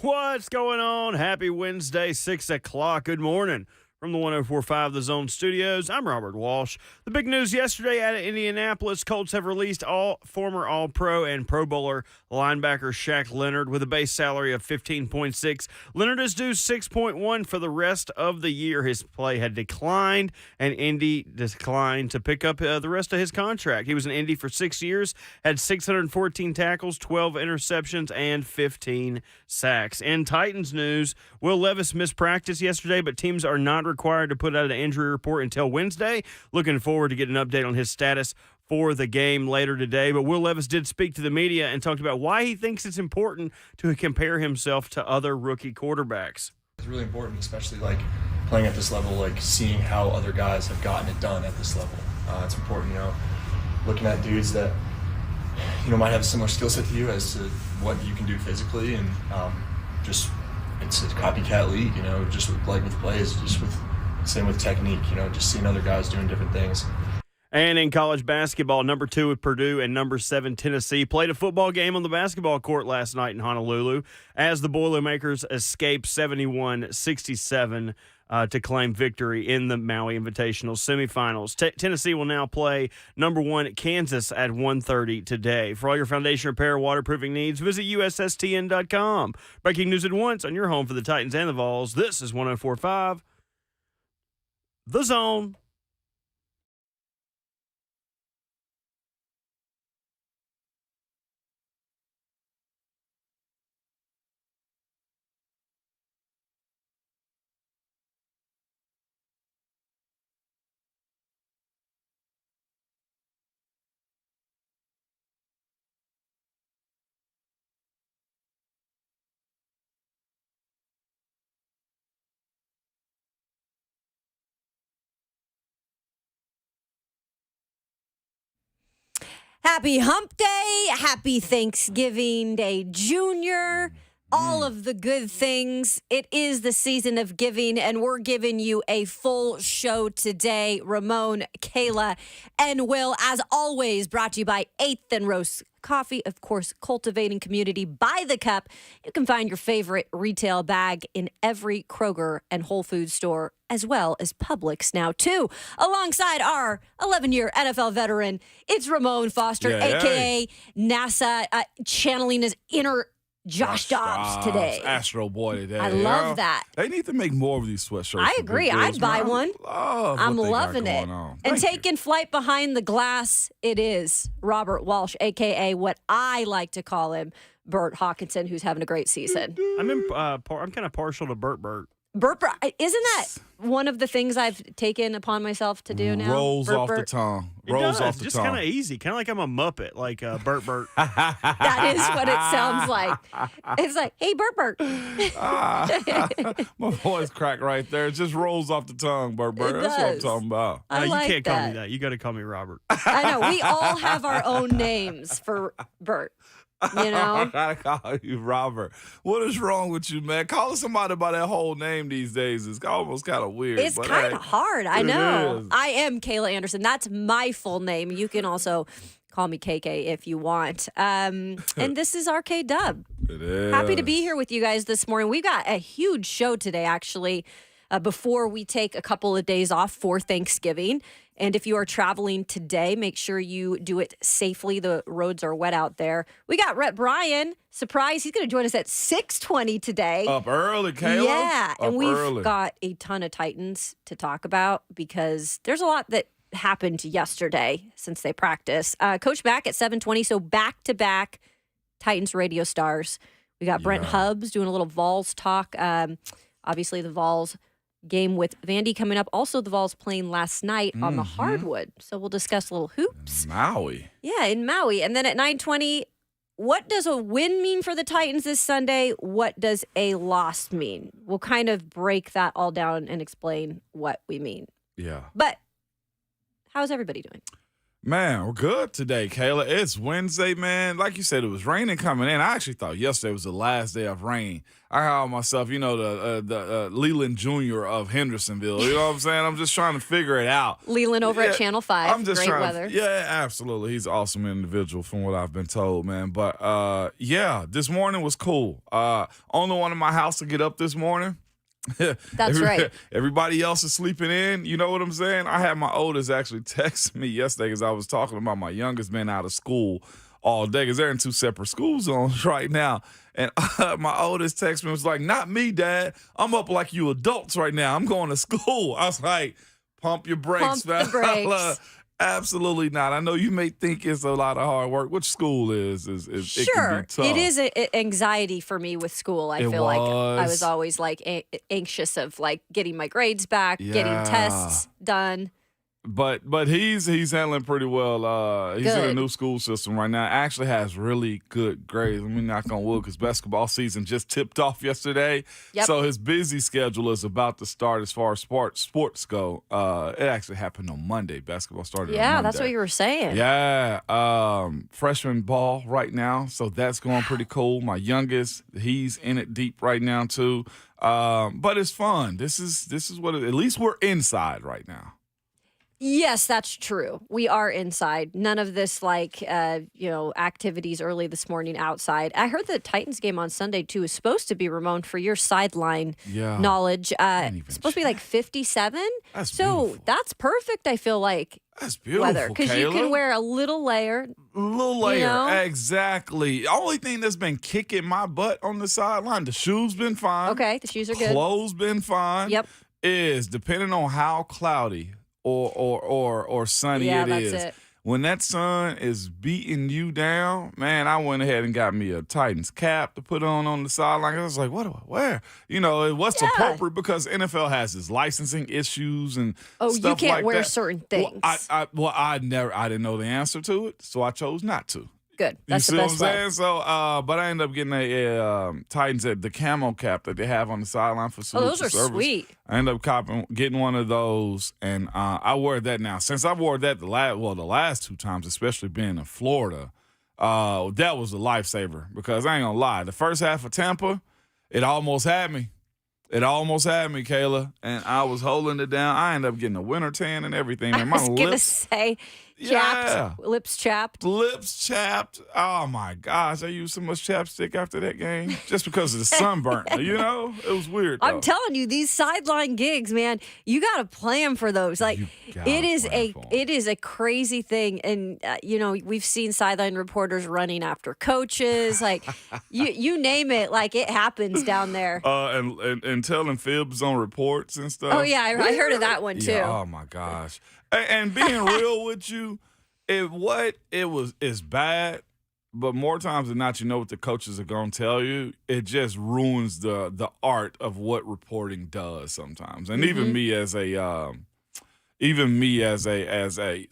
What's going on? Happy Wednesday, 6 o'clock. Good morning. From the 104.5 The Zone Studios, I'm Robert Walsh. The big news yesterday out of Indianapolis, Colts have released former All-Pro and Pro Bowler linebacker Shaq Leonard with a base salary of $15.6. Leonard is due $6.1 for the rest of the year. His play had declined, and Indy declined to pick up the rest of his contract. He was in Indy for 6 years, had 614 tackles, 12 interceptions, and 15 sacks. In Titans news, Will Levis missed practice yesterday, but teams are not required to put out an injury report until Wednesday. Looking forward to getting an update on his status for the game later today. But Will Levis did speak to the media and talked about why he thinks it's important to compare himself to other rookie quarterbacks. It's really important, especially like playing at this level, like seeing how other guys have gotten it done at this level. It's important, looking at dudes that, might have a similar skill set to you as to what you can do physically, and just it's a copycat league, just with plays, same with technique, just seeing other guys doing different things. And in college basketball, number 2 with Purdue and number 7 Tennessee played a football game on the basketball court last night in Honolulu as the Boilermakers escaped 71-67 to claim victory in the Maui Invitational semifinals. Tennessee will now play number 1 Kansas at 1:30 today. For all your foundation repair waterproofing needs, visit USSTN.com. Breaking news at once on your home for the Titans and the Vols. This is 104.5 The Zone. Happy Hump Day, happy Thanksgiving Day, Junior. All of the good things. It is the season of giving, and we're giving you a full show today. Ramon, Kayla, and Will, as always, brought to you by 8th and Roast Coffee. Of course, cultivating community by the cup. You can find your favorite retail bag in every Kroger and Whole Foods store, as well as Publix now, too. Alongside our 11-year NFL veteran, it's Ramon Foster, a.k.a. NASA, channeling his inner Josh Dobbs today. Astro Boy today. I love that. They need to make more of these sweatshirts. I agree. I'd buy one. I'm loving it. And Thank taking flight behind the glass, it is Robert Walsh, a.k.a. what I like to call him, Bert Hawkinson, who's having a great season. I'm kind of partial to Bert. Bert, isn't that one of the things I've taken upon myself to do now? Rolls Bert, off the Bert? tongue. It Rolls does. off the Just tongue. kind of easy. Kind of like I'm a Muppet, like Bert. That is what it sounds like. It's like, hey, Bert. My voice cracked right there. It just rolls off the tongue, Bert. It That's what I'm does. talking about. I like you can't call me that. that. You got to call me Robert. I know. We all have our own names for Bert. I gotta call you Robert. What is wrong with you, man? Calling somebody by that whole name these days is almost kind of weird. It's but kind of hard. I know. is. I am Kayla Anderson. That's my full name. You can also call me KK if you want. And this is RKW. It is. Happy to be here with you guys this morning. We've got a huge show today, actually, before we take a couple of days off for Thanksgiving. And if you are traveling today, make sure you do it safely. The roads are wet out there. We got Rhett Bryan. Surprise, he's going to join us at 6:20 today. Up early, Kayla. Yeah, and Up we've early. got a ton of Titans to talk about because there's a lot that happened yesterday since they practiced. Coach back at 7:20, so back-to-back Titans radio stars. We got Brent Hubbs doing a little Vols talk. Obviously, the Vols game with Vandy coming up. Also, the Vols playing last night on the hardwood. So we'll discuss a little hoops. Maui. Yeah, in Maui. And then at 9:20, what does a win mean for the Titans this Sunday? What does a loss mean? We'll kind of break that all down and explain what we mean. Yeah. But how's everybody doing? Man, we're good today, Kayla. It's Wednesday, man. Like you said, it was raining coming in. I actually thought yesterday was the last day of rain. I call myself, the Leland Jr. of Hendersonville. You know what I'm saying? I'm just trying to figure it out. Leland over at Channel 5. I'm just Great trying weather. Yeah, absolutely. He's an awesome individual from what I've been told, man. But, this morning was cool. Only one in my house to get up this morning. That's right. Everybody else is sleeping in. You know what I'm saying? I had my oldest actually text me yesterday because I was talking about my youngest been out of school all day because they're in 2 separate school zones right now. And my oldest text me was like, "Not me, Dad. I'm up like you adults right now. I'm going to school." I was like, "Pump your brakes, Pump the brakes. Absolutely not. I know you may think it's a lot of hard work. Which school is Sure. it can be tough. It is anxiety for me with school. I feel like I was always like anxious of like getting my grades back, getting tests done. But he's handling pretty well. He's in a new school system right now. Actually has really good grades. Let me knock on wood because basketball season just tipped off yesterday. Yep. So his busy schedule is about to start as far as sports go. It actually happened on Monday. Basketball started on Monday. That's what you were saying. Yeah. Freshman ball right now. So that's going pretty cool. My youngest, he's in it deep right now too. But it's fun. This is what at least we're inside right now. Yes, that's true. We are inside. None of this activities early this morning outside. I heard the Titans game on Sunday too is supposed to be, Ramon, for your sideline knowledge. It's supposed to be like 57. That's so beautiful. That's perfect. I feel like that's beautiful, weather because you can wear a little layer. Exactly. Only thing that's been kicking my butt on the sideline, the shoes been fine. Okay, the shoes are good. Clothes been fine. Yep. Is depending on how cloudy or sunny that's is. it. When that sun is beating you down, man, I went ahead and got me a Titans cap to put on the sideline. I was like, what do I wear? What's appropriate because NFL has its licensing issues and stuff you can't like wear that. certain things. I didn't know the answer to it, so I chose not to. Good. That's you the see best what I'm way. saying? So, but I ended up getting a Titans the camo cap that they have on the sideline for salute those to are service. sweet. I ended up getting one of those, and I wear that now. Since I wore that the last 2 times, especially being in Florida, that was a lifesaver because I ain't gonna lie. The first half of Tampa, it almost had me. It almost had me, Kayla, and I was holding it down. I ended up getting a winter tan and everything. And I was going to say, lips chapped. Lips chapped. Oh, my gosh. I used so much chapstick after that game just because of the sunburn. It was weird, though. I'm telling you, these sideline gigs, man, you got to plan for those. Like, it is a crazy thing. And, we've seen sideline reporters running after coaches. Like, you name it, like, it happens down there. And telling fibs on reports and stuff. Oh, yeah, I heard of that one, too. Yeah, oh, my gosh. And being real with you, it's bad, but more times than not, you know what the coaches are going to tell you. It just ruins the art of what reporting does sometimes. And even me as a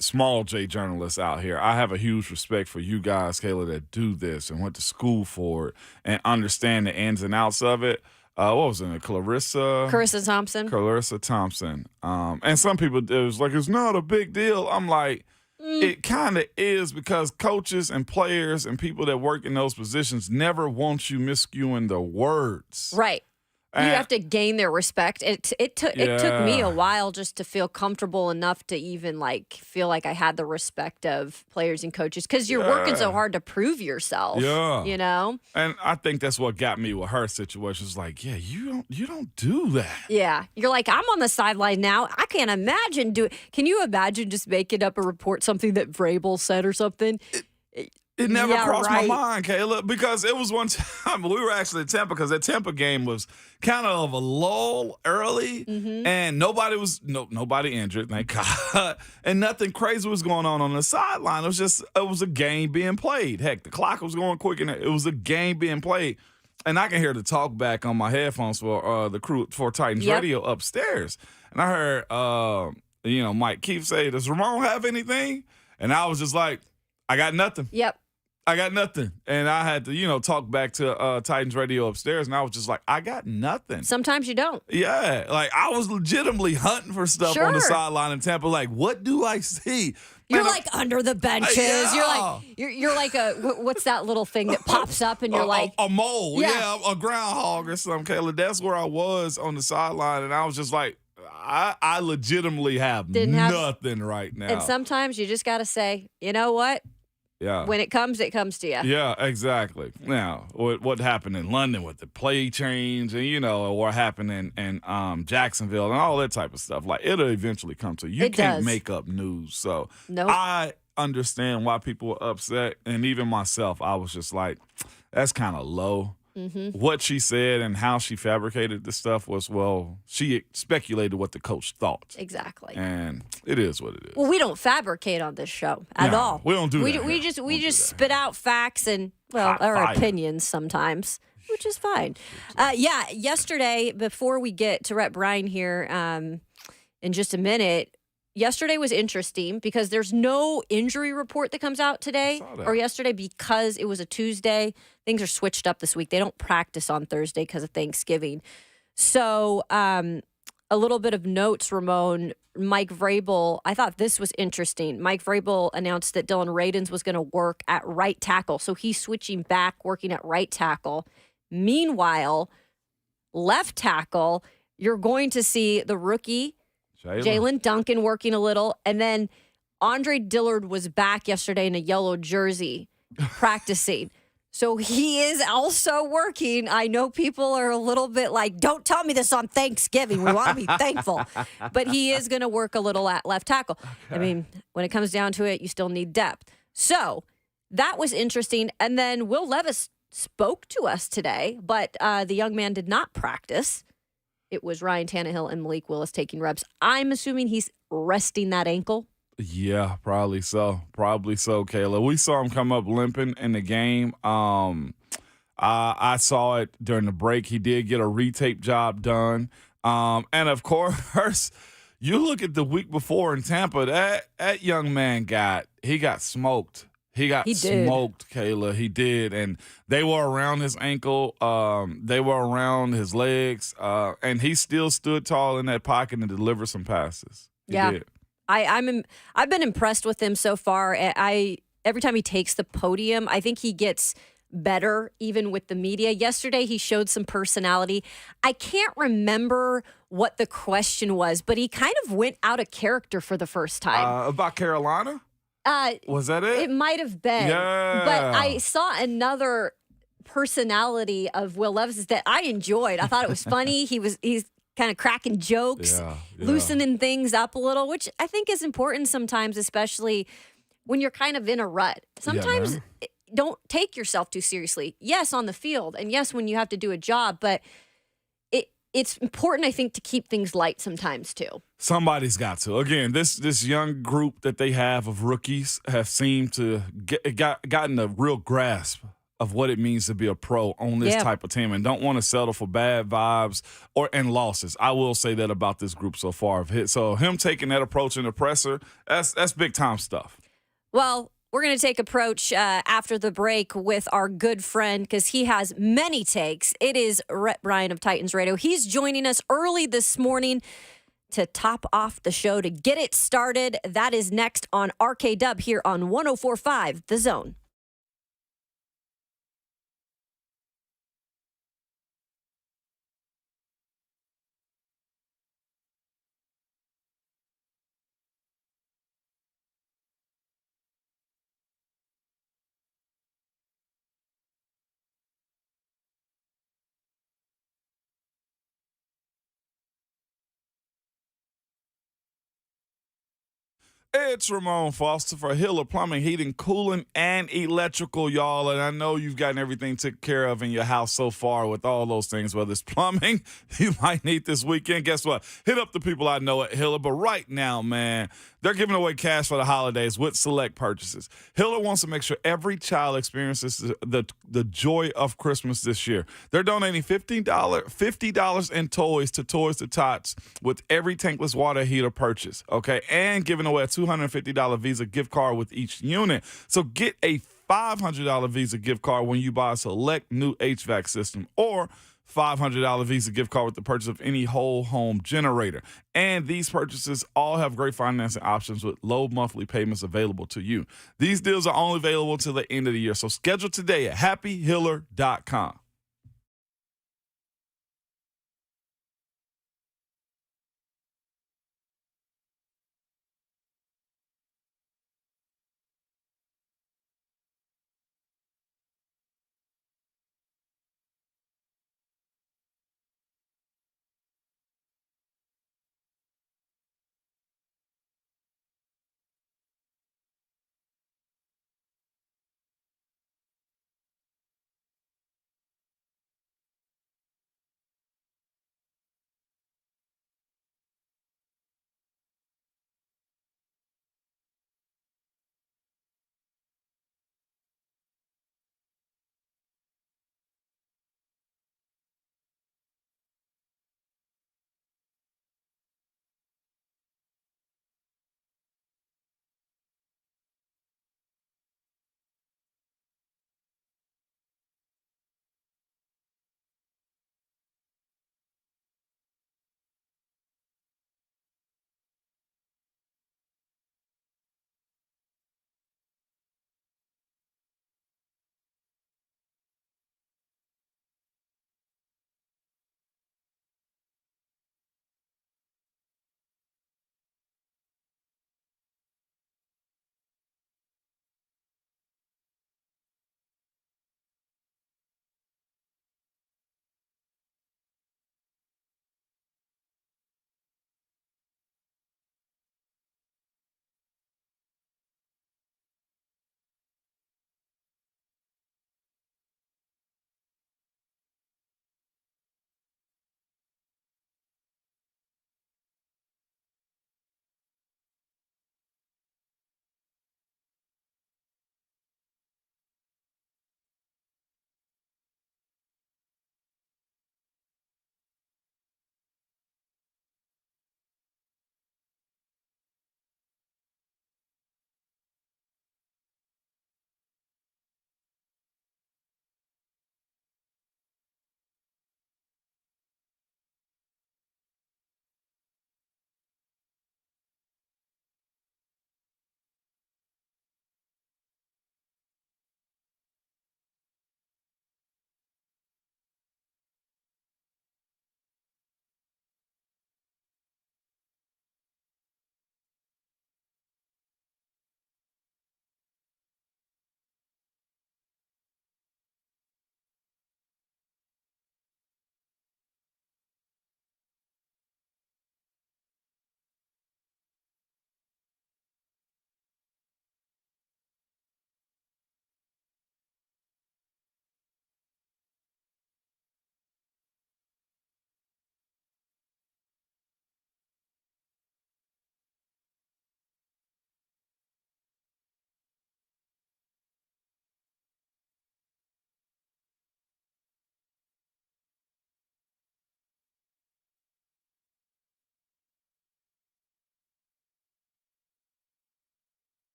small J journalist out here, I have a huge respect for you guys, Kayla, that do this and went to school for it and understand the ins and outs of it. What was it? Clarissa Thompson. And some people, it was like, it's not a big deal. I'm like, it kind of is because coaches and players and people that work in those positions never want you miscuing the words. Right. You have to gain their respect. It took me a while just to feel comfortable enough to even feel like I had the respect of players and coaches because you're working so hard to prove yourself. Yeah. And I think that's what got me with her situation. It's like, you don't do that. Yeah. You're like, I'm on the sideline now. I can't imagine Can you imagine just making up a report, something that Vrabel said or something? It never crossed my mind, Kayla, because it was one time we were actually at Tampa because that Tampa game was kind of a lull early and nobody injured, thank God, and nothing crazy was going on the sideline. It was a game being played. Heck, the clock was going quick and it was a game being played. And I can hear the talk back on my headphones for the crew for Titans Radio upstairs. And I heard, Mike Keefe say, "Does Ramon have anything?" And I was just like, I got nothing. Yep. I got nothing. And I had to, talk back to Titans radio upstairs, and I was just like, I got nothing. Sometimes you don't. Yeah. Like, I was legitimately hunting for stuff on the sideline in Tampa. Like, what do I see? You're like under the benches. Yeah. You're like what's that little thing that pops up and you're like a mole. Yeah, a groundhog or something, Kayla. That's where I was on the sideline, and I was just like, I legitimately have nothing right now. And sometimes you just got to say, you know what? Yeah. When it comes to you. Yeah, exactly. Now, what happened in London with the play change and, or what happened in Jacksonville and all that type of stuff, like, it'll eventually come to you. You can't make up news. So I understand why people were upset. And even myself, I was just like, that's kind of low. Mm-hmm. What she said and how she fabricated the stuff was, she speculated what the coach thought. Exactly. And it is what it is. Well, we don't fabricate on this show at all. We don't do that. We just spit out facts and, our opinions sometimes, which is fine. Yesterday, before we get to Rhett Bryan here in just a minute, yesterday was interesting because there's no injury report that comes out today or yesterday because it was a Tuesday. Things are switched up this week. They don't practice on Thursday because of Thanksgiving. So a little bit of notes, Ramon. Mike Vrabel, I thought this was interesting. Mike Vrabel announced that Dylan Radins was going to work at right tackle. So he's switching back, working at right tackle. Meanwhile, left tackle, you're going to see the rookie Jalen Duncan working a little. And then Andre Dillard was back yesterday in a yellow jersey practicing. So he is also working. I know people are a little bit like, don't tell me this on Thanksgiving. We want to be thankful. But he is going to work a little at left tackle. Okay. I mean, when it comes down to it, you still need depth. So that was interesting. And then Will Levis spoke to us today, but the young man did not practice. It was Ryan Tannehill and Malik Willis taking reps. I'm assuming he's resting that ankle. Yeah, probably so. Kayla. We saw him come up limping in the game. I saw it during the break. He did get a retape job done. And, of course, you look at the week before in Tampa, that young man got smoked. He smoked, Kayla. He did. And they were around his ankle. They were around his legs. And he still stood tall in that pocket and delivered some passes. He did. I've been impressed with him so far. Every time he takes the podium, I think he gets better, even with the media. Yesterday, he showed some personality. I can't remember what the question was, but he kind of went out of character for the first time. About Carolina? Was that it? It might have been. Yeah. But I saw another personality of Will Levis that I enjoyed. I thought it was funny. He's kind of cracking jokes, loosening things up a little, which I think is important sometimes, especially when you're kind of in a rut. Sometimes don't take yourself too seriously. Yes, on the field, and yes, when you have to do a job, but it's important, I think, to keep things light sometimes too. Somebody's got to. Again, this young group that they have of rookies have seemed to gotten a real grasp of what it means to be a pro on this type of team and don't want to settle for bad vibes and losses. I will say that about this group so far. So him taking that approach in the presser, that's big time stuff. Well, we're going to take approach after the break with our good friend because he has many takes. It is Rhett Bryan of Titans Radio. He's joining us early this morning to top off the show, to get it started. That is next on RKW here on 104.5 The Zone. It's Ramon Foster for Hiller Plumbing, Heating, Cooling, and Electrical, y'all. And I know you've gotten everything taken care of in your house so far with all those things, whether it's plumbing you might need this weekend. Guess what? Hit up the people I know at Hiller. But right now, man, they're giving away cash for the holidays with select purchases. Hiller wants to make sure every child experiences the joy of Christmas this year. They're donating $50 in toys to Toys to Tots with every tankless water heater purchase, okay? And giving away a $250 Visa gift card with each unit. So get a $500 Visa gift card when you buy a select new HVAC system, or $500 Visa gift card with the purchase of any whole home generator. And these purchases all have great financing options with low monthly payments available to you. These deals are only available till the end of the year, so schedule today at happyhiller.com.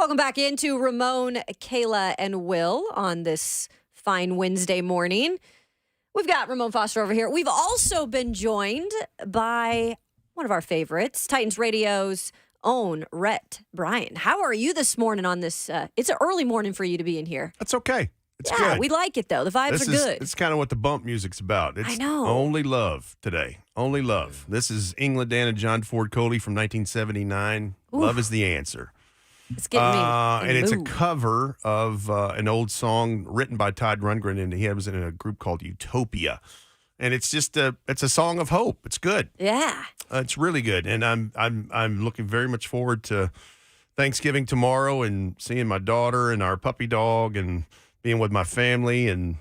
Welcome back into Ramon, Kayla, and Will on this fine Wednesday morning. We've got Ramon Foster over here. We've also been joined by one of our favorites, Titans Radio's own Rhett Bryan. How are you this morning on this? It's an early morning for you to be in here. That's okay. It's yeah, good. we like it, though. The vibes are good. It's kind of what the bump music's about. It's I know. Only love today. Only love. This is England Dan and John Ford Coley from 1979. Ooh. Love is the answer. It's getting me in and it's a mood. cover of an old song written by Todd Rundgren, and he was in a group called Utopia. And it's just it's a song of hope. It's good. Yeah. It's really good, and I'm looking very much forward to Thanksgiving tomorrow and seeing my daughter and our puppy dog and being with my family and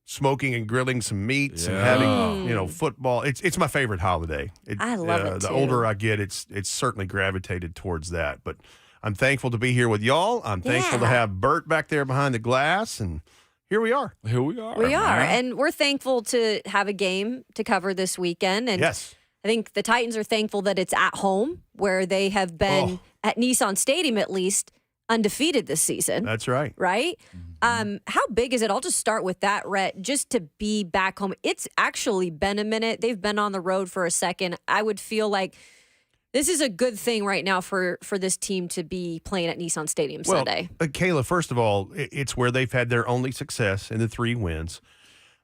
smoking and grilling some meats and having football. It's my favorite holiday. I love it The too. older I get, it's certainly gravitated towards that. But I'm thankful to be here with y'all. I'm thankful to have Bert back there behind the glass, and here we are. Here we are. We are, man. and we're thankful to have a game to cover this weekend. And Yes. I think the Titans are thankful that it's at home, where they have been at Nissan Stadium at least undefeated this season. That's right. Right? How big is it? I'll just start with that, Rhett, just to be back home. It's actually been a minute. They've been on the road for a second. I would feel like this is a good thing right now for this team to be playing at Nissan Stadium Sunday. Kayla, first of all, it's where they've had their only success in the 3 wins.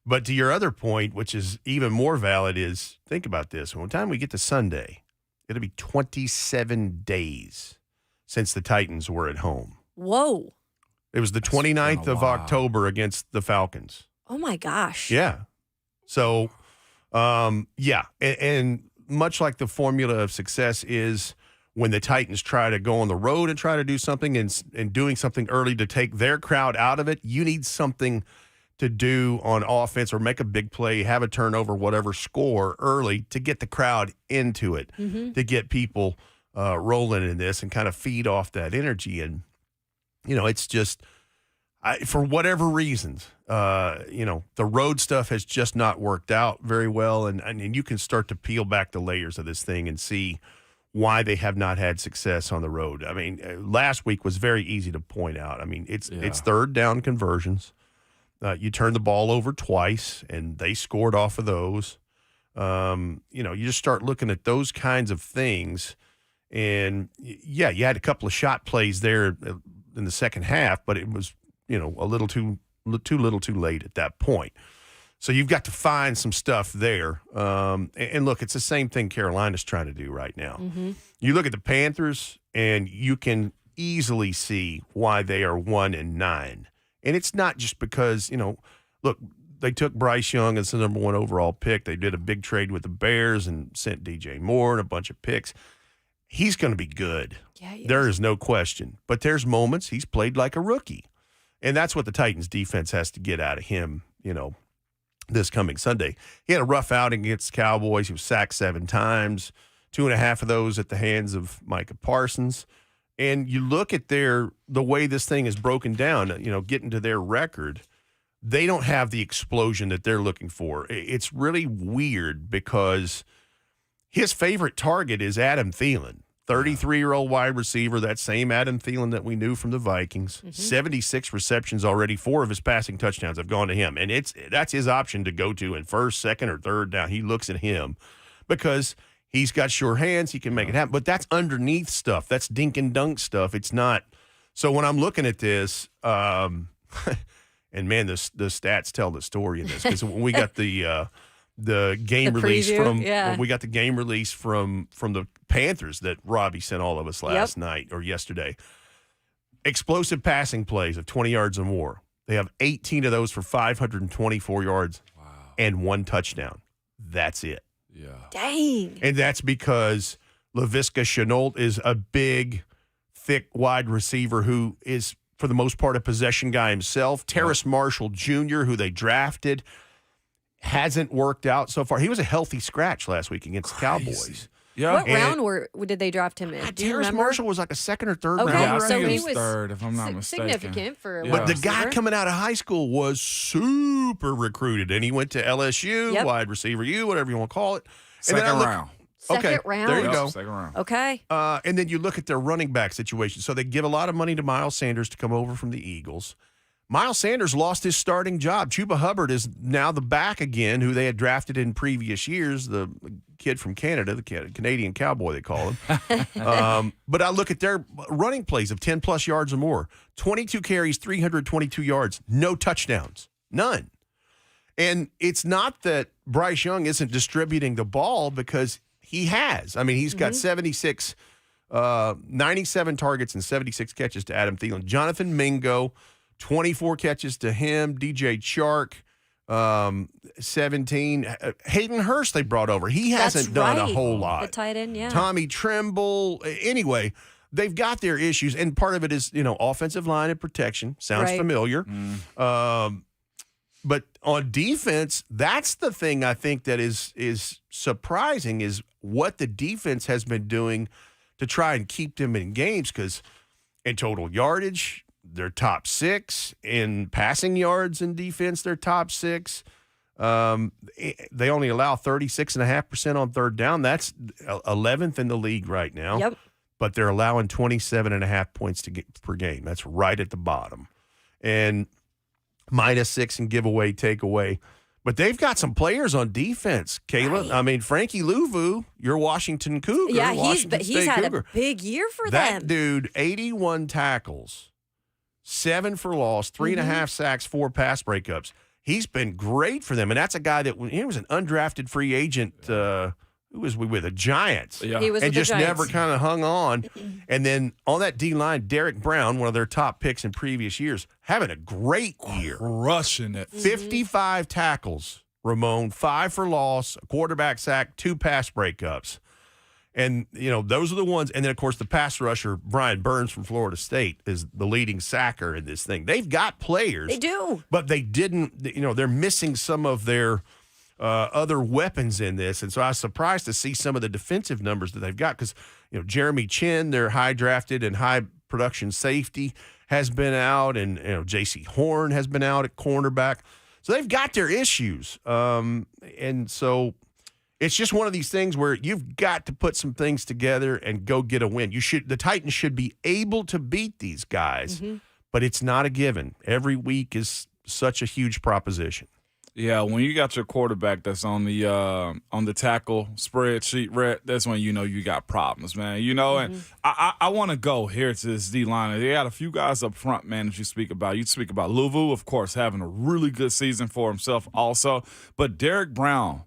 But to your other point, which is even more valid, is think about this. By the time we get to Sunday, it'll be 27 days since the Titans were at home. Whoa. It was the 29th of October against the Falcons. Oh, my gosh. Yeah. So, And much like the formula of success is when the Titans try to go on the road and try to do something and doing something early to take their crowd out of it, you need something to do on offense or make a big play, have a turnover, whatever, score early to get the crowd into it, to get people rolling in this and kind of feed off that energy. And, it's just for whatever reasons, the road stuff has just not worked out very well. And you can start to peel back the layers of this thing and see why they have not had success on the road. I mean, last week was very easy to point out. I mean, it's third down conversions. You turned the ball over twice, and they scored off of those. You just start looking at those kinds of things. And, you had a couple of shot plays there in the second half, but it was, a little too late at that point. So you've got to find some stuff there. And look, it's the same thing Carolina's trying to do right now. You look at the Panthers, and you can easily see why they are 1-9. And it's not just because, look, they took Bryce Young as the number 1 overall pick. They did a big trade with the Bears and sent DJ Moore and a bunch of picks. He's going to be good. Yeah, there is no question. But there's moments he's played like a rookie. And that's what the Titans defense has to get out of him, this coming Sunday. He had a rough outing against the Cowboys. He was sacked 7 times, 2.5 of those at the hands of Micah Parsons. And you look at the way this thing is broken down, getting to their record, they don't have the explosion that they're looking for. It's really weird because his favorite target is Adam Thielen, 33-year-old wide receiver, that same Adam Thielen that we knew from the Vikings. 76 receptions already. 4 of his passing touchdowns have gone to him. And that's his option to go to in first, second, or third down. He looks at him because he's got sure hands. He can make it happen. But that's underneath stuff. That's dink and dunk stuff. It's not. So when I'm looking at this, and man, the stats tell the story in this. Because when we got the game release preview, we got the game release from the Panthers that Robbie sent all of us last night or yesterday. Explosive passing plays of 20 yards or more. They have 18 of those for 524 yards and 1 touchdown. That's it. Yeah. Dang. And that's because Laviska Shenault is a big, thick, wide receiver who is, for the most part, a possession guy himself. Terrace Marshall Jr., who they drafted, hasn't worked out so far. He was a healthy scratch last week against the Cowboys. Yeah. What round did they draft him in? Do you Terrace remember? Marshall was like a second or third Okay, rounder. I so think he it was third, if I'm not mistaken. significant for a But the wide guy receiver. coming out of high school was super recruited, and he went to LSU, wide receiver whatever you want to call it. Second round. Second round. There you go. Second round. Okay. And then you look at their running back situation. So they give a lot of money to Miles Sanders to come over from the Eagles. Miles Sanders lost his starting job. Chuba Hubbard is now the back again, who they had drafted in previous years, the kid from Canada, the Canadian cowboy, they call him. But I look at their running plays of 10-plus yards or more. 22 carries, 322 yards, no touchdowns, none. And it's not that Bryce Young isn't distributing the ball, because he has. I mean, he's got 97 targets and 76 catches to Adam Thielen. Jonathan Mingo, 24 catches to him. DJ Chark, 17. Hayden Hurst they brought over. He hasn't done a whole lot. The tight end, yeah. Tommy Tremble. Anyway, they've got their issues, and part of it is, offensive line and protection. Sounds familiar. But on defense, that's the thing I think that is surprising, is what the defense has been doing to try and keep them in games, because in total yardage, they're top 6. In passing yards in defense, they're top 6. They only allow 36.5% on third down. That's 11th in the league right now. Yep. But they're allowing 27.5 points per game. That's right at the bottom. And -6 in giveaway, takeaway. But they've got some players on defense, Kayla. Right. I mean, Frankie Louvu, your Washington Cougar. Yeah, Washington he's State had Cougar. a big year for That them. dude, 81 tackles, 7 for loss, 3.5 sacks, 4 pass breakups. He's been great for them. And that's a guy that he was an undrafted free agent. Who was we with? The Giants. Yeah. He was And with the just Giants. never kind of hung on. And then on that D-line, Derek Brown, one of their top picks in previous years, having a great year. Rushing it. 55 tackles, Ramon, 5 for loss, a quarterback sack, 2 pass breakups. And, those are the ones. And then, of course, the pass rusher, Brian Burns from Florida State, is the leading sacker in this thing. They've got players. They do. But they didn't, they're missing some of their other weapons in this. And so I was surprised to see some of the defensive numbers that they've got, because, Jeremy Chin, their high drafted and high production safety, has been out, and, J.C. Horn has been out at cornerback. So they've got their issues. And so it's just one of these things where you've got to put some things together and go get a win. The Titans should be able to beat these guys, but it's not a given. Every week is such a huge proposition. Yeah, when you got your quarterback that's on the tackle spreadsheet, Rhett, that's when you got problems, man. And I want to go here to this D-line. They got a few guys up front, man, that you speak about. You speak about Louvu, of course, having a really good season for himself also. But Derek Brown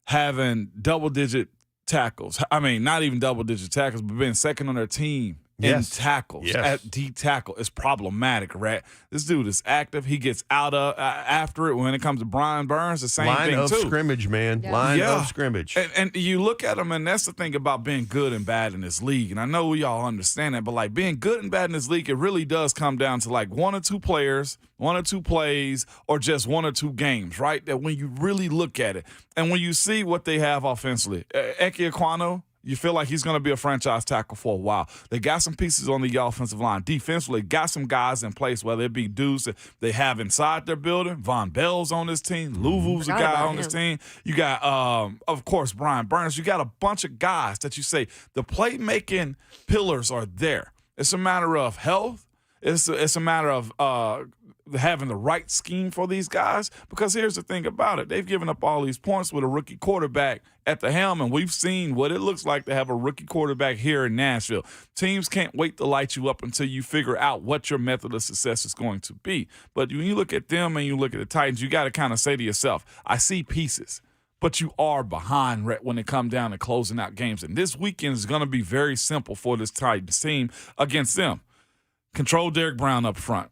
having double-digit tackles. I mean, not even double-digit tackles, but being second on their team in tackles at D tackle is problematic, right? This dude is active. He gets out of after it. When it comes to Brian Burns, the same Line thing of too. scrimmage, man. Yeah. Line of scrimmage. And you look at him, and that's the thing about being good and bad in this league. And I know we all understand that, but like being good and bad in this league, it really does come down to like 1 or 2 players, 1 or 2 plays, or just 1 or 2 games, right? That when you really look at it, and when you see what they have offensively, Eke Ekwonu, you feel like he's going to be a franchise tackle for a while. They got some pieces on the offensive line. Defensively, got some guys in place, whether it be dudes that they have inside their building. Von Bell's on this team. Louvu's a guy on this team. You got, of course, Brian Burns. You got a bunch of guys that you say the playmaking pillars are there. It's a matter of health. It's a matter of having the right scheme for these guys, because here's the thing about it. They've given up all these points with a rookie quarterback at the helm, and we've seen what it looks like to have a rookie quarterback here in Nashville. Teams can't wait to light you up until you figure out what your method of success is going to be. But when you look at them and you look at the Titans, you got to kind of say to yourself, I see pieces, but you are behind when it comes down to closing out games. And this weekend is going to be very simple for this Titans team against them. Control Derek Brown up front.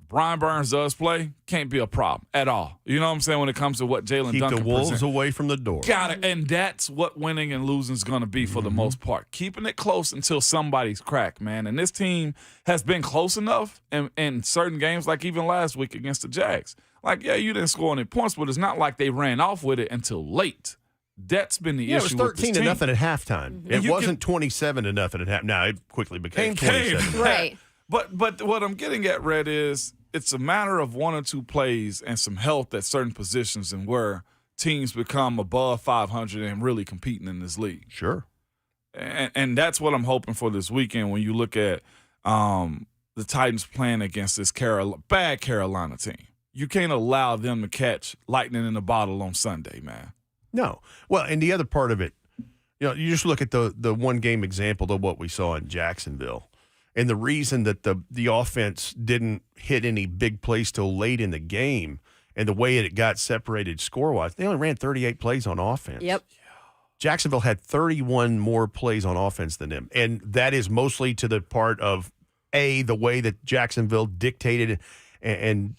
Brian Burns does play, can't be a problem at all. You know what I'm saying, when it comes to what Jalen Keep Duncan the wolves presents. away from the door. Got it. And that's what winning and losing is going to be for the most part. Keeping it close until somebody's cracked, man. And this team has been close enough in certain games, like even last week against the Jags. Like, yeah, you didn't score any points, but it's not like they ran off with it until late. That's been the issue. It was 13 with this to team. nothing at halftime. It You wasn't 27 to nothing at halftime. Now it quickly became 27. Right. But what I'm getting at, Red, is it's a matter of 1 or 2 plays and some health at certain positions, and where teams become above 500 and really competing in this league. Sure. And that's what I'm hoping for this weekend when you look at the Titans playing against this bad Carolina team. You can't allow them to catch lightning in a bottle on Sunday, man. No. Well, and the other part of it, you just look at the one game example of what we saw in Jacksonville. And the reason that the offense didn't hit any big plays till late in the game and the way it got separated score-wise, they only ran 38 plays on offense. Yep. Jacksonville had 31 more plays on offense than them. And that is mostly to the part of, the way that Jacksonville dictated and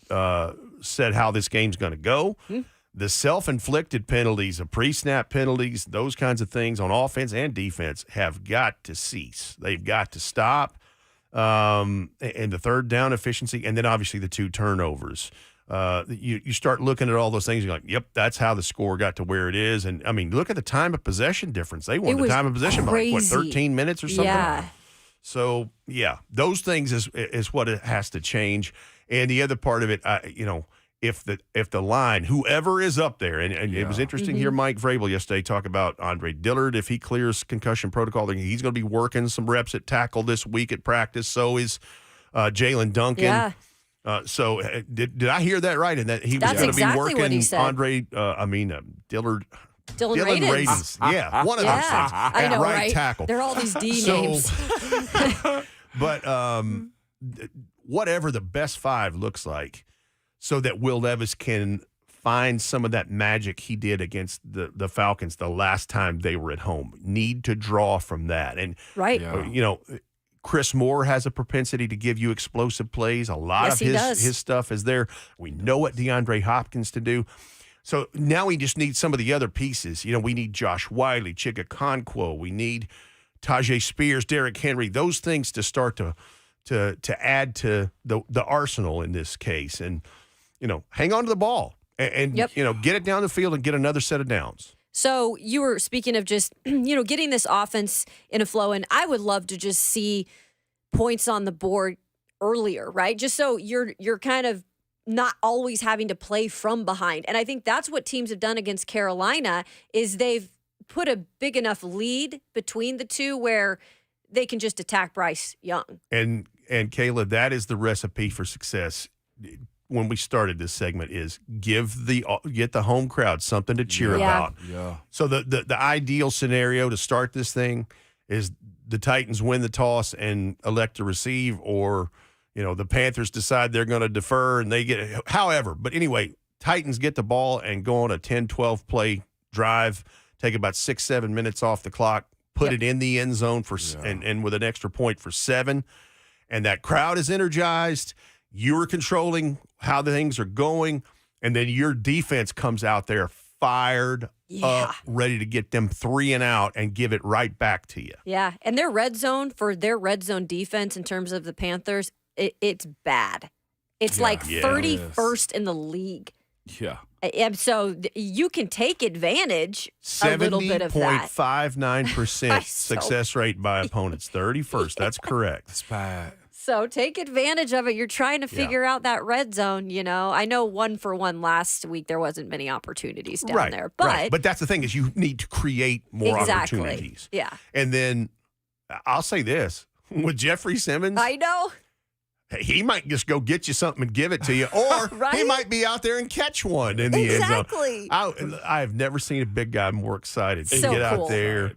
said how this game's going to go. Mm-hmm. The self-inflicted penalties, the pre-snap penalties, those kinds of things on offense and defense have got to cease. They've got to stop. And the third down efficiency, and then obviously the 2 turnovers. You start looking at all those things, you're like, yep, that's how the score got to where it is. And, I mean, look at the time of possession difference. They won the time of possession by, 13 minutes or something? Yeah. So, yeah, those things is what it has to change. And the other part of it, if the line, whoever is up there, and it was interesting to hear Mike Vrabel yesterday talk about Andre Dillard. If he clears concussion protocol, he's going to be working some reps at tackle this week at practice. So is Jalen Duncan. Yeah. So did I hear that right? And that he was going to be working Dillard. Dylan Radins. Yeah, one of those things. I know, right? Tackle. They're all these D names. But whatever the best 5 looks like, so that Will Levis can find some of that magic he did against the Falcons the last time they were at home. Need to draw from that. And, right. Chris Moore has a propensity to give you explosive plays. A lot of his stuff is there. We know what DeAndre Hopkins to do. So now we just need some of the other pieces. We need Josh Wiley, Chika Okonkwo. We need Tajay Spears, Derrick Henry. Those things to start to add to the arsenal in this case. And, hang on to the ball and get it down the field and get another set of downs. So you were speaking of just, getting this offense in a flow, and I would love to just see points on the board earlier, right? Just so you're kind of not always having to play from behind. And I think that's what teams have done against Carolina is they've put a big enough lead between the two where they can just attack Bryce Young. And Kayla, that is the recipe for success. When we started this segment is get the home crowd something to cheer about. Yeah. So the ideal scenario to start this thing is the Titans win the toss and elect to receive, or the Panthers decide they're going to defer and they get it. However, but anyway, Titans get the ball and go on a 10-12 play drive, take about 6-7 minutes off the clock, put it in the end zone and with an extra point for 7, and that crowd is energized. You're controlling how the things are going, and then your defense comes out there fired up, ready to get them 3 and out and give it right back to you. Yeah, and their red zone defense in terms of the Panthers, it's bad. It's like 31st in the league. Yeah. And so you can take advantage a little bit of that. 70.59% success rate by opponents. 31st. That's correct. That's bad. So take advantage of it. You're trying to figure out that red zone, I know 1-for-1 last week there wasn't many opportunities down there. But that's the thing is you need to create more opportunities. Yeah. And then I'll say this. With Jeffrey Simmons, I know. He might just go get you something and give it to you, or he might be out there and catch one in the end zone. Exactly. I've never seen a big guy more excited to So get cool. out there.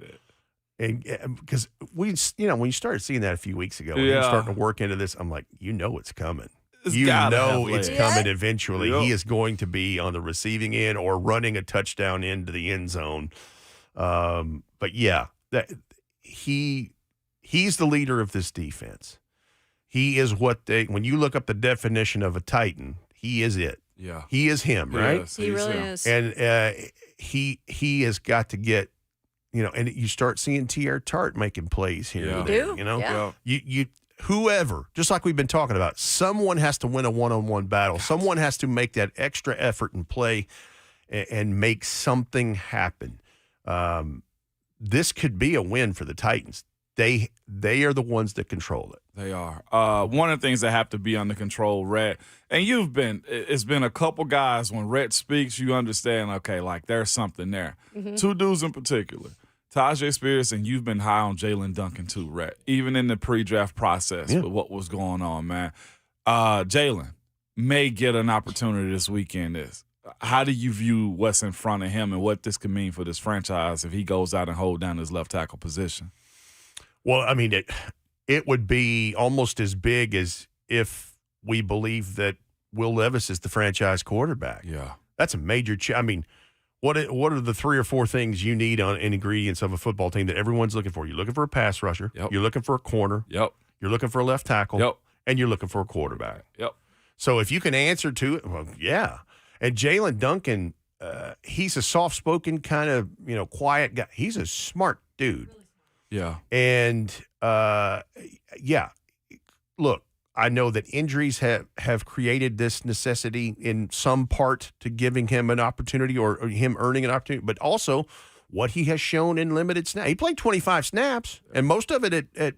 And because when you started seeing that a few weeks ago, when you're starting to work into this, I'm like, it's coming. It's coming eventually. Yep. He is going to be on the receiving end or running a touchdown into the end zone. But he's the leader of this defense. He is when you look up the definition of a Titan, he is it. Yeah. He is him, right? Yes, he really is. And he has got to get, and you start seeing T.R. Tart making plays here. You there, do? You whoever, just like we've been talking about, someone has to win a one-on-one battle. Someone has to make that extra effort and play and make something happen. This could be a win for the Titans. They are the ones that control it. They are. One of the things that have to be under control, Rhett, and it's been a couple guys, when Rhett speaks, you understand, okay, like there's something there. Two dudes in particular, Tajay Spears, and you've been high on Jalen Duncan too, Rhett, even in the pre-draft process with what was going on, man. Jalen may get an opportunity this weekend. How do you view what's in front of him and what this could mean for this franchise if he goes out and hold down his left tackle position? Well, I mean, it would be almost as big as if we believe that Will Levis is the franchise quarterback. Yeah. That's a major I mean, what are the 3 or 4 things you need on ingredients of a football team that everyone's looking for? You're looking for a pass rusher. Yep. You're looking for a corner. Yep. You're looking for a left tackle. Yep. And you're looking for a quarterback. Yep. So if you can answer to it, well, yeah. And Jalen Duncan, he's a soft-spoken kind of, quiet guy. He's a smart dude. Yeah. And, look, I know that injuries have created this necessity in some part to giving him an opportunity or him earning an opportunity, but also what he has shown in limited snaps. He played 25 snaps, and most of it at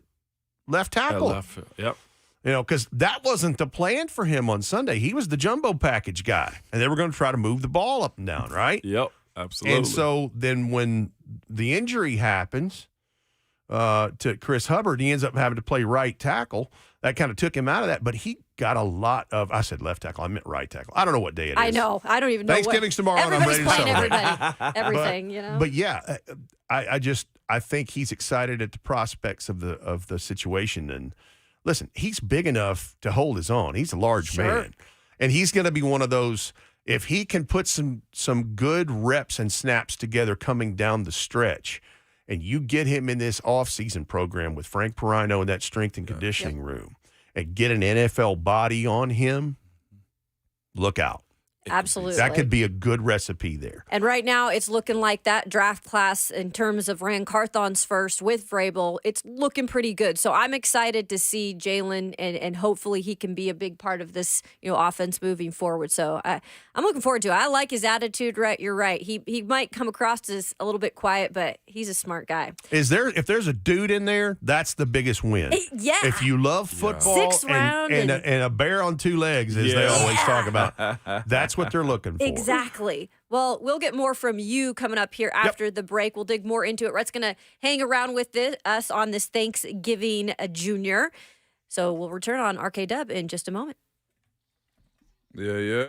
left tackle. At left field. Yep. Because that wasn't the plan for him on Sunday. He was the jumbo package guy, and they were going to try to move the ball up and down, right? Yep, absolutely. And so then when the injury happens to Chris Hubbard, he ends up having to play right tackle. That kind of took him out of that, but he got a lot of, I said left tackle, I meant right tackle. I don't know what day it is. I know. I don't even know. Thanksgiving's tomorrow, and I'm ready to Everybody's playing celebrate. everything, But yeah, I think he's excited at the prospects of the situation. And listen, he's big enough to hold his own. He's a large man. And he's going to be one of those, if he can put some good reps and snaps together coming down the stretch, and you get him in this offseason program with Frank Perino in that strength and conditioning room and get an NFL body on him, look out. Absolutely. That could be a good recipe there. And right now, it's looking like that draft class in terms of Rand Carthon's first with Vrabel, it's looking pretty good. So I'm excited to see Jalen, and hopefully he can be a big part of this offense moving forward. So I'm looking forward to it. I like his attitude, right? You're right. He might come across as a little bit quiet, but he's a smart guy. If there's a dude in there, that's the biggest win. Yeah. If you love football Sixth round and a bear on 2 legs, as they always talk about, that's what they're looking for. Exactly. Well, we'll get more from you coming up here after the break. We'll dig more into it. Rhett's going to hang around with us on this Thanksgiving Junior. So we'll return on RKW in just a moment. Yeah.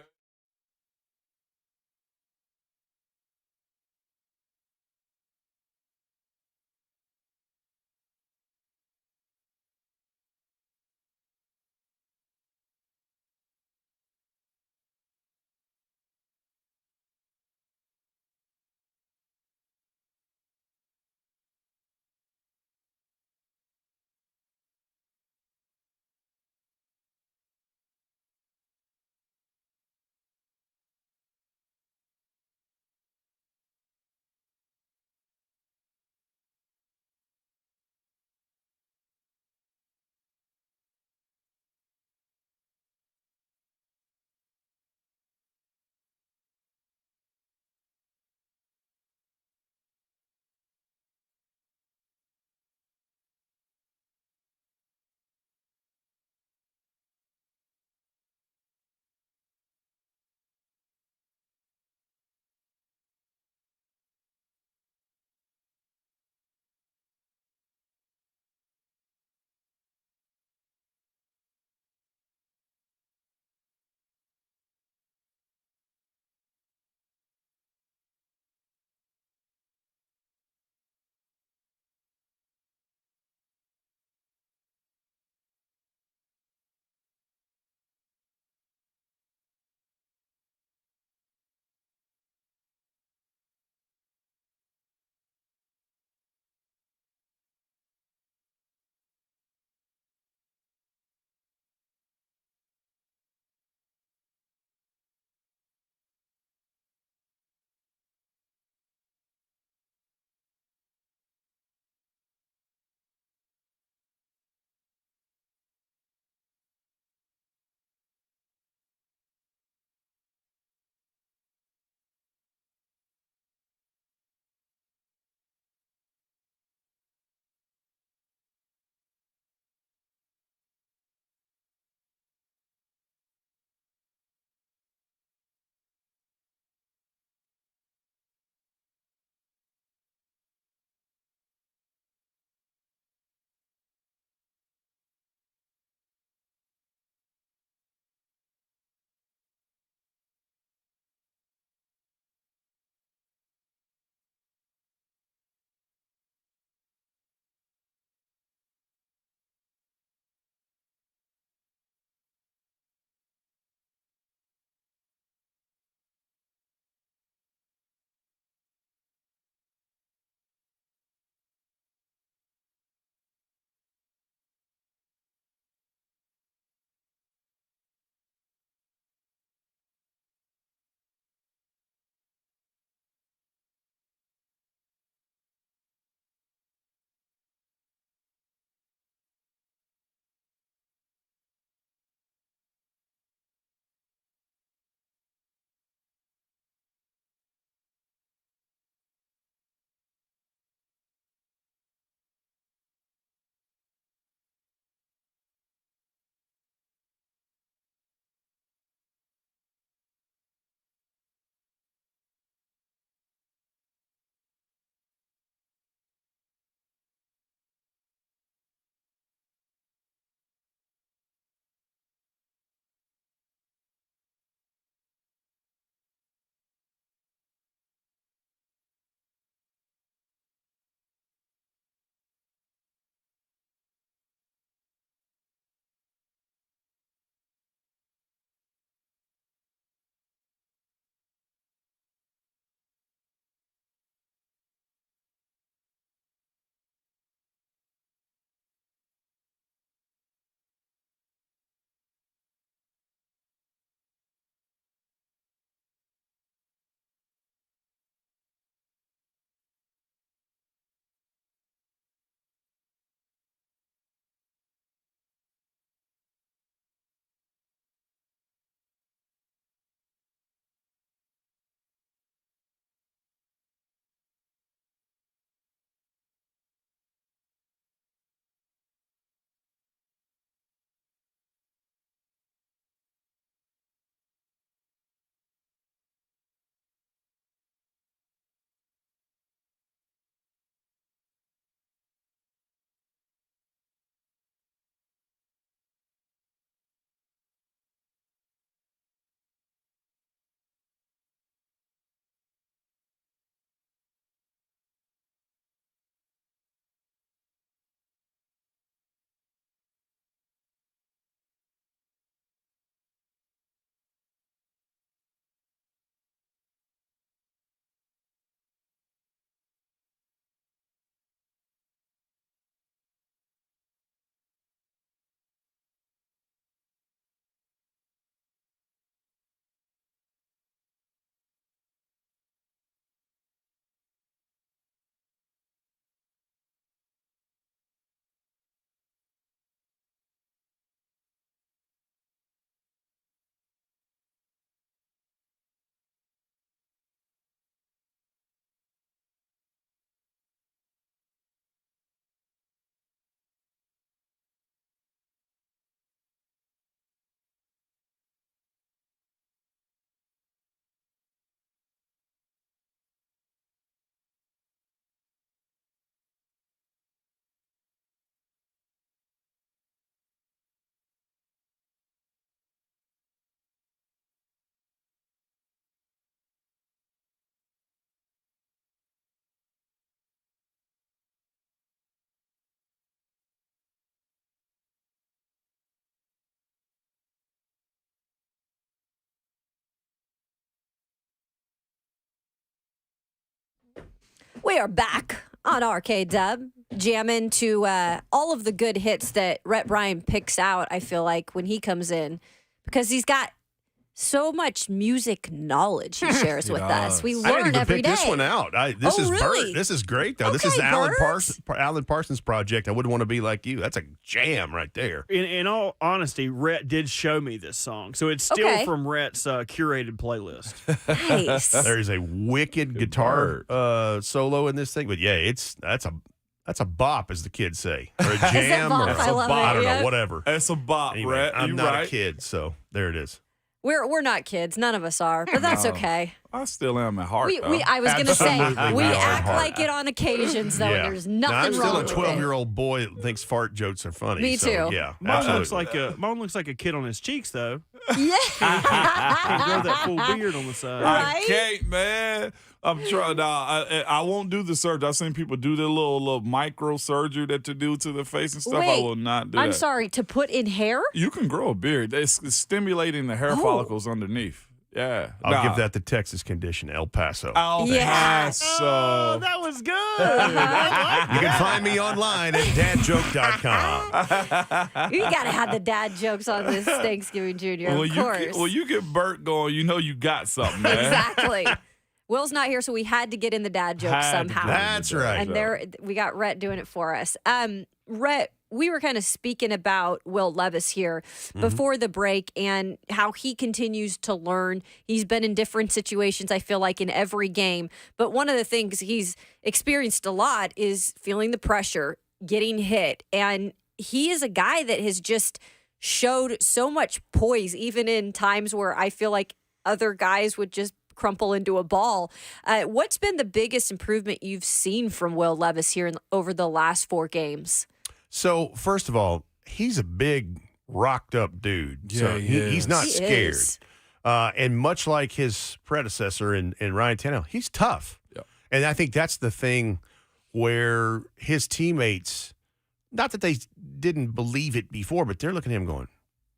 We are back on RKW, jamming to all of the good hits that Rhett Bryan picks out, I feel like, when he comes in, because he's got so much music knowledge he shares with us. We I didn't learn even every pick day. this one out. This is really? Bert. This is great, though. This Okay, is Alan Bert. Parsons' project. I wouldn't want to be like you. That's a jam right there. In all honesty, Rhett did show me this song, so it's still Okay. from Rhett's curated playlist. Nice. There's a wicked guitar solo in this thing, but yeah, that's a bop, as the kids say, or a jam, bop? or I love it, I don't yeah. know, whatever. It's a bop, Anyway, Rhett. I'm You not right. a kid, so there it is. We're not kids. None of us are, but that's No. okay. I still am at heart. I was going to say, Absolutely we not act hard. like it on occasions, though, and there's Now, nothing I'm still wrong a with 12-year-old boy that thinks fart jokes are funny. Me so, too. Yeah, Mine looks absolutely. like a kid on his cheeks, though. it. Yeah. Can't grow that full beard on the side. Right? I can't, man. I'm trying. I won't do the surgery. I've seen people do the little micro surgery that to do to the face and stuff. I Wait, will not do I'm that. sorry, to put in hair? You can grow a beard. It's stimulating the hair follicles underneath. Yeah. I'll give that the Texas condition, El Paso. El Yeah. Paso. Oh, that was good. I You can find me online at dadjoke.com. You got to have the dad jokes on this Thanksgiving Junior, of course. You get Bert going, you know you got something, man. Exactly. Will's not here, so we had to get in the dad jokes Had to somehow. get in That's the right. And we got Rhett doing it for us. Rhett, we were kind of speaking about Will Levis here before the break and how he continues to learn. He's been in different situations, I feel like, in every game. But one of the things he's experienced a lot is feeling the pressure, getting hit. And he is a guy that has just showed so much poise, even in times where I feel like other guys would just crumple into a ball. What's been the biggest improvement you've seen from Will Levis here over the last 4 games? So, first of all, he's a big, rocked up dude. Yeah, so he he's is. not He scared. is. And much like his predecessor in Ryan Tannehill, he's tough. Yep. And I think that's the thing where his teammates, not that they didn't believe it before, but they're looking at him going,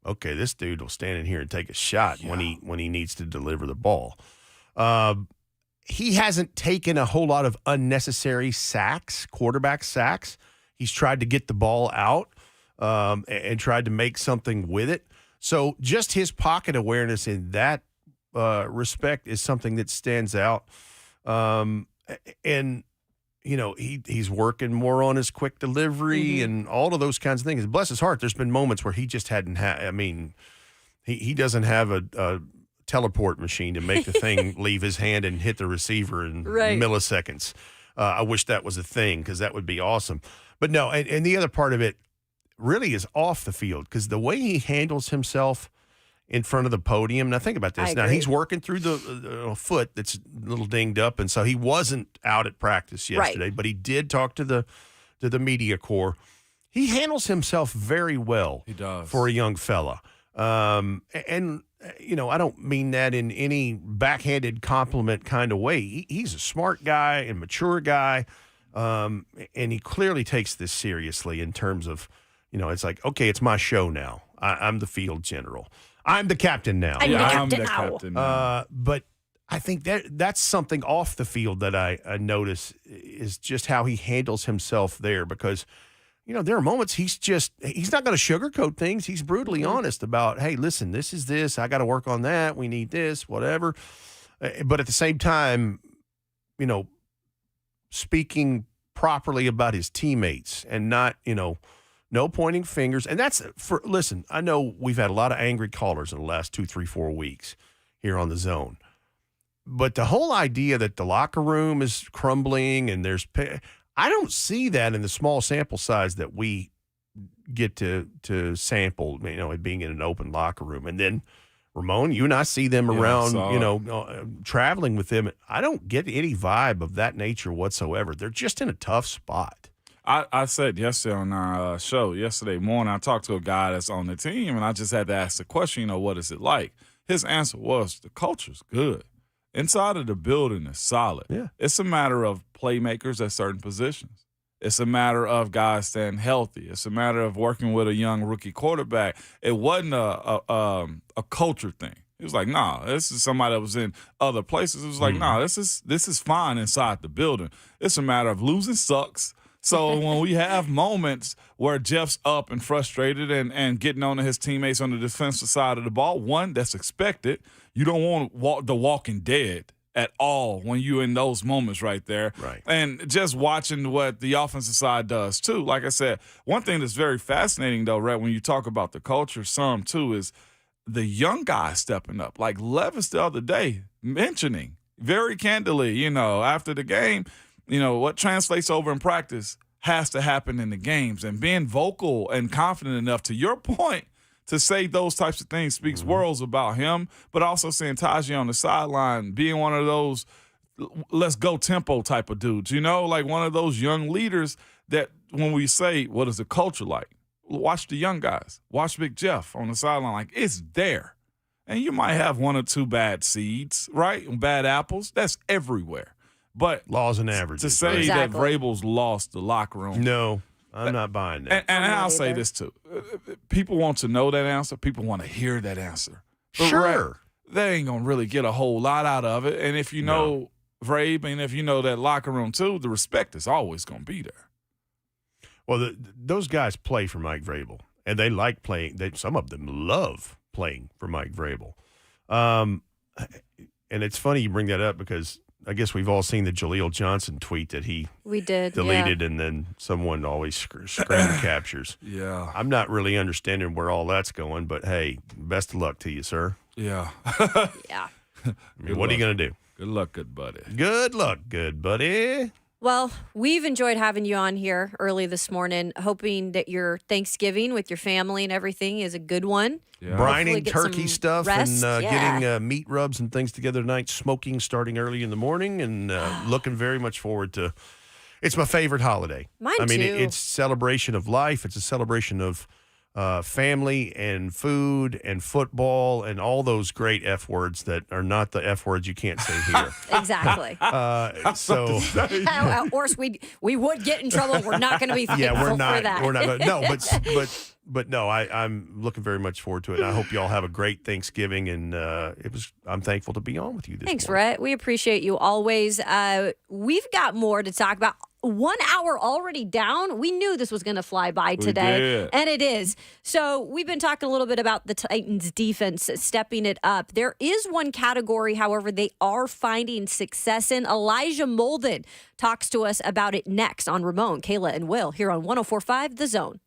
okay, this dude will stand in here and take a shot when he needs to deliver the ball. He hasn't taken a whole lot of unnecessary sacks, quarterback sacks. He's tried to get the ball out and tried to make something with it. So just his pocket awareness in that respect is something that stands out. And, you know, he's working more on his quick delivery and all of those kinds of things. Bless his heart, there's been moments where he just hadn't I mean, he doesn't have a teleport machine to make the thing leave his hand and hit the receiver in milliseconds. I wish that was a thing because that would be awesome. But no, and the other part of it really is off the field because the way he handles himself in front of the podium. Now, think about this. I Now, agree. he's working through the foot that's a little dinged up, and so he wasn't out at practice yesterday, but he did talk to the media corps. He handles himself very well. He does. For a young fella. And, you know, I don't mean that in any backhanded compliment kind of way. He's a smart guy and mature guy, and he clearly takes this seriously in terms of, you know, it's like, okay, it's my show now. I'm the field general. I'm the captain now. I'm the I'm captain the now. captain now. But I think that's something off the field that I notice is just how he handles himself there because, you know, there are moments he's not going to sugarcoat things. He's brutally honest about, hey, listen, this is this. I got to work on that. We need this, whatever. But at the same time, you know, speaking properly about his teammates and not, you know, no pointing fingers. And that's listen, I know we've had a lot of angry callers in the last 2, 3, 4 weeks here on the Zone. But the whole idea that the locker room is crumbling and I don't see that in the small sample size that we get to sample, you know, it being in an open locker room. And then, Ramon, you and I see them around, you know, traveling with them. I don't get any vibe of that nature whatsoever. They're just in a tough spot. I said yesterday on our show, yesterday morning, I talked to a guy that's on the team, and I just had to ask the question, you know, what is it like? His answer was the culture's good. Inside of the building is solid. Yeah. It's a matter of playmakers at certain positions. It's a matter of guys staying healthy. It's a matter of working with a young rookie quarterback. It wasn't a culture thing. He was like, nah, this is somebody that was in other places. It was like, nah, this is fine inside the building. It's a matter of losing sucks. So when we have moments where Jeff's up and frustrated and getting on to his teammates on the defensive side of the ball, one, that's expected. You don't want the walking dead at all when you're in those moments right there. Right. And just watching what the offensive side does, too. Like I said, one thing that's very fascinating, though, Rhett, when you talk about the culture some, too, is the young guys stepping up. Like Levis the other day mentioning very candidly, after the game, what translates over in practice has to happen in the games. And being vocal and confident enough, to your point, to say those types of things speaks worlds about him, but also seeing Tajay on the sideline being one of those let's go tempo type of dudes, like one of those young leaders that when we say, what is the culture like? Watch the young guys. Watch Big Jeff on the sideline. Like, it's there. And you might have one or two bad seeds, right? Bad apples. That's everywhere. But laws and averages. To say that Vrabel's lost the locker room. No, I'm not buying that. And I'll say this too. People want to know that answer. People want to hear that answer. But Sure. They ain't going to really get a whole lot out of it. And if you know Vrabe and if you know that locker room too, the respect is always going to be there. Well, those guys play for Mike Vrabel, and they like playing. Some of them love playing for Mike Vrabel. And it's funny you bring that up because I guess we've all seen the Jaleel Johnson tweet that he deleted, and then someone always screen captures. Yeah. I'm not really understanding where all that's going, but hey, best of luck to you, sir. Yeah. Yeah. I mean, what are you going to do? Good luck, good buddy. Good luck, good buddy. Well, we've enjoyed having you on here early this morning, hoping that your Thanksgiving with your family and everything is a good one. Yeah. Brining get turkey some stuff rest. and Yeah. getting meat rubs and things together tonight, smoking starting early in the morning, and looking very much forward to. It's my favorite holiday. Mine I mean, too. it's celebration of life. It's a celebration of family and food and football and all those great F words that are not the F words you can't say here. Exactly. So Or else we would get in trouble. We're not going to be thankful yeah, we're not. for that. We're not. No, but no, I'm looking very much forward to it. And I hope y'all have a great Thanksgiving. And I'm thankful to be on with you this Thanks, morning. Rhett. We appreciate you always. We've got more to talk about. 1 hour already down. We knew this was going to fly by today, did. and it is. So we've been talking a little bit about the Titans' defense stepping it up. There is one category, however, they are finding success in. Elijah Molden talks to us about it next on Ramon, Kayla, and Will here on 104.5 The Zone.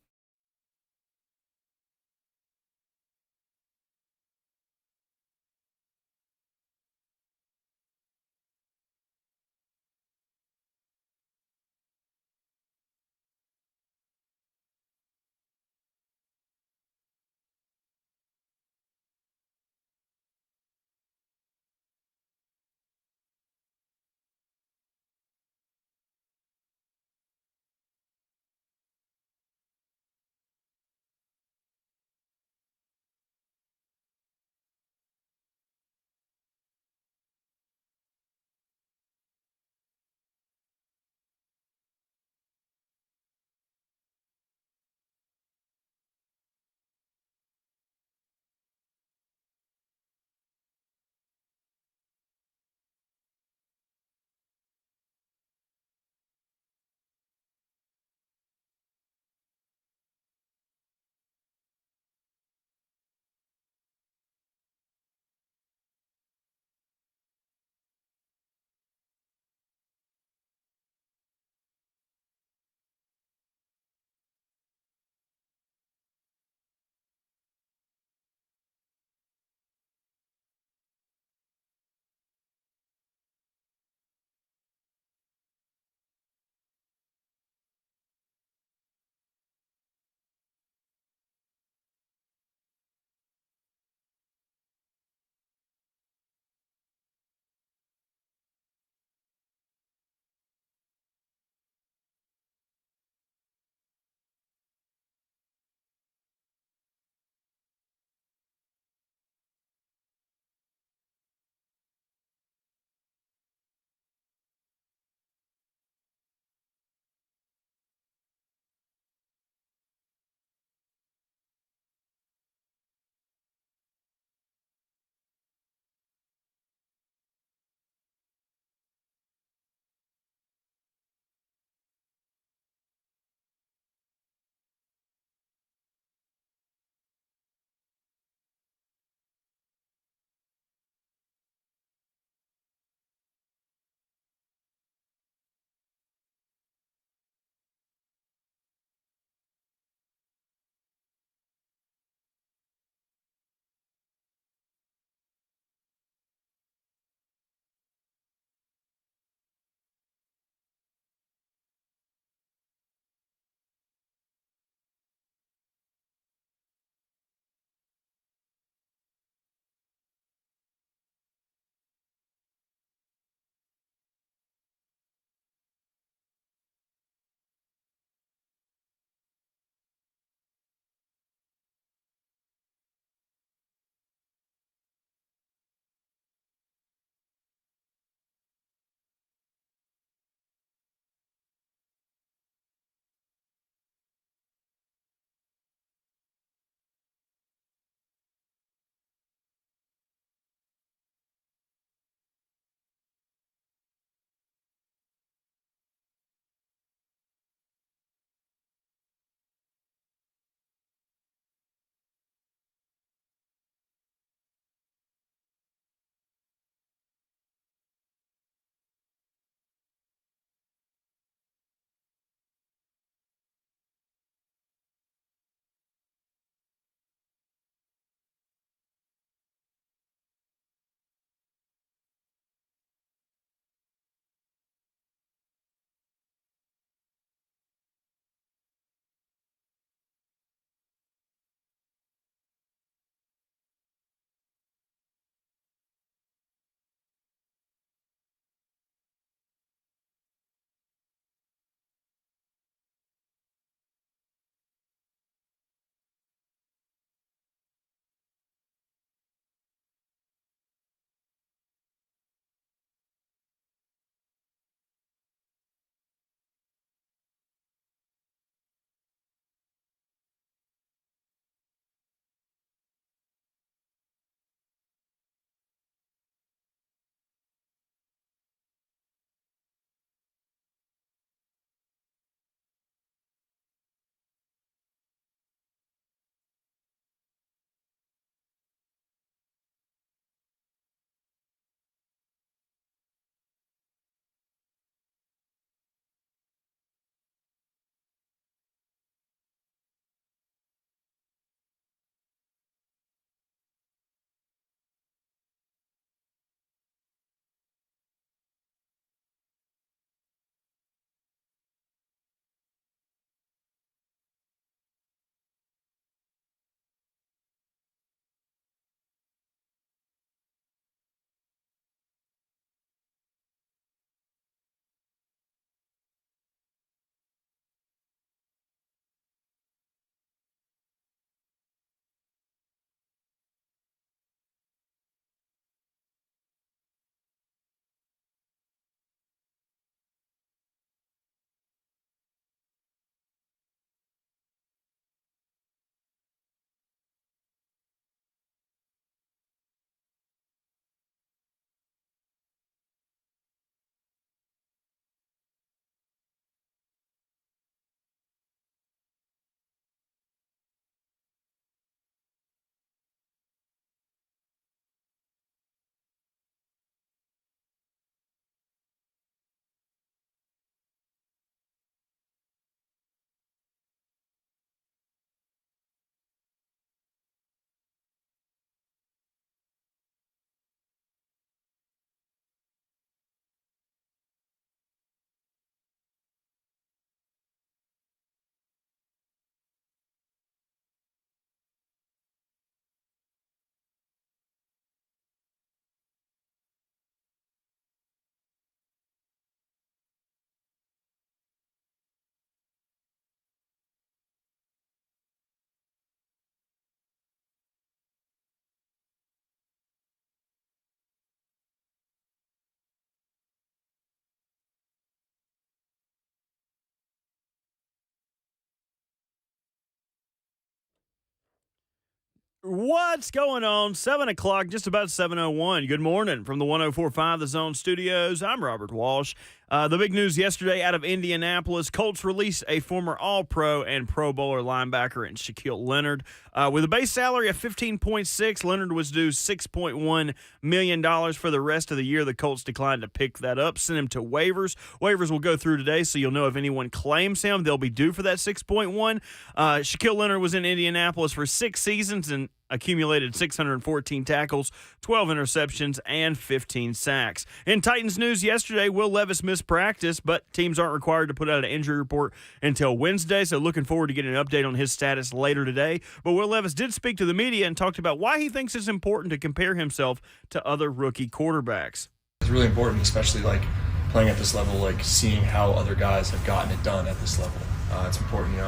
What's going on? 7 o'clock, just about 7:01. Good morning from the 104.5 The Zone Studios. I'm Robert Walsh. The big news yesterday out of Indianapolis, Colts released a former All-Pro and Pro Bowler linebacker in Shaquille Leonard. With a base salary of $15.6, Leonard was due $6.1 million for the rest of the year. The Colts declined to pick that up, sent him to waivers. Waivers will go through today, so you'll know if anyone claims him. They'll be due for that $6.1. Shaquille Leonard was in Indianapolis for 6 seasons and accumulated 614 tackles, 12 interceptions, and 15 sacks. In Titans news yesterday, Will Levis missed practice, but teams aren't required to put out an injury report until Wednesday, so looking forward to getting an update on his status later today. But Will Levis did speak to the media and talked about why he thinks it's important to compare himself to other rookie quarterbacks. It's really important, especially like playing at this level, like seeing how other guys have gotten it done at this level. It's important,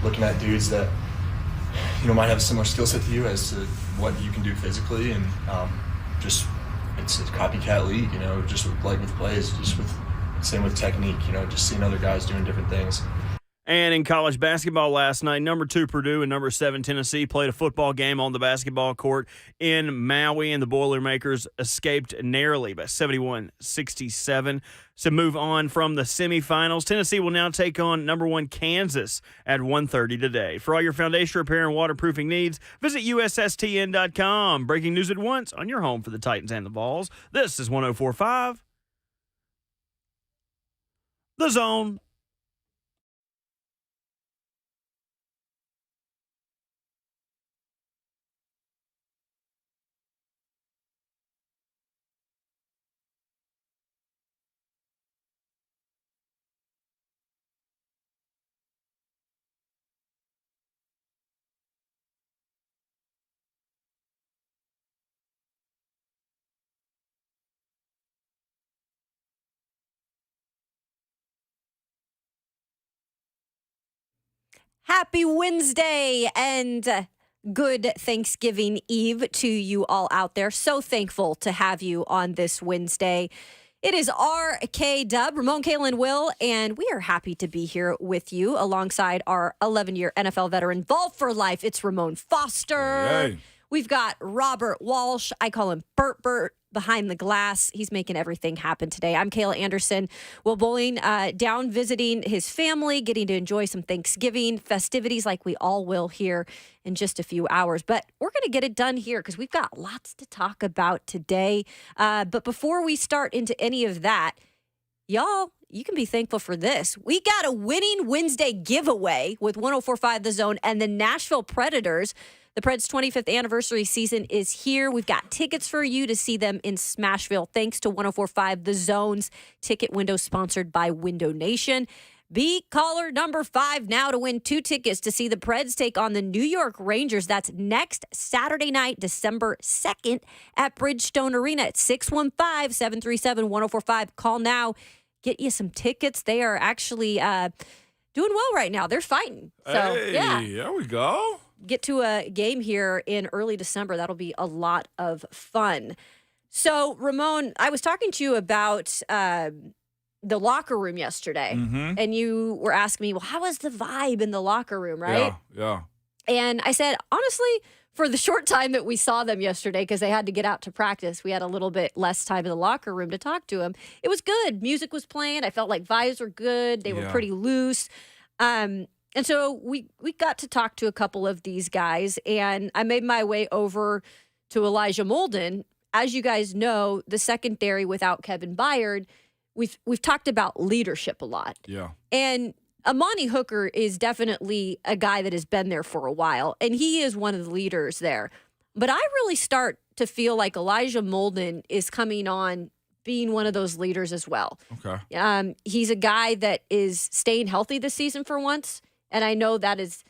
looking at dudes that might have a similar skill set to you as to what you can do physically, and just it's a copycat league, just with plays, same with technique, just seeing other guys doing different things. And in college basketball last night, number 2 Purdue and number 7 Tennessee played a football game on the basketball court in Maui, and the Boilermakers escaped narrowly by 71-67. To move on from the semifinals, Tennessee will now take on number 1 Kansas at 1:30 today. For all your foundation repair and waterproofing needs, visit USSTN.com. Breaking news at once on your home for the Titans and the Vols. This is 104.5 The Zone. Happy Wednesday and good Thanksgiving Eve to you all out there. So thankful to have you on this Wednesday. It is RKW, Ramon, Kalen, Will, and we are happy to be here with you alongside our 11-year NFL veteran, Vol for Life. It's Ramon Foster. Hey. We've got Robert Walsh. I call him Bert behind the glass. He's making everything happen today. I'm Kayla Anderson. Will Bowling down visiting his family, getting to enjoy some Thanksgiving festivities like we all will here in just a few hours. But we're going to get it done here because we've got lots to talk about today. But before we start into any of that, y'all, you can be thankful for this. We got a winning Wednesday giveaway with 104.5 The Zone and the Nashville Predators. The Preds' 25th anniversary season is here. We've got tickets for you to see them in Smashville, thanks to 104.5 The Zone's ticket window, sponsored by Window Nation. Be caller number 5 now to win 2 tickets to see the Preds take on the New York Rangers. That's next Saturday night, December 2nd at Bridgestone Arena at 615-737-1045. Call now. Get you some tickets. They are actually doing well right now. They're fighting. So, Hey, yeah. there we go. Get to a game here in early December. That'll be a lot of fun. So, Ramon, I was talking to you about the locker room yesterday, and you were asking me, well, how was the vibe in the locker room, right? Yeah. And I said, honestly, for the short time that we saw them yesterday, because they had to get out to practice, we had a little bit less time in the locker room to talk to them. It was good. Music was playing. I felt like vibes were good. They were pretty loose. And so we got to talk to a couple of these guys, and I made my way over to Elijah Molden. As you guys know, the secondary without Kevin Byard, we've talked about leadership a lot. Yeah. And Amani Hooker is definitely a guy that has been there for a while, and he is one of the leaders there. But I really start to feel like Elijah Molden is coming on being one of those leaders as well. Okay. He's a guy that is staying healthy this season for once. And I know that is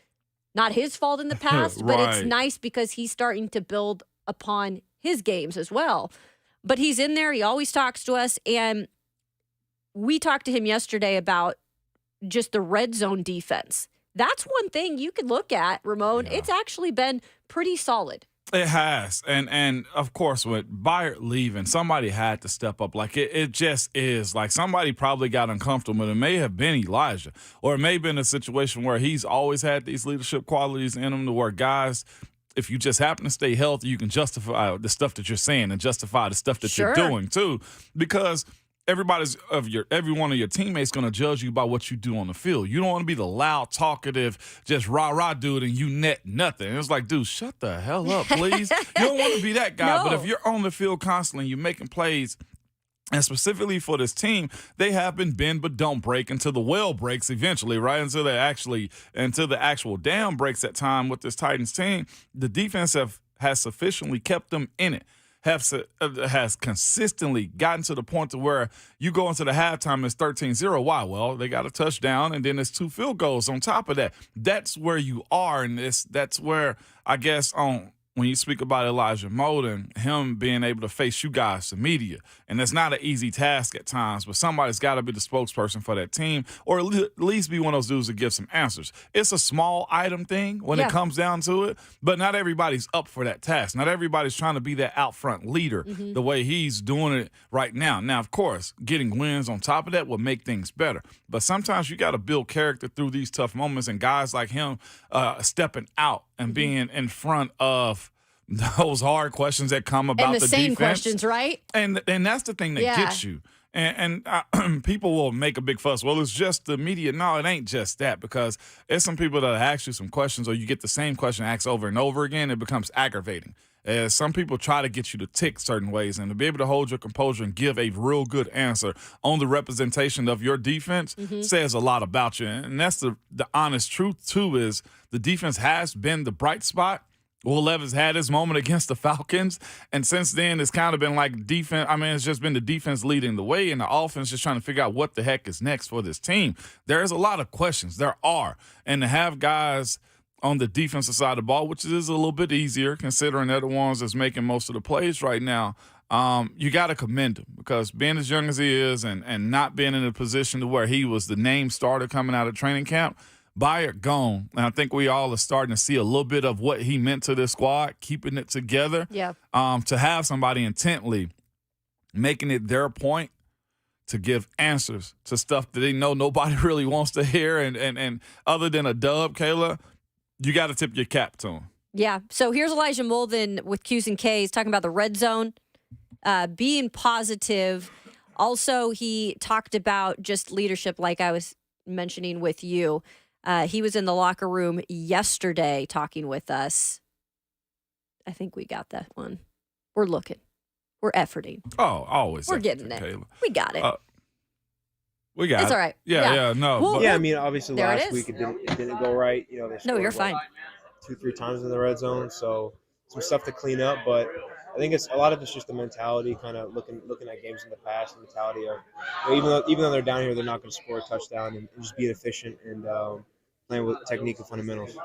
not his fault in the past, but it's Right. nice because he's starting to build upon his games as well. But he's in there. He always talks to us. And we talked to him yesterday about just the red zone defense. That's one thing you could look at, Ramon. Yeah. It's actually been pretty solid. It has. And of course, with Byard leaving, somebody had to step up. Like, it just is. Like, somebody probably got uncomfortable. It may have been Elijah. Or it may have been a situation where he's always had these leadership qualities in him to where guys if you just happen to stay healthy, you can justify the stuff that you're saying and justify the stuff that Sure. you're doing too, because every one of your teammates going to judge you by what you do on the field. You don't want to be the loud, talkative, just rah dude, and you net nothing. It's like, dude, shut the hell up, please. You don't want to be that guy. No. But if you're on the field constantly, you're making plays. And specifically for this team, they have been bend but don't break until the well breaks eventually, right? Until the actual dam breaks at time with this Titans team. The defense has sufficiently kept them in it. Has consistently gotten to the point to where you go into the halftime, it's 13-0. Why? Well, they got a touchdown, and then there's 2 field goals on top of that. That's where you are, and that's where, I guess, when you speak about Elijah Molden, him being able to face you guys, the media, and it's not an easy task at times, but somebody's got to be the spokesperson for that team, or at least be one of those dudes that give some answers. It's a small item thing when it comes down to it, but not everybody's up for that task. Not everybody's trying to be that out front leader the way he's doing it right now. Now, of course, getting wins on top of that will make things better, but sometimes you got to build character through these tough moments, and guys like him stepping out and being in front of those hard questions that come about and the same defense. questions, right? And that's the thing that gets you. And people will make a big fuss. Well, it's just the media. No, it ain't just that, because there's some people that ask you some questions, or you get the same question asked over and over again. It becomes aggravating. Some people try to get you to tick certain ways, and to be able to hold your composure and give a real good answer on the representation of your defense says a lot about you. And that's the honest truth, too, is the defense has been the bright spot. Will Levis had his moment against the Falcons, and since then it's kind of been like defense. I mean, it's just been the defense leading the way, and the offense just trying to figure out what the heck is next for this team. There's a lot of questions. There are. And to have guys on the defensive side of the ball, which is a little bit easier considering they're the ones that's making most of the plays right now, you got to commend him, because being as young as he is and not being in a position to where he was the name starter coming out of training camp, Byard gone, and I think we all are starting to see a little bit of what he meant to this squad, keeping it together. Yeah. To have somebody intently making it their point to give answers to stuff that they know nobody really wants to hear, and other than a dub, Kayla, you got to tip your cap to him. Yeah. So here's Elijah Molden with Q's and K's talking about the red zone, being positive. Also, he talked about just leadership, like I was mentioning with you. He was in the locker room yesterday talking with us. I think we got that one. We're looking. We're efforting. Oh, always. We're getting it. Kayla. We got it. We got it. It's all right. Yeah, no. Well, Yeah, I mean, obviously there it last is. week it didn't go right. You know, they No, scored, you're fine. 2-3 times in the red zone, so some stuff to clean up. But I think it's a lot of it's just the mentality, kind of looking at games in the past, the mentality of, you know, even though they're down here, they're not going to score a touchdown, and just being efficient and playing with technique and fundamentals.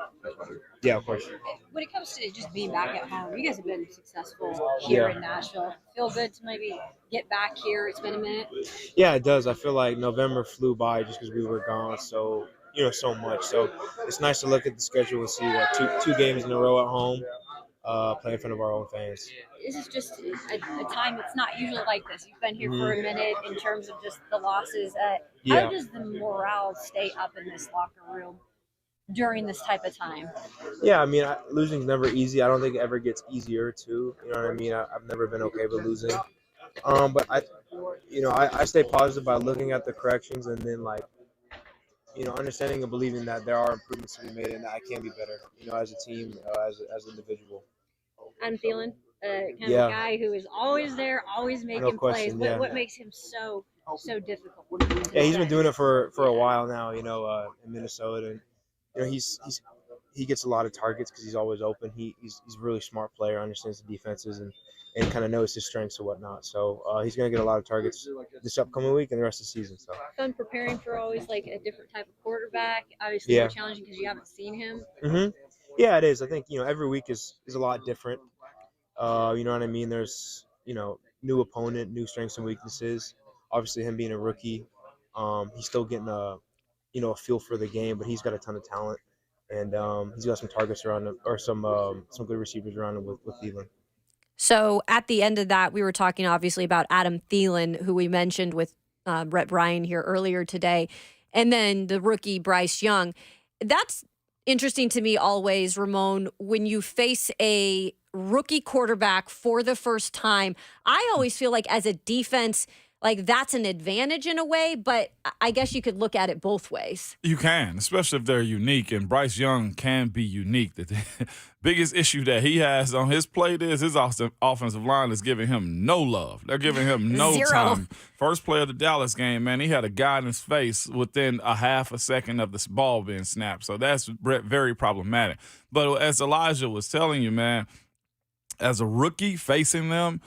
Yeah, of course. When it comes to just being back at home, you guys have been successful here Yeah. in Nashville. Feel good to maybe get back here. It's been a minute. Yeah, it does. I feel like November flew by just because we were gone so much. So it's nice to look at the schedule and see that two games in a row at home, play in front of our own fans. This is just a time that's not usually like this. You've been here for a minute in terms of just the losses. Yeah. How does the morale stay up in this locker room during this type of time? Yeah, I mean, losing's never easy. I don't think it ever gets easier, too. You know what I mean? I've never been okay with losing. But I stay positive by looking at the corrections and then, like, you know, understanding and believing that there are improvements to be made and that I can be better, you know, as a team, as an individual. I'm feeling kind of Yeah. a guy who is always there, always making question, plays. yeah. What makes him so difficult? Yeah, he's been doing it for a while now, you know, in Minnesota, and you know he gets a lot of targets because he's always open. He's a really smart player, understands the defenses, and kind of knows his strengths and whatnot. So he's gonna get a lot of targets this upcoming week and the rest of the season. So Fun preparing for always like a different type of quarterback. Obviously, Yeah. more challenging because you haven't seen him. Yeah, it is. I think, you know, every week is a lot different. You know what I mean? There's, you know, new opponent, new strengths and weaknesses. Obviously, him being a rookie, he's still getting a feel for the game, but he's got a ton of talent, and he's got some targets around him, or some good receivers around him with Thielen. So at the end of that, we were talking obviously about Adam Thielen, who we mentioned with Rhett Bryan here earlier today, and then the rookie Bryce Young. That's interesting to me always, Ramon, when you face a rookie quarterback for the first time. I always feel like as a defense, like that's an advantage in a way, but I guess you could look at it both ways. You can, especially if they're unique, and Bryce Young can be unique. The biggest issue that he has on his plate is his offensive line is giving him no love. They're giving him no Zero. time. First play of the Dallas game, man, he had a guy in his face within a half a second of this ball being snapped. So that's very problematic. But as Elijah was telling you, man, as a rookie facing them,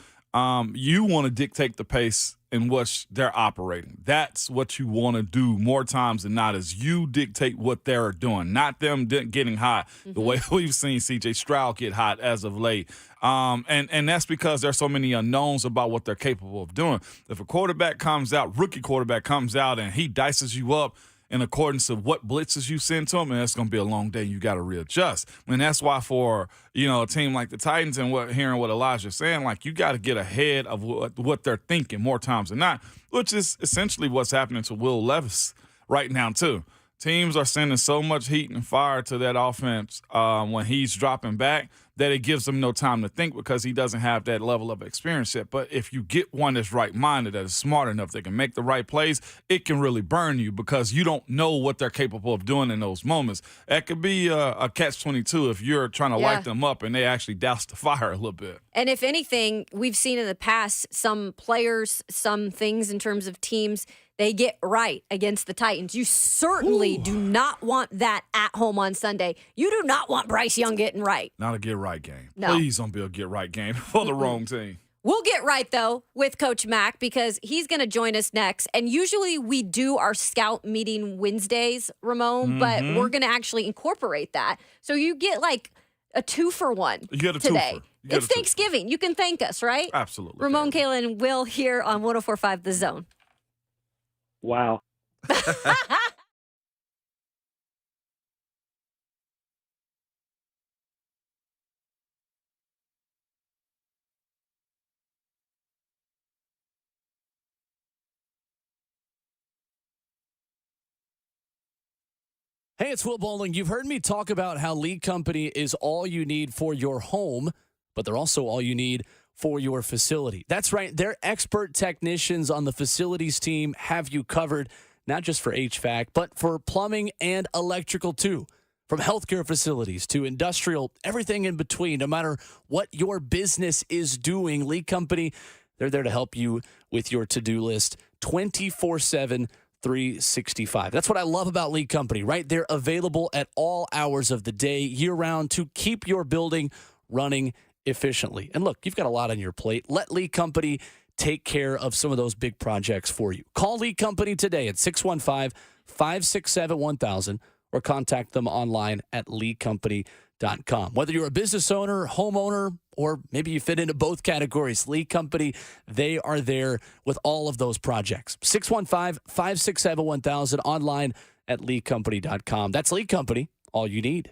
you want to dictate the pace in which they're operating. That's what you want to do more times than not, is you dictate what they're doing, not them getting hot the way we've seen C.J. Stroud get hot as of late. And that's because there's so many unknowns about what they're capable of doing. If a quarterback comes out, rookie quarterback comes out, and he dices you up in accordance to what blitzes you send to them, and it's going to be a long day. You got to readjust. And that's why for, a team like the Titans and hearing what Elijah's saying, like, you got to get ahead of what they're thinking more times than not, which is essentially what's happening to Will Levis right now too. Teams are sending so much heat and fire to that offense when he's dropping back that it gives them no time to think because he doesn't have that level of experience yet. But if you get one that's right-minded, that is smart enough, that can make the right plays, it can really burn you because you don't know what they're capable of doing in those moments. That could be a catch-22 if you're trying to light them up and they actually douse the fire a little bit. And if anything, we've seen in the past some players, some things in terms of teams, they get right against the Titans. You certainly do not want that at home on Sunday. You do not want Bryce Young getting right. Not a get-right game. No. Please don't be a get-right game for the wrong team. We'll get right, though, with Coach Mack because he's going to join us next. And usually we do our scout meeting Wednesdays, Ramon, but we're going to actually incorporate that. So you get like a 2-for-1 You get a today. twofer. You get It's a twofer. Thanksgiving. You can thank us, right? Absolutely. Ramon, Kayla, and Will here on 104.5 The Zone. Wow. Hey, it's Will Bowling. You've heard me talk about how Lead Company is all you need for your home, but they're also all you need for your facility. That's right. Their expert technicians on the facilities team have you covered, not just for HVAC, but for plumbing and electrical too. From healthcare facilities to industrial, everything in between, no matter what your business is doing, Lead Company, they're there to help you with your to-do list 24/7, 365. That's what I love about Lead Company, right? They're available at all hours of the day, year-round, to keep your building running efficiently. And look, you've got a lot on your plate. Let Lead Company take care of some of those big projects for you. Call Lead Company today at 615-567-1000 or contact them online at leadcompany.com. Whether you're a business owner, homeowner, or maybe you fit into both categories, Lead Company, they are there with all of those projects. 615-567-1000 online at leadcompany.com. That's Lead Company, all you need.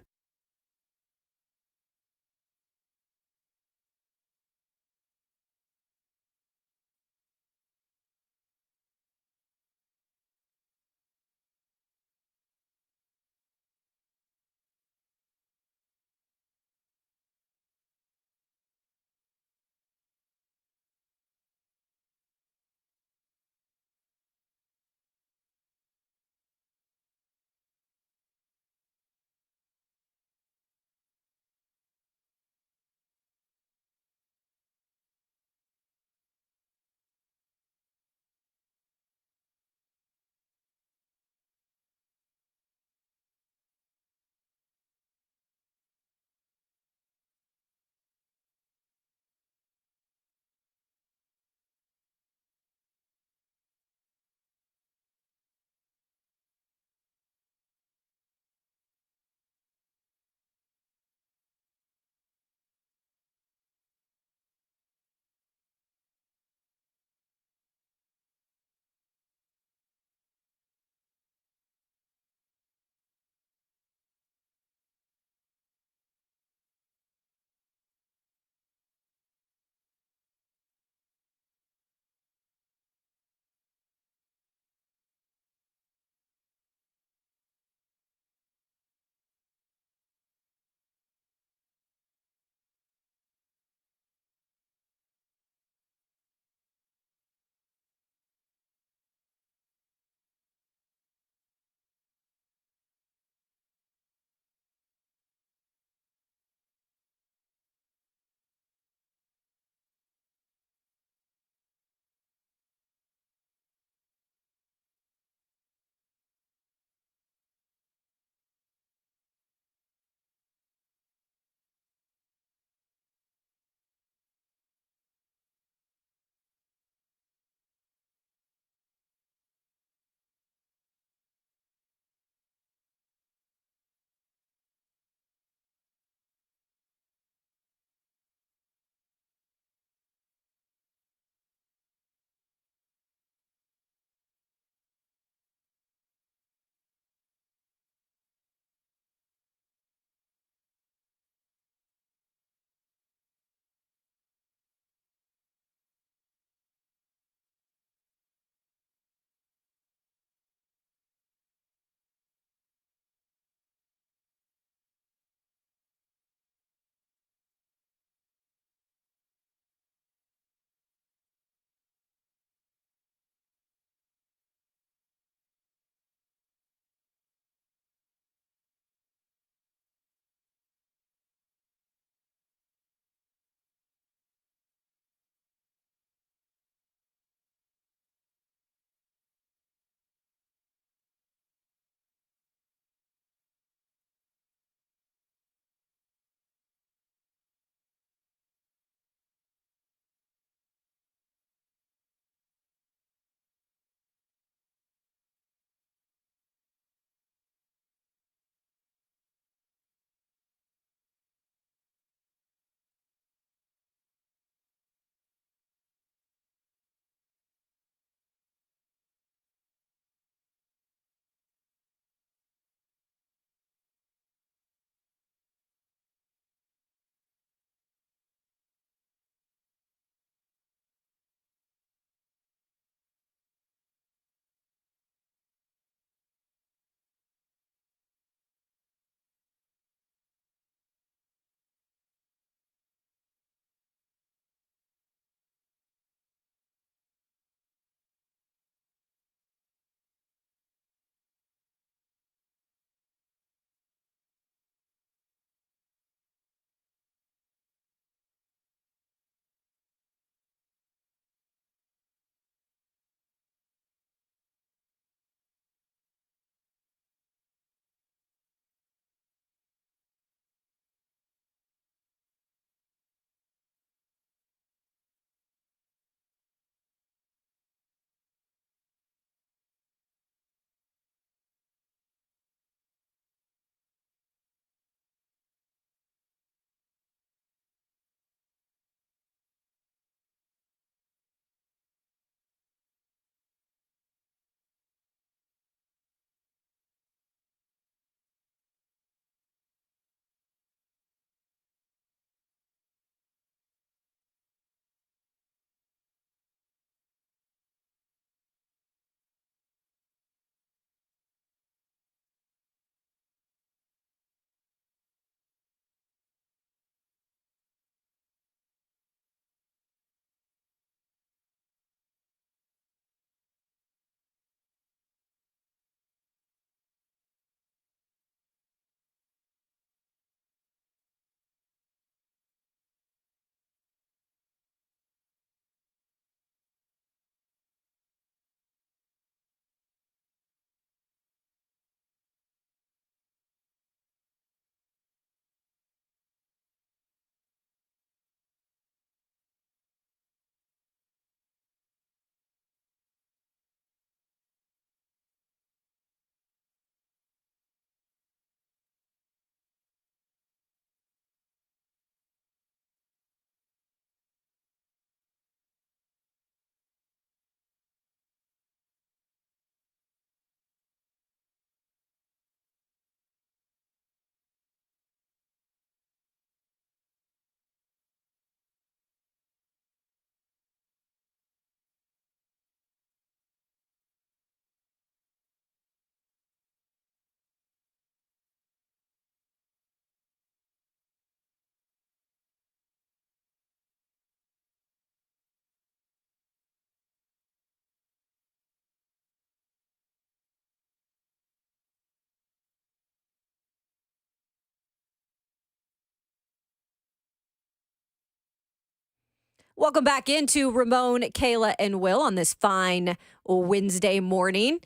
Welcome back into Ramon, Kayla, and Will on this fine Wednesday morning.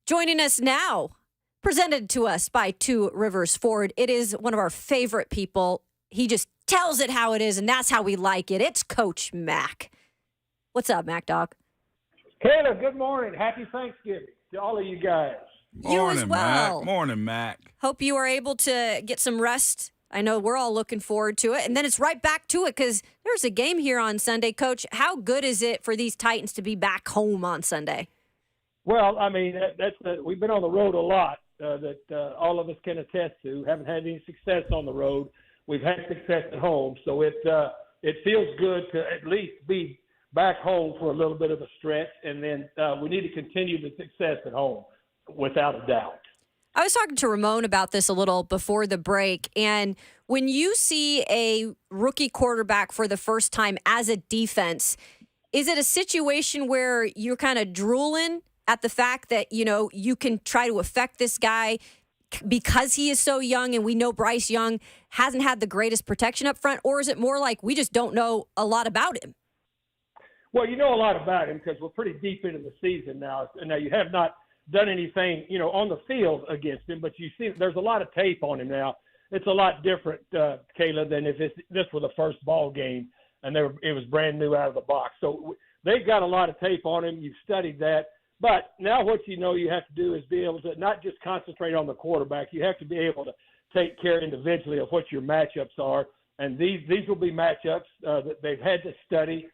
Joining us now, presented to us by Two Rivers Ford. It is one of our favorite people. He just tells it how it is, and that's how we like it. It's Coach Mac. What's up, Mac Dog? Kayla, good morning. Happy Thanksgiving to all of you guys. You as Morning, well. Mac. Morning, Mac. Hope you are able to get some rest. I know we're all looking forward to it. And then it's right back to it because there's a game here on Sunday. Coach, how good is it for these Titans to be back home on Sunday? Well, I mean, we've been on the road a lot that all of us can attest to. Haven't had any success on the road. We've had success at home. So it feels good to at least be back home for a little bit of a stretch. And then we need to continue the success at home, without a doubt. I was talking to Ramon about this a little before the break, and when you see a rookie quarterback for the first time as a defense, is it a situation where you're kind of drooling at the fact that, you know, you can try to affect this guy because he is so young, and we know Bryce Young hasn't had the greatest protection up front, or is it more like we just don't know a lot about him? Well, you know a lot about him because we're pretty deep into the season now. Now, you have not done anything, you know, on the field against him, but you see there's a lot of tape on him now. It's a lot different, Kayla, than if this were the first ball game and it was brand new out of the box. So they've got a lot of tape on him. You've studied that. But now what you know you have to do is be able to not just concentrate on the quarterback. You have to be able to take care individually of what your matchups are. And these will be matchups that they've had to study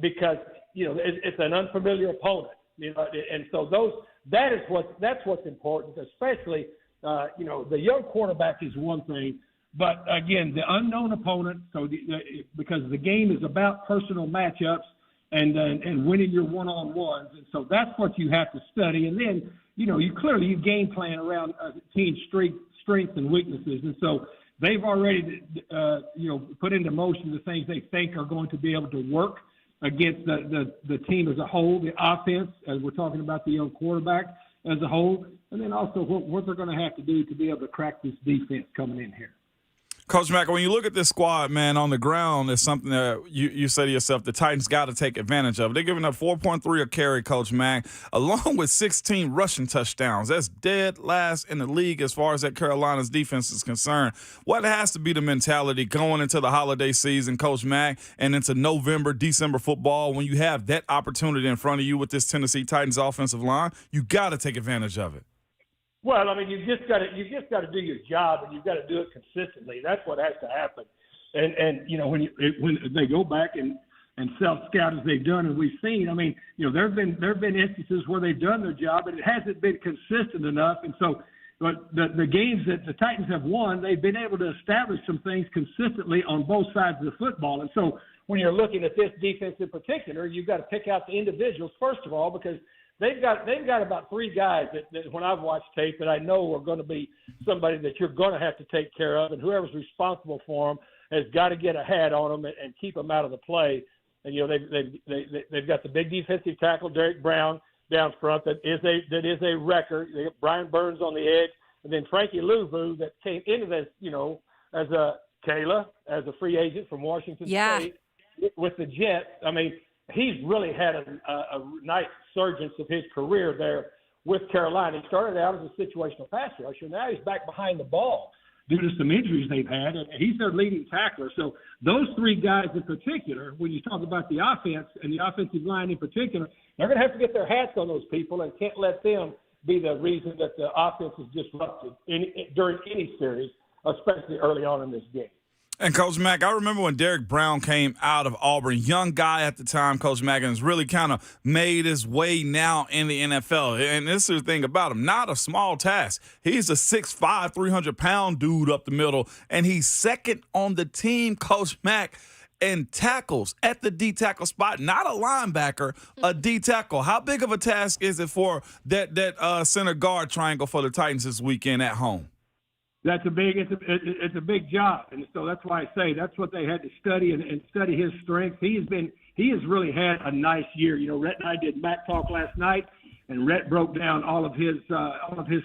because, you know, it's an unfamiliar opponent. You know, and so that's what's important, especially, you know, the young quarterback is one thing, but again, the unknown opponent. So because the game is about personal matchups and winning your one-on-ones, and so that's what you have to study. And then, you know, you game plan around team strengths and weaknesses, and so they've already, you know, put into motion the things they think are going to be able to work against the team as a whole, the offense, as we're talking about the young quarterback as a whole, and then also what they're going to have to do to be able to crack this defense coming in here. Coach Mack, when you look at this squad, man, on the ground, it's something that you say to yourself, the Titans got to take advantage of. They're giving up 4.3 a carry, Coach Mack, along with 16 rushing touchdowns. That's dead last in the league as far as that Carolina's defense is concerned. What has to be the mentality going into the holiday season, Coach Mack, and into November, December football, when you have that opportunity in front of you with this Tennessee Titans offensive line? You got to take advantage of it. Well, I mean, you've just got to do your job, and you've got to do it consistently. That's what has to happen. And you know, when they go back and self-scout as they've done, and we've seen, I mean, you know, there have been instances where they've done their job, and it hasn't been consistent enough. And so, but the games that the Titans have won, they've been able to establish some things consistently on both sides of the football. And so, when you're looking at this defense in particular, you've got to pick out the individuals first of all, because they've got about three guys that when I've watched tape that I know are going to be somebody that you're going to have to take care of, and whoever's responsible for them has got to get a hat on them and keep them out of the play. And you know they've got the big defensive tackle Derek Brown down front that is a record. They got Brian Burns on the edge, and then Frankie Louvu that came into this, you know, as a free agent from Washington State with the Jets. I mean, he's really had a nice surgence of his career there with Carolina. He started out as a situational pass rusher. Now he's back behind the ball due to some injuries they've had, and he's their leading tackler. So those three guys in particular, when you talk about the offense and the offensive line in particular, they're going to have to get their hats on those people and can't let them be the reason that the offense is disrupted during any series, especially early on in this game. And, Coach Mack, I remember when Derek Brown came out of Auburn, young guy at the time, Coach Mack, and has really kind of made his way now in the NFL. And this is the thing about him, not a small task. He's a 6'5", 300-pound dude up the middle, and he's second on the team, Coach Mack, in tackles at the D-tackle spot, not a linebacker, a D-tackle. How big of a task is it for that center guard triangle for the Titans this weekend at home? It's a big job, and so that's why I say that's what they had to study and study his strengths. He has really had a nice year. You know, Rhett and I did Mac Talk last night, and Rhett broke down all of his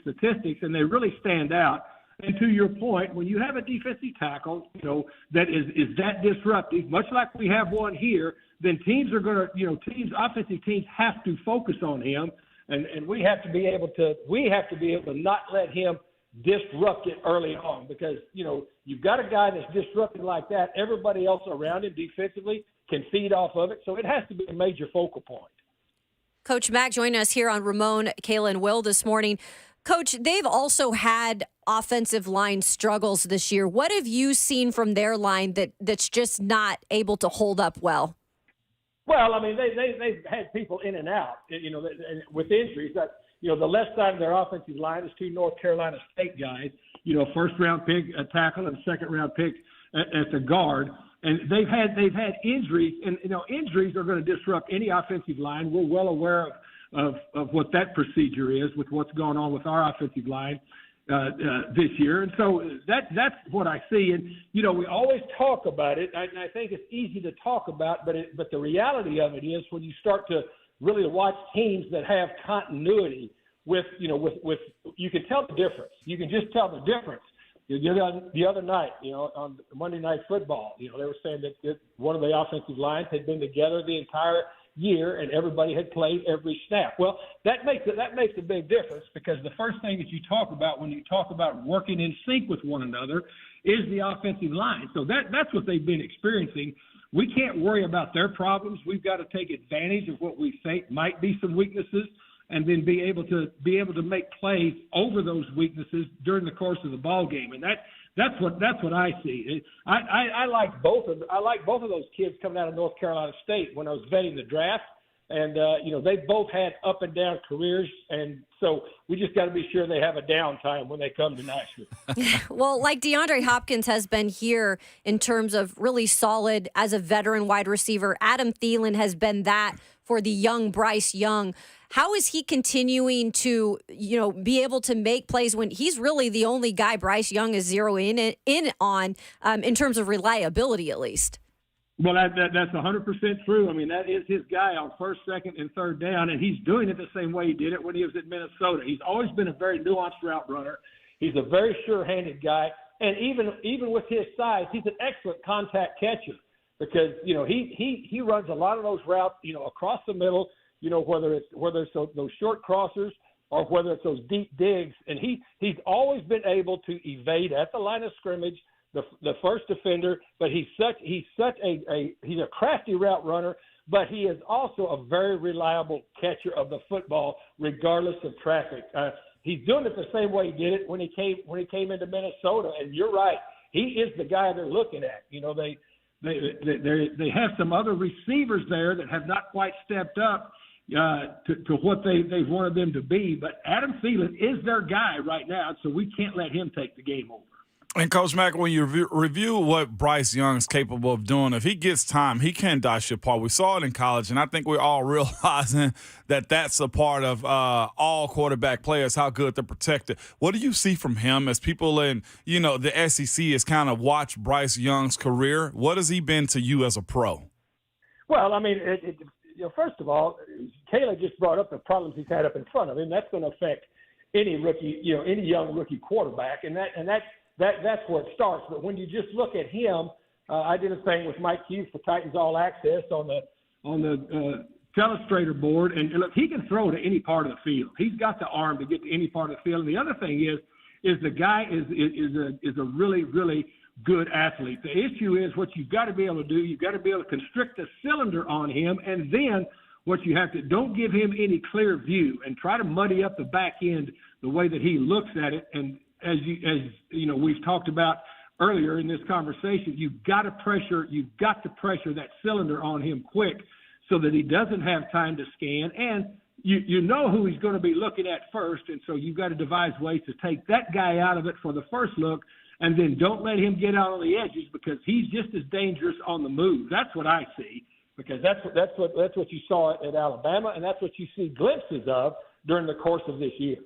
statistics, and they really stand out. And to your point, when you have a defensive tackle, that is that disruptive, much like we have one here, then teams are going to, offensive teams have to focus on him, and we have to be able to not let him disrupt it early on, because you've got a guy that's disrupting like that. Everybody else around him defensively can feed off of it, so it has to be a major focal point. Coach Mack joined us here on Ramon, Kayla, and Will this morning. Coach, they've also had offensive line struggles this year. What have you seen from their line that's just not able to hold up well? Well, I mean, they've had people in and out, with injuries. The left side of their offensive line is 2 North Carolina State guys, first-round pick, a tackle, and second-round pick at the guard. And they've had injuries, and, injuries are going to disrupt any offensive line. We're well aware of what that procedure is with what's going on with our offensive line this year. And so that's what I see. And, we always talk about it, and I think it's easy to talk about, but the reality of it is when you start to really watch teams that have continuity with you can tell the difference. You can just tell the difference. The other night, on Monday Night Football, they were saying that one of the offensive lines had been together the entire year and everybody had played every snap. Well, that makes a big difference, because the first thing that you talk about when you talk about working in sync with one another is the offensive line. So that's what they've been experiencing. We can't worry about their problems. We've got to take advantage of what we think might be some weaknesses, and then be able to make plays over those weaknesses during the course of the ball game. And that's what I see. I like both of those kids coming out of North Carolina State when I was vetting the draft. And, they both had up and down careers. And so we just got to be sure they have a downtime when they come to Nashville. Well, like DeAndre Hopkins has been here in terms of really solid as a veteran wide receiver, Adam Thielen has been that for the young Bryce Young. How is he continuing to, be able to make plays when he's really the only guy Bryce Young is zeroing in on in terms of reliability, at least? Well, that's 100% true. I mean, that is his guy on first, second, and third down, and he's doing it the same way he did it when he was at Minnesota. He's always been a very nuanced route runner. He's a very sure-handed guy, and even with his size, he's an excellent contact catcher, because he runs a lot of those routes across the middle. Whether it's those short crossers or whether it's those deep digs, and he's always been able to evade at the line of scrimmage the first defender, but he's a crafty route runner, but he is also a very reliable catcher of the football regardless of traffic. He's doing it the same way he did it when he came into Minnesota, and you're right, he is the guy they're looking at. They have some other receivers there that have not quite stepped up to what they've wanted them to be, but Adam Thielen is their guy right now, so we can't let him take the game over. And Coach Mack, when you review what Bryce Young is capable of doing, if he gets time, he can dash you apart. We saw it in college, and I think we're all realizing that that's a part of all quarterback players, how good they're protected. What do you see from him as people in, the SEC has kind of watched Bryce Young's career? What has he been to you as a pro? Well, I mean, first of all, Kayla just brought up the problems he's had up in front of him. That's going to affect any rookie, any young rookie quarterback, and that's where it starts. But when you just look at him, I did a thing with Mike Hughes for Titans All Access on the Telestrator board, and look, he can throw to any part of the field. He's got the arm to get to any part of the field. And the other thing is the guy is a really, really good athlete. The issue is what you've got to be able to do. You've got to be able to constrict the cylinder on him, and then what you have to don't give him any clear view and try to muddy up the back end the way that he looks at it. And as we've talked about earlier in this conversation, you've got to pressure that cylinder on him quick so that he doesn't have time to scan, and you know who he's going to be looking at first, and so you've got to devise ways to take that guy out of it for the first look, and then don't let him get out on the edges, because he's just as dangerous on the move. That's what I see, because that's what you saw at Alabama, and that's what you see glimpses of during the course of this year.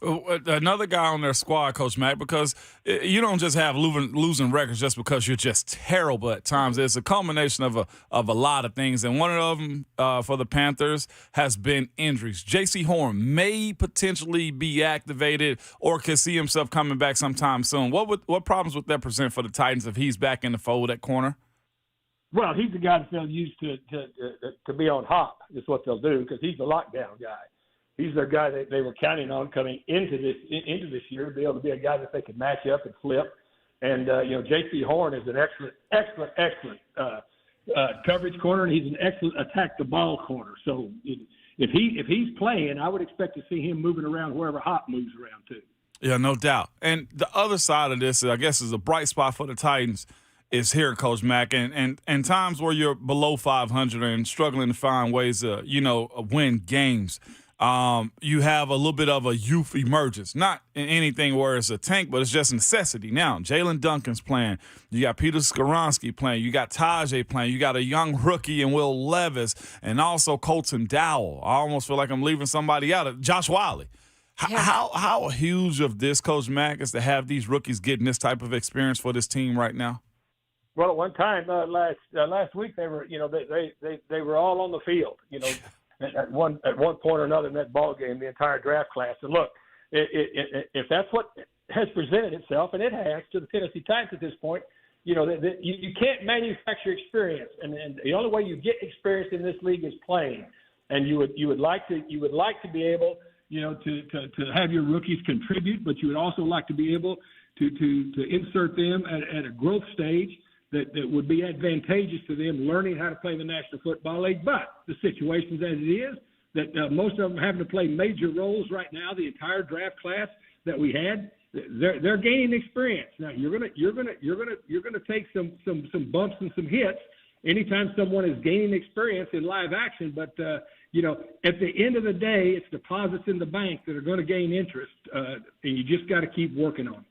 Another guy on their squad, Coach Mack, because you don't just have losing records just because you're just terrible at times. It's a culmination of a lot of things, and one of them for the Panthers has been injuries. J.C. Horn may potentially be activated or could see himself coming back sometime soon. What problems would that present for the Titans if he's back in the fold at corner? Well, he's the guy that they'll use to be on hop. Is what they'll do because he's the lockdown guy. He's their guy that they were counting on coming into this year to be able to be a guy that they could match up and flip. And J.C. Horn is an excellent coverage corner, and he's an excellent attack the ball corner. So if he's playing, I would expect to see him moving around wherever Hop moves around too. Yeah, no doubt. And the other side of this, I guess, is a bright spot for the Titans. Is here, Coach Mack, and times where you're below 500 and struggling to find ways to win games. You have a little bit of a youth emergence, not in anything where it's a tank, but it's just necessity. Now, Jalen Duncan's playing. You got Peter Skoronski playing. You got Tajay playing. You got a young rookie in Will Levis and also Colton Dowell. I almost feel like I'm leaving somebody out. Josh Wiley. Yeah. How huge of this, Coach Mack, is to have these rookies getting this type of experience for this team right now? Well, at one time last week they were they were all on the field. At one point or another in that ball game, the entire draft class. And look, if that's what has presented itself, and it has to the Tennessee Titans at this point, you can't manufacture experience, and the only way you get experience in this league is playing. And you would like to be able to have your rookies contribute, but you would also like to be able to insert them at a growth stage that would be advantageous to them learning how to play in the National Football League. But the situations as it is, that most of them having to play major roles right now, the entire draft class that we had, they're gaining experience. Now you're gonna take some bumps and some hits anytime someone is gaining experience in live action. But at the end of the day, it's deposits in the bank that are going to gain interest, and you just got to keep working on it.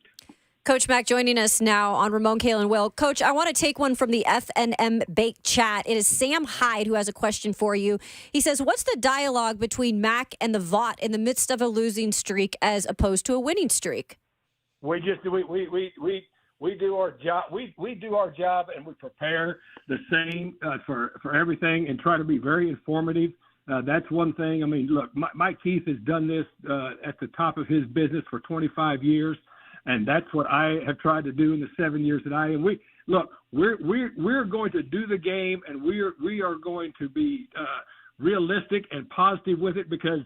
Coach Mack joining us now on Ramon, Kale, and Will. Coach, I want to take one from the FNM Bake Chat. It is Sam Hyde who has a question for you. He says, what's the dialogue between Mack and the Vaught in the midst of a losing streak as opposed to a winning streak? We do our job. We do our job, and we prepare the same for everything and try to be very informative. That's one thing. I mean, look, Mike Keith has done this at the top of his business for 25 years. And that's what I have tried to do in the 7 years that I am. We're going to do the game, and we are going to be realistic and positive with it, because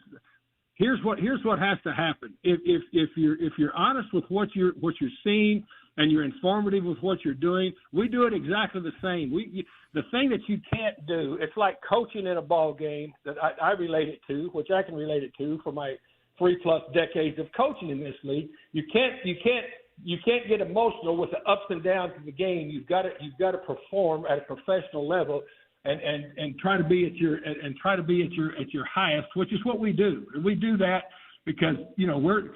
here's what has to happen. If you're honest with what you're seeing and you're informative with what you're doing, we do it exactly the same. The thing that you can't do, it's like coaching in a ball game that I relate it to, which I can relate it to for my 3+ decades of coaching in this league. You can't get emotional with the ups and downs of the game. You've got to perform at a professional level and try to be at your highest, which is what we do. And we do that because we're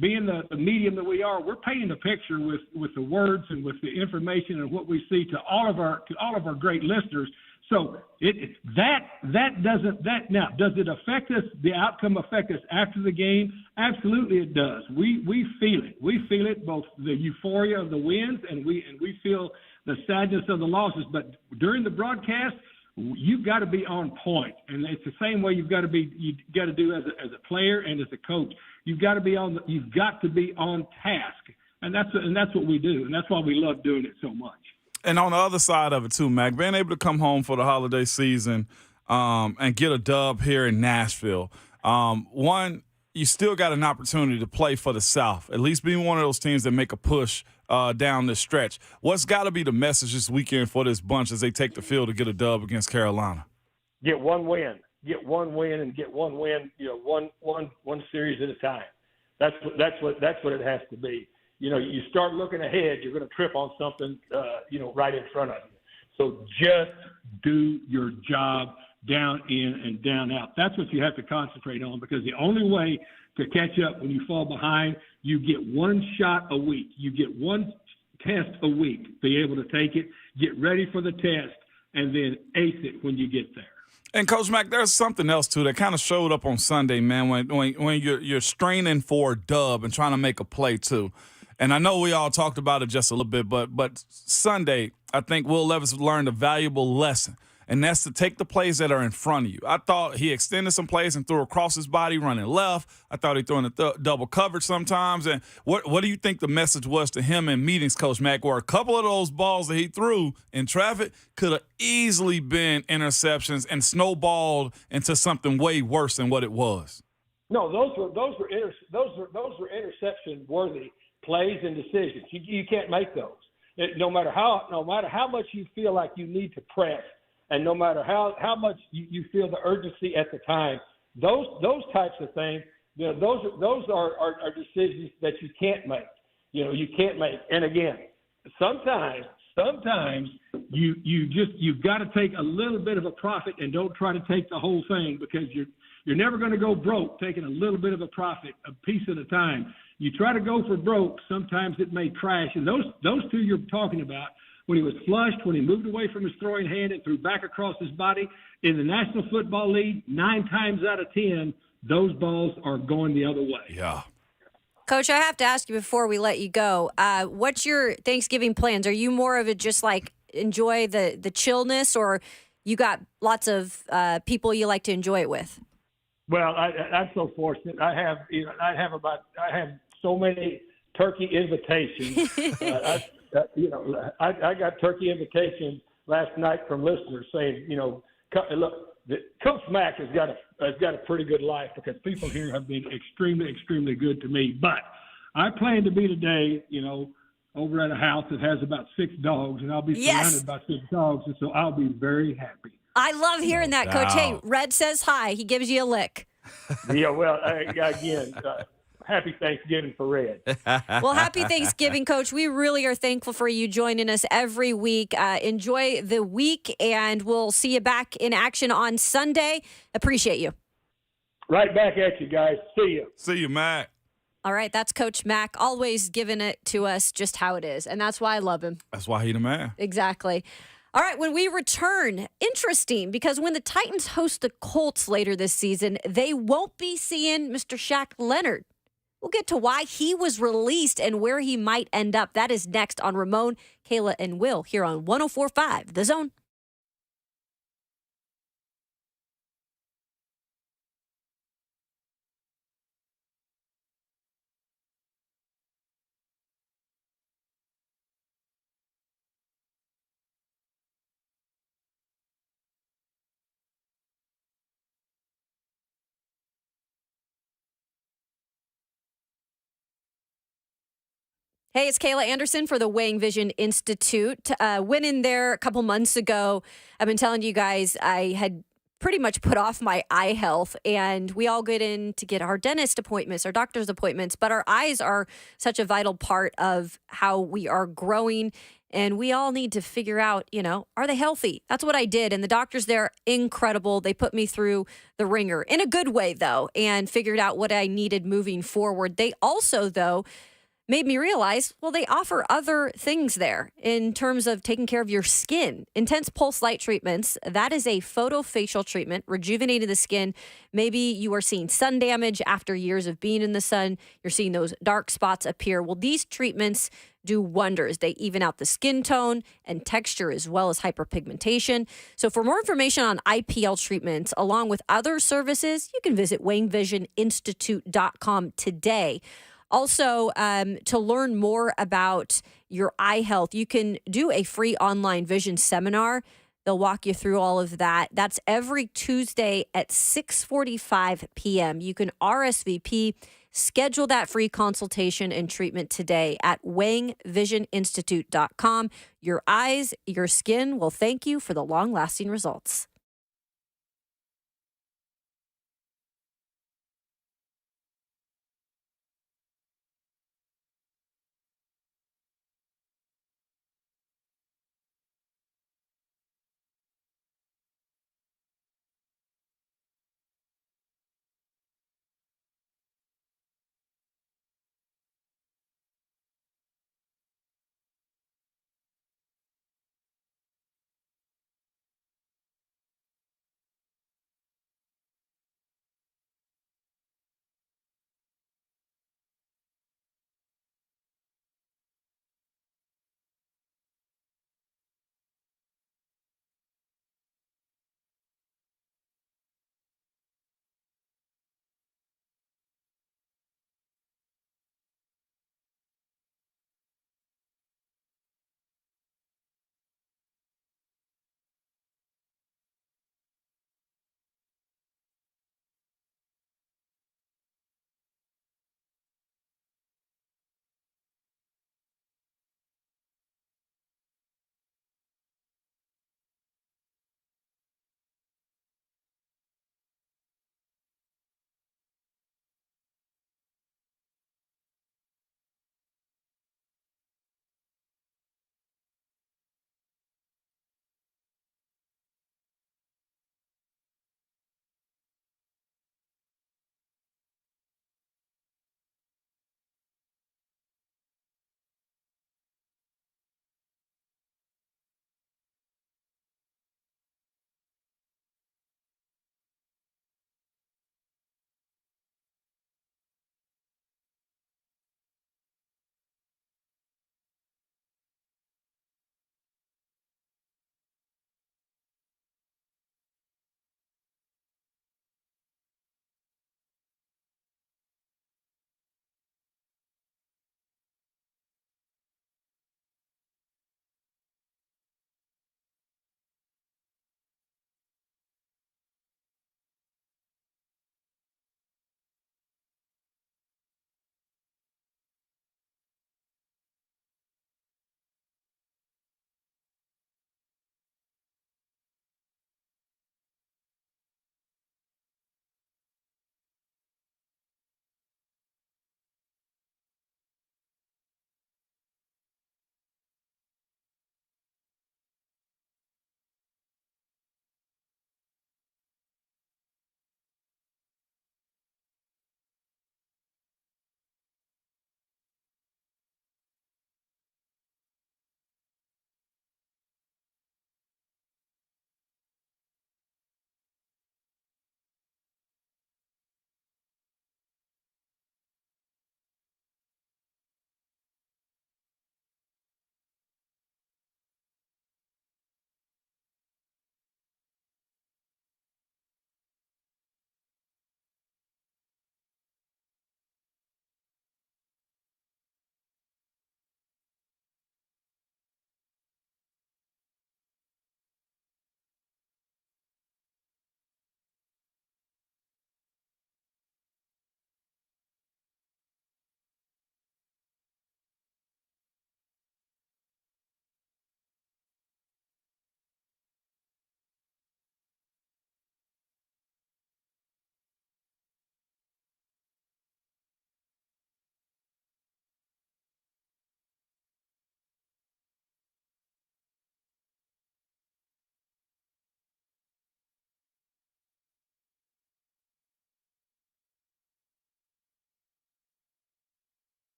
being the medium that we are. We're painting a picture with the words and with the information and what we see to all of our great listeners. So now, does it affect us? The outcome affect us after the game? Absolutely, it does. We feel it. We feel it, both the euphoria of the wins and we feel the sadness of the losses. But during the broadcast, you've got to be on point, and it's the same way you've got to do as a player and as a coach. You've got to be on task, and that's what we do, and that's why we love doing it so much. And on the other side of it too, Mac, being able to come home for the holiday season and get a dub here in Nashville. One, you still got an opportunity to play for the South, at least being one of those teams that make a push down the stretch. What's got to be the message this weekend for this bunch as they take the field to get a dub against Carolina? Get one win, and get one win. One series at a time. That's what it has to be. You start looking ahead, you're going to trip on something, right in front of you. So just do your job down in and down out. That's what you have to concentrate on, because the only way to catch up when you fall behind, you get one shot a week. You get one test a week. Be able to take it, get ready for the test, and then ace it when you get there. And Coach Mack, there's something else too that kind of showed up on Sunday, man. When you're straining for a dub and trying to make a play too. And I know we all talked about it just a little bit, but Sunday, I think Will Levis learned a valuable lesson, and that's to take the plays that are in front of you. I thought he extended some plays and threw across his body running left. I thought he threw in a double coverage sometimes. And what do you think the message was to him in meetings, Coach Mack, where a couple of those balls that he threw in traffic could have easily been interceptions and snowballed into something way worse than what it was? No, those were interception worthy plays and decisions. You can't make those. No matter how much you feel like you need to press, and no matter how much you feel the urgency at the time, those types of things, those are decisions that you can't make. You can't make. And again, sometimes you've got to take a little bit of a profit and don't try to take the whole thing, because you're never going to go broke taking a little bit of a profit, a piece at a time. You try to go for broke, sometimes it may crash. And those two you're talking about, when he was flushed, when he moved away from his throwing hand and threw back across his body, in the National Football League, 9 times out of 10, those balls are going the other way. Yeah. Coach, I have to ask you before we let you go, what's your Thanksgiving plans? Are you more of a just like enjoy the chillness, or you got lots of people you like to enjoy it with? Well, I'm so fortunate. I have so many turkey invitations. I got turkey invitations last night from listeners saying, look, Coach Mack has got a pretty good life, because people here have been extremely, extremely good to me. But I plan to be today, over at a house that has about 6 dogs, and I'll be surrounded by 6 dogs, and so I'll be very happy. I love hearing that, Coach. Hey, Red says hi. He gives you a lick. Yeah, well, again, happy Thanksgiving for Red. Well, happy Thanksgiving, Coach. We really are thankful for you joining us every week. Enjoy the week, and we'll see you back in action on Sunday. Appreciate you. Right back at you, guys. See you. See you, Matt. All right, that's Coach Mack, always giving it to us just how it is, and that's why I love him. That's why he the man. Exactly. All right, when we return, interesting, because when the Titans host the Colts later this season, they won't be seeing Mr. Shaq Leonard. We'll get to why he was released and where he might end up. That is next on Ramon, Kayla, and Will here on 104.5 The Zone. Hey, it's Kayla Anderson for the Weighing Vision Institute. Went in there a couple months ago. I've been telling you guys I had pretty much put off my eye health, and we all get in to get our dentist appointments, our doctor's appointments, but our eyes are such a vital part of how we are growing, and we all need to figure out, are they healthy? That's what I did, and the doctors there, incredible. They put me through the ringer in a good way, though, and figured out what I needed moving forward. They also, though, made me realize, they offer other things there in terms of taking care of your skin. Intense pulse light treatments, that is a photofacial treatment, rejuvenating the skin. Maybe you are seeing sun damage after years of being in the sun. You're seeing those dark spots appear. Well, these treatments do wonders. They even out the skin tone and texture as well as hyperpigmentation. So for more information on IPL treatments, along with other services, you can visit WeighingVisionInstitute.com today. Also, to learn more about your eye health, you can do a free online vision seminar. They'll walk you through all of that. That's every Tuesday at 6:45 p.m. You can RSVP, schedule that free consultation and treatment today at WeighingVisionInstitute.com. Your eyes, your skin will thank you for the long-lasting results.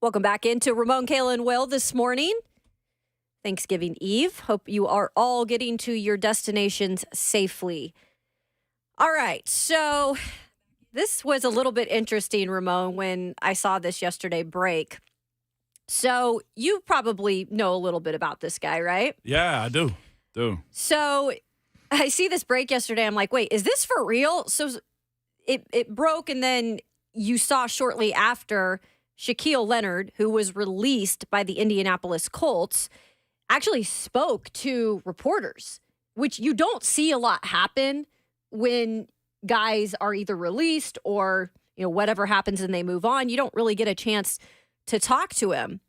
Welcome back into Ramon, Kayla, and Will this morning. Thanksgiving Eve. Hope you are all getting to your destinations safely. All right, so this was a little bit interesting, Ramon, when I saw this yesterday break. So you probably know a little bit about this guy, right? Yeah, I do. So I see this break yesterday. I'm like, wait, is this for real? So it broke, and then you saw shortly after Shaquille Leonard, who was released by the Indianapolis Colts, actually spoke to reporters, which you don't see a lot happen when guys are either released or, whatever happens and they move on. You don't really get a chance to talk to him.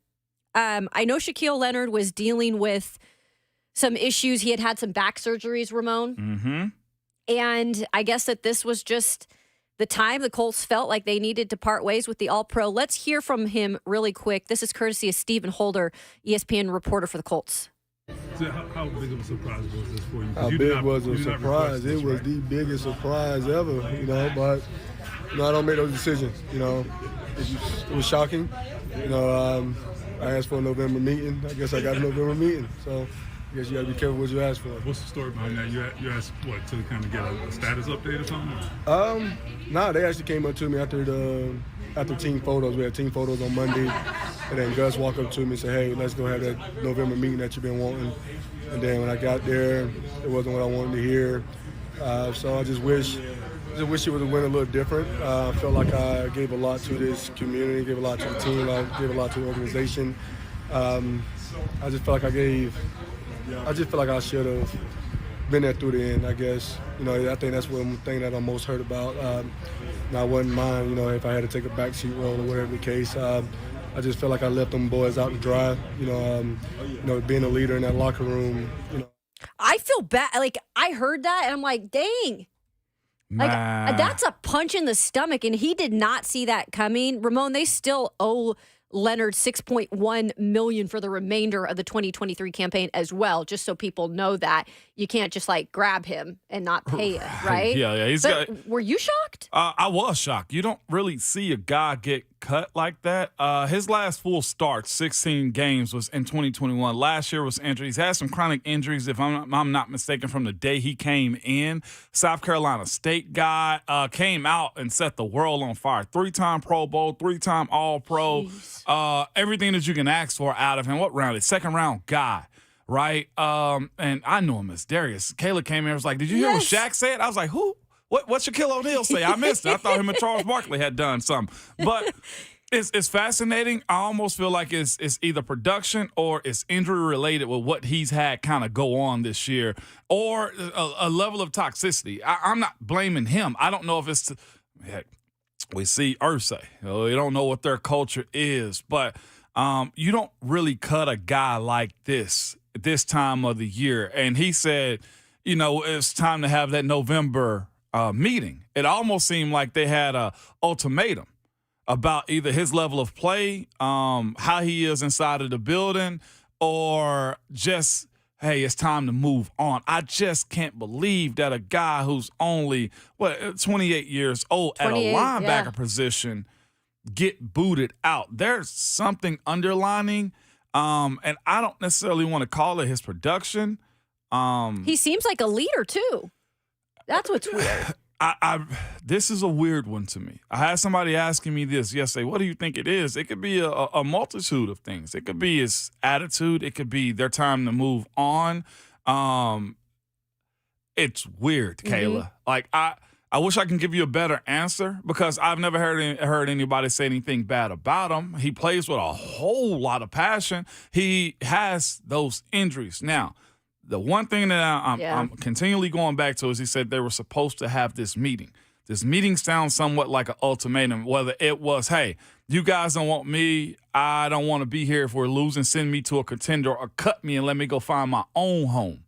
I know Shaquille Leonard was dealing with some issues. He had some back surgeries, Ramon. Mm-hmm. And I guess that this was just the time the Colts felt like they needed to part ways with the All-Pro. Let's hear from him really quick. This is courtesy of Stephen Holder, ESPN reporter for the Colts. So how big of a surprise was this for you? How big was a surprise? It was the biggest surprise ever, but I don't make those decisions. It was shocking. I asked for a November meeting. I guess I got a November meeting. So I guess you got to be careful what you ask for. What's the story behind that? You asked what, to kind of get a status update or something? They actually came up to me after team photos. We had team photos on Monday, and then Gus walked up to me and said, "Hey, let's go have that November meeting that you've been wanting." And then when I got there, it wasn't what I wanted to hear. So I just wish it would have went a little different. I felt like I gave a lot to this community, gave a lot to the team, I gave a lot to the organization. I just felt like I should have been there through the end, I guess. I think that's one thing that I'm most hurt about. I wouldn't mind, if I had to take a backseat role or whatever the case. I just felt like I left them boys out to dry. Being a leader in that locker room. I feel bad. Like, I heard that, and I'm like, dang. Like, that's a punch in the stomach, and he did not see that coming. Ramon, they still owe Leonard $6.1 million for the remainder of the 2023 campaign as well, just so people know that. You can't just, grab him and not pay him, right? Yeah. Were you shocked? I was shocked. You don't really see a guy get cut like that. His last full start, 16 games, was in 2021. Last year was injuries. He had some chronic injuries, if I'm not mistaken, from the day he came in. South Carolina State guy, came out and set the world on fire. 3-time Pro Bowl, 3-time All-Pro. Everything that you can ask for out of him. What round? His second round guy. Right? And I knew him as Darius. Kayla came in and was like, "Did you hear what Shaq said?" I was like, "Who? What Shaquille O'Neal say?" I missed it. I thought him and Charles Barkley had done something. But it's fascinating. I almost feel like it's either production or it's injury related with what he's had kind of go on this year, or a level of toxicity. I'm not blaming him. I don't know if it's heck, we see Ursay. We don't know what their culture is, but you don't really cut a guy like this time of the year. And he said, it's time to have that November meeting. It almost seemed like they had a ultimatum about either his level of play, how he is inside of the building, or just, hey, it's time to move on. I just can't believe that a guy who's only, 28 years old at a linebacker position get booted out. There's something underlining. And I don't necessarily want to call it his production. He seems like a leader, too. That's what's weird. This is a weird one to me. I had somebody asking me this yesterday. What do you think it is? It could be a multitude of things. It could be his attitude. It could be their time to move on. It's weird, Kayla. Like, I wish I can give you a better answer because I've never heard anybody say anything bad about him. He plays with a whole lot of passion. He has those injuries. Now, the one thing that I'm continually going back to is he said they were supposed to have this meeting. This meeting sounds somewhat like an ultimatum, whether it was, hey, you guys don't want me, I don't want to be here if we're losing, send me to a contender or cut me and let me go find my own home.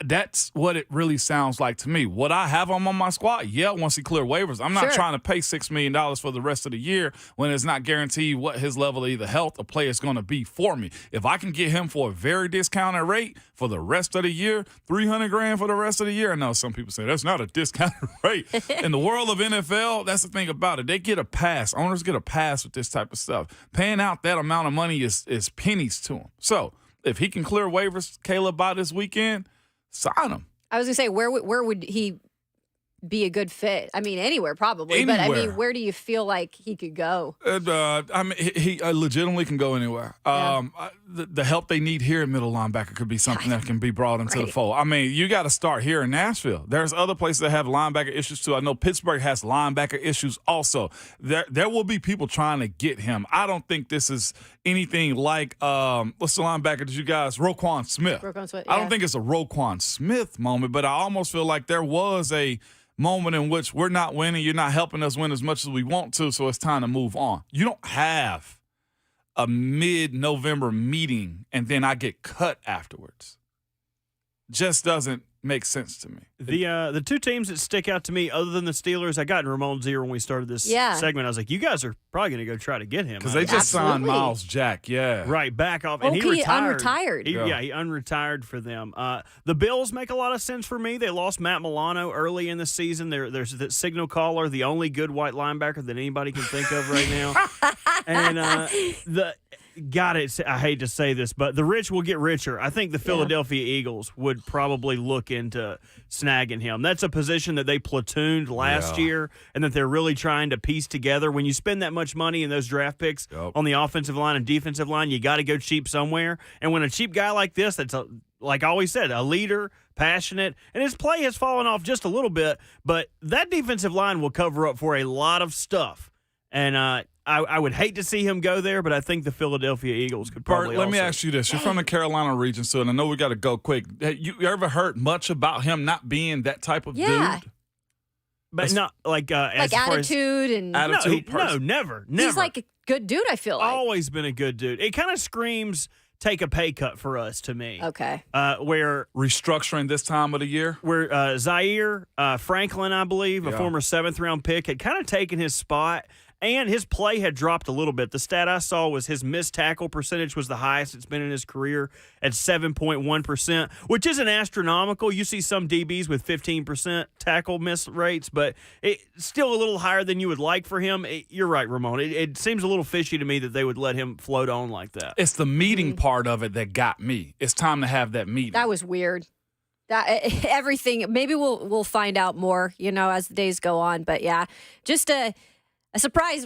That's what it really sounds like to me. Would I have him on my squad? Yeah, once he clear waivers. I'm not trying to pay $6 million for the rest of the year when it's not guaranteed what his level of either health or play is going to be for me. If I can get him for a very discounted rate for the rest of the year, $300,000 for the rest of the year. I know some people say that's not a discounted rate. In the world of NFL, that's the thing about it. They get a pass. Owners get a pass with this type of stuff. Paying out that amount of money is pennies to them. So if he can clear waivers, Caleb, by this weekend, sign him. I was going to say, where would he be a good fit? I mean, anywhere probably. Anywhere. But, I mean, where do you feel like he could go? I mean, he legitimately can go anywhere. The help they need here at middle linebacker could be something that can be brought into the fold. I mean, you got to start here in Nashville. There's other places that have linebacker issues too. I know Pittsburgh has linebacker issues also. There will be people trying to get him. I don't think this is anything like what's the linebacker that you guys, Roquan Smith. I don't think it's a Roquan Smith moment, but I almost feel like there was a moment in which we're not winning, you're not helping us win as much as we want to, so it's time to move on. You don't have a mid-November meeting and then I get cut afterwards. Just doesn't make sense to me. The two teams that stick out to me, other than the Steelers, I got in Ramon's ear when we started this segment. I was like, you guys are probably going to go try to get him. Because they just signed Miles Jack, Right, back off. And he unretired. He unretired for them. The Bills make a lot of sense for me. They lost Matt Milano early in the season. There's that signal caller, the only good white linebacker that anybody can think of right now. And I hate to say this, but the rich will get richer. I think the Philadelphia Eagles would probably look into snagging him. That's a position that they platooned last year and that they're really trying to piece together. When you spend that much money in those draft picks on the offensive line and defensive line, you got to go cheap somewhere. And when a cheap guy like this, that's like I always said, a leader, passionate, and his play has fallen off just a little bit, but that defensive line will cover up for a lot of stuff. And I would hate to see him go there, but I think the Philadelphia Eagles could probably. Bert, let me ask you this. You're from the Carolina region, so and I know we got to go quick. You ever heard much about him not being that type of dude? But not like as attitude and attitude. No, never. He's like a good dude, I feel like. Always been a good dude. It kind of screams take a pay cut for us to me. Okay. Where restructuring this time of the year? Where Zaire Franklin, I believe, a former 7th round pick, had kind of taken his spot. And his play had dropped a little bit. The stat I saw was his missed tackle percentage was the highest it's been in his career at 7.1%, which isn't astronomical. You see some DBs with 15% tackle miss rates, but it's still a little higher than you would like for him. You're right, Ramon. It seems a little fishy to me that they would let him float on like that. It's the meeting part of it that got me. It's time to have that meeting. That was weird. Everything. Maybe we'll find out more, as the days go on. But yeah, just a surprise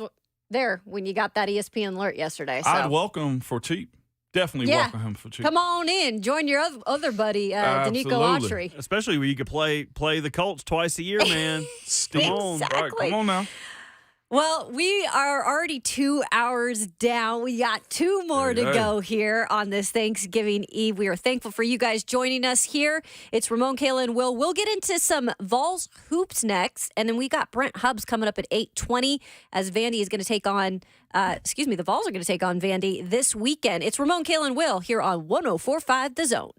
there when you got that ESPN alert yesterday. So. I'd welcome for cheap. Definitely welcome him for cheap. Come on in. Join your other buddy, Danico Autry. Especially when you could play the Colts twice a year, man. Come on. Right, come on now. Well, we are already 2 hours down. We got 2 more to go here on this Thanksgiving Eve. We are thankful for you guys joining us here. It's Ramon, Kayla, and Will. We'll get into some Vols hoops next, and then we got Brent Hubbs coming up at 8:20 as Vandy is going to take on, the Vols are going to take on Vandy this weekend. It's Ramon, Kayla, and Will here on 104.5 The Zone.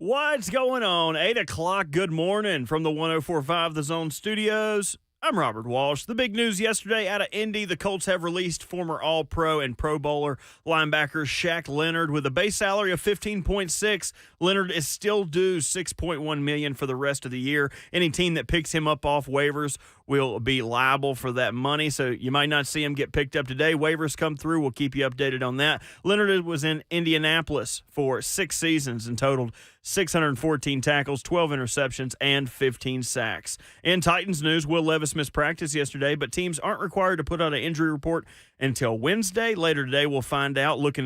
What's going on? 8 o'clock. Good morning from the 104.5 The Zone Studios. I'm Robert Walsh. The big news yesterday out of Indy, the Colts have released former All-Pro and Pro Bowler linebacker Shaq Leonard with a base salary of $15.6. Leonard is still due $6.1 million for the rest of the year. Any team that picks him up off waivers will be liable for that money, so you might not see him get picked up today. Waivers come through. We'll keep you updated on that. Leonard was in Indianapolis for 6 seasons and totaled 614 tackles, 12 interceptions, and 15 sacks. In Titans news, Will Levis missed practice yesterday, but teams aren't required to put out an injury report until Wednesday. Later today, we'll find out. Looking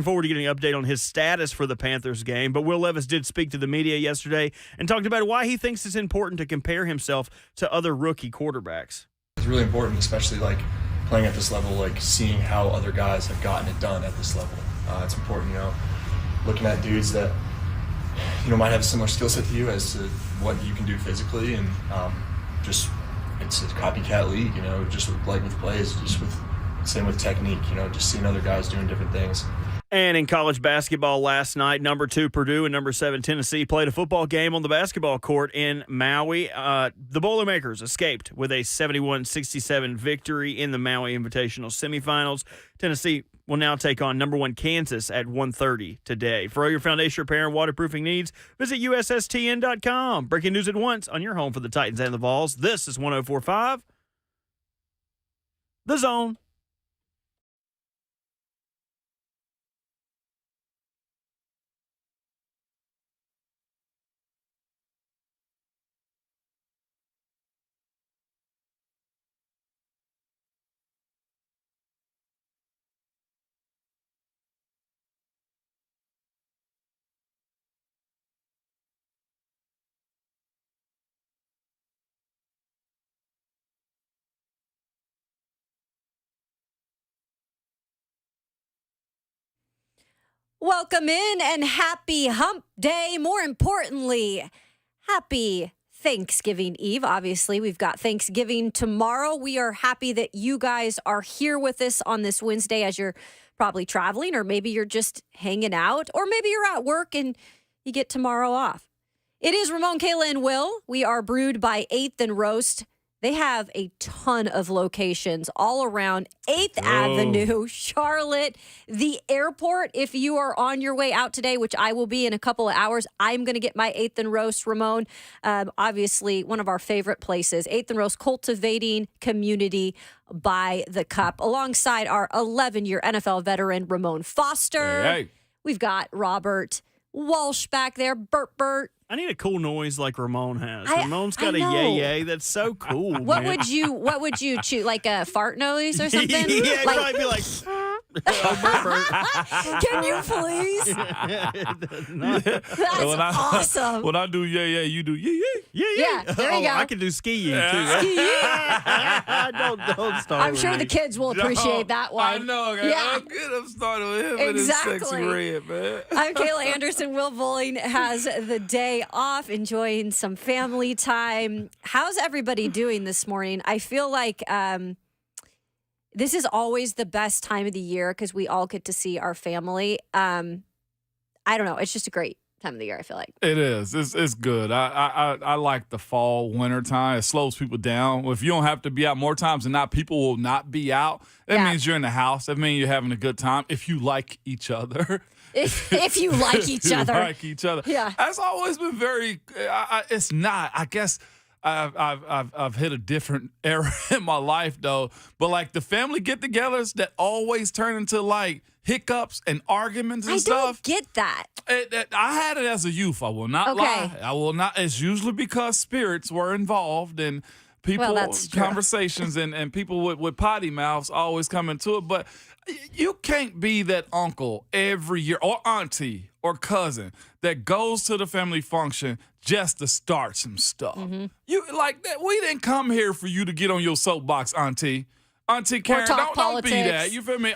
forward to getting an update on his status for the Panthers game. But Will Levis did speak to the media yesterday and talked about why he thinks it's important to compare himself to other rookie quarterbacks. It's really important, especially like playing at this level, like seeing how other guys have gotten it done at this level. It's important, looking at dudes that might have a similar skill set to you as to what you can do physically, and just it's a copycat league, just with plays, same with technique, just seeing other guys doing different things. And in college basketball last night, number 2 Purdue and number 7 Tennessee played a football game on the basketball court in Maui. The Boilermakers escaped with a 71-67 victory in the Maui Invitational semifinals. Tennessee will now take on number 1 Kansas at 1:30 today. For all your foundation repair and waterproofing needs, visit USSTN.com. Breaking news at once on your home for the Titans and the Vols. This is 104.5 The Zone. Welcome in and happy hump day. More importantly, happy Thanksgiving Eve. Obviously, we've got Thanksgiving tomorrow. We are happy that you guys are here with us on this Wednesday as you're probably traveling, or maybe you're just hanging out, or maybe you're at work and you get tomorrow off. It is Ramon, Kayla, and Will. We are brewed by 8th and Roast. They have a ton of locations all around 8th Avenue, Charlotte, the airport. If you are on your way out today, which I will be in a couple of hours, I'm going to get my 8th and Roast, Ramon. Obviously, one of our favorite places, 8th and Roast, cultivating community by the cup, alongside our 11-year NFL veteran, Ramon Foster. Hey. We've got Robert Walsh back there, Bert. I need a cool noise like Ramon has. I Ramon's got a know. yay-yay. That's so cool. What man. would you choose? Like a fart noise or something? Yeah, it'd probably be like. Can you please? That's awesome. When I do yeah, you do yeah. Yeah, there you go. I can do skiing too. Don't start. I'm sure the kids will appreciate that one. I know. Okay? Yeah. I'm good. I'm starting with him and his sexy red, man. I'm Kayla Anderson. Will Bowling has the day off, enjoying some family time. How's everybody doing this morning? I feel like this is always the best time of the year because we all get to see our family. I don't know. It's just a great time of the year, I feel like. It is. It's good. I like the fall, winter time. It slows people down. If you don't have to be out more times than not, people will not be out. That means you're in the house. That means you're having a good time if you like each other. If you like each other. Like each other. Yeah. That's always been very, it's not. I guess I've hit a different era in my life, though. But, like, the family get-togethers that always turn into, like, hiccups and arguments and stuff. I don't get that. I had it as a youth. I will not lie. I will not. It's usually because spirits were involved and people, conversations, and people with potty mouths always come into it. But you can't be that uncle every year or auntie or cousin that goes to the family function just to start some stuff. Mm-hmm. You like that? We didn't come here for you to get on your soapbox, auntie. Auntie Karen, don't be that. You feel me?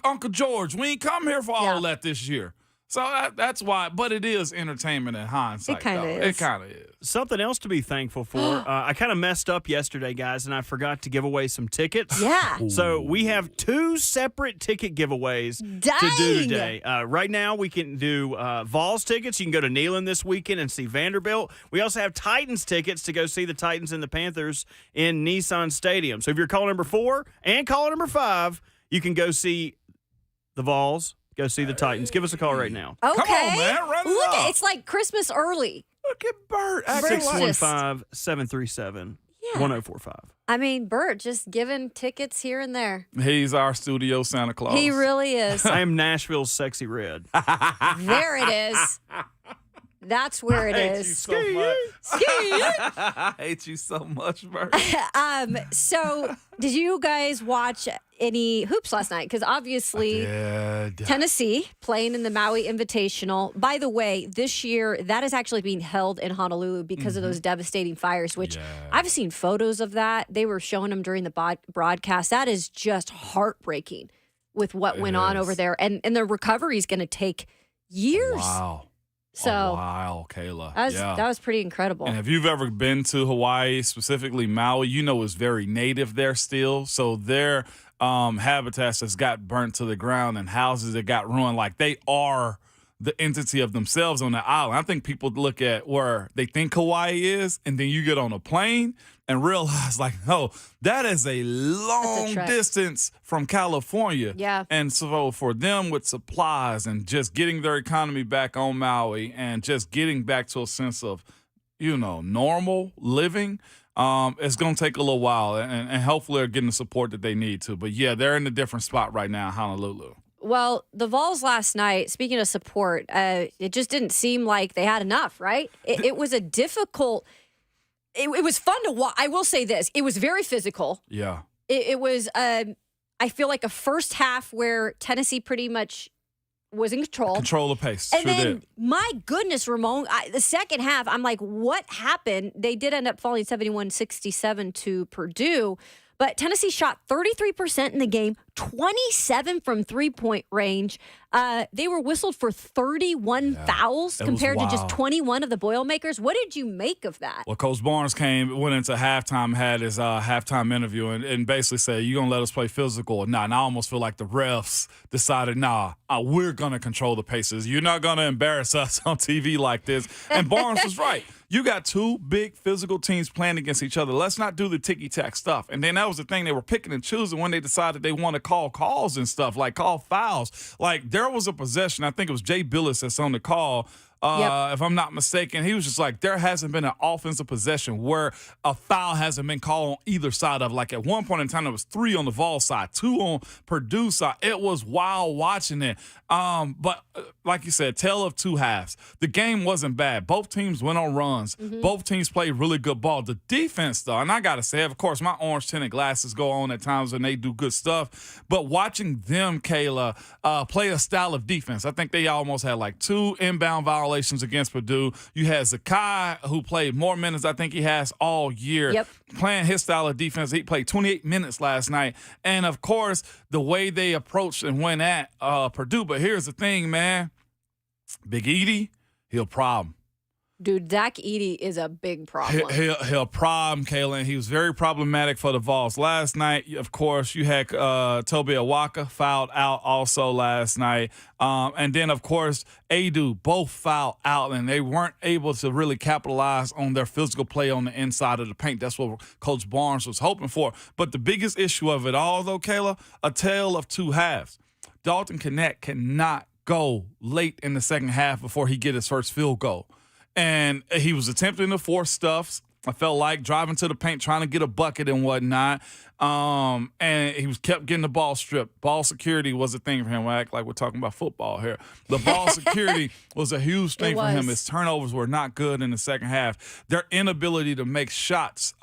Uncle George, we ain't come here for all that this year. So that's why, but it is entertainment in hindsight. It kinda though. is. It kind of is. Something else to be thankful for. I kind of messed up yesterday, guys, and I forgot to give away some tickets. Yeah. So we have 2 separate ticket giveaways to Dang. do today. Right now, we can do Vols tickets. You can go to Neyland this weekend and see Vanderbilt. We also have Titans tickets to go see the Titans and the Panthers in Nissan Stadium. So if you're caller number 4 and caller number 5, you can go see the Vols. Go see the Titans. Give us a call right now. Okay. Come on, man. Run it Look, up. it's like Christmas early. Look at Bert. Bert's just- 615-737-1045. I mean, Bert just giving tickets here and there. He's our studio Santa Claus. He really is. I am Nashville's Sexy Red. There it is. That's where it is. So much. I hate you so much, Bert. So, did you guys watch any hoops last night? Because obviously, Tennessee playing in the Maui Invitational. By the way, this year that is actually being held in Honolulu because of those devastating fires, which I've seen photos of that. They were showing them during the broadcast. That is just heartbreaking with what went on over there. And the recovery is going to take years. Wow. So, wow, Kayla. That was pretty incredible. And if you've ever been to Hawaii, specifically Maui, you know it's very native there still. So their habitats that's got burnt to the ground and houses that got ruined, like they are the entity of themselves on the island. I think people look at where they think Hawaii is, and then you get on a plane and realize, like, no, that is a long distance from California. Yeah. And so for them with supplies and just getting their economy back on Maui and just getting back to a sense of, normal living, it's going to take a little while. And hopefully they're getting the support that they need to. But, yeah, they're in a different spot right now in Honolulu. Well, the Vols last night, speaking of support, it just didn't seem like they had enough, right? It was a difficult – it was fun to watch. I will say this. It was very physical. Yeah. It was, I feel like, a first half where Tennessee pretty much was in control. Control the pace. And sure then, did. my goodness, Ramon, the second half, I'm like, what happened? They did end up falling 71-67 to Purdue. But Tennessee shot 33% in the game, 27 from three-point range. They were whistled for 31 fouls compared to just 21 of the Boilermakers. What did you make of that? Well, Coach Barnes went into halftime, had his halftime interview, and basically said, "You gonna let us play physical or not?" And I almost feel like the refs decided, we're gonna control the paces. You're not gonna embarrass us on TV like this. And Barnes was right. You got 2 big physical teams playing against each other. Let's not do the ticky-tack stuff. And then that was the thing. They were picking and choosing when they decided they want to call calls and stuff, like call fouls. Like, there was a possession, I think it was Jay Billis that's on the call, if I'm not mistaken. He was just like, there hasn't been an offensive possession where a foul hasn't been called on either side of. Like, at one point in time, there was 3 on the Vol side, 2 on Purdue side. It was wild watching it. But like you said, tale of 2 halves. The game wasn't bad. Both teams went on runs. Both teams played really good ball. The defense, though, and I got to say, of course, my orange tinted glasses go on at times when they do good stuff. But watching them, Kayla, play a style of defense, I think they almost had like 2 inbound violations against Purdue. You had Zakai, who played more minutes I think he has all year, playing his style of defense. He played 28 minutes last night. And, of course, the way they approached and went at Purdue. But here's the thing, man. Big Edie, he'll problem. Dude, Zach Edey is a big problem. He'll problem, Kayla. He was very problematic for the Vols. Last night, of course, you had Toby Awaka fouled out also last night. And then, of course, Adu both fouled out, and they weren't able to really capitalize on their physical play on the inside of the paint. That's what Coach Barnes was hoping for. But the biggest issue of it all, though, Kayla, a tale of 2 halves. Dalton Knecht cannot go late in the second half before he get his first field goal. And he was attempting to force stuffs. I felt like driving to the paint, trying to get a bucket and whatnot. And he kept getting the ball stripped. Ball security was a thing for him. I act like we're talking about football here. The ball security was a huge thing for him. His turnovers were not good in the second half. Their inability to make shots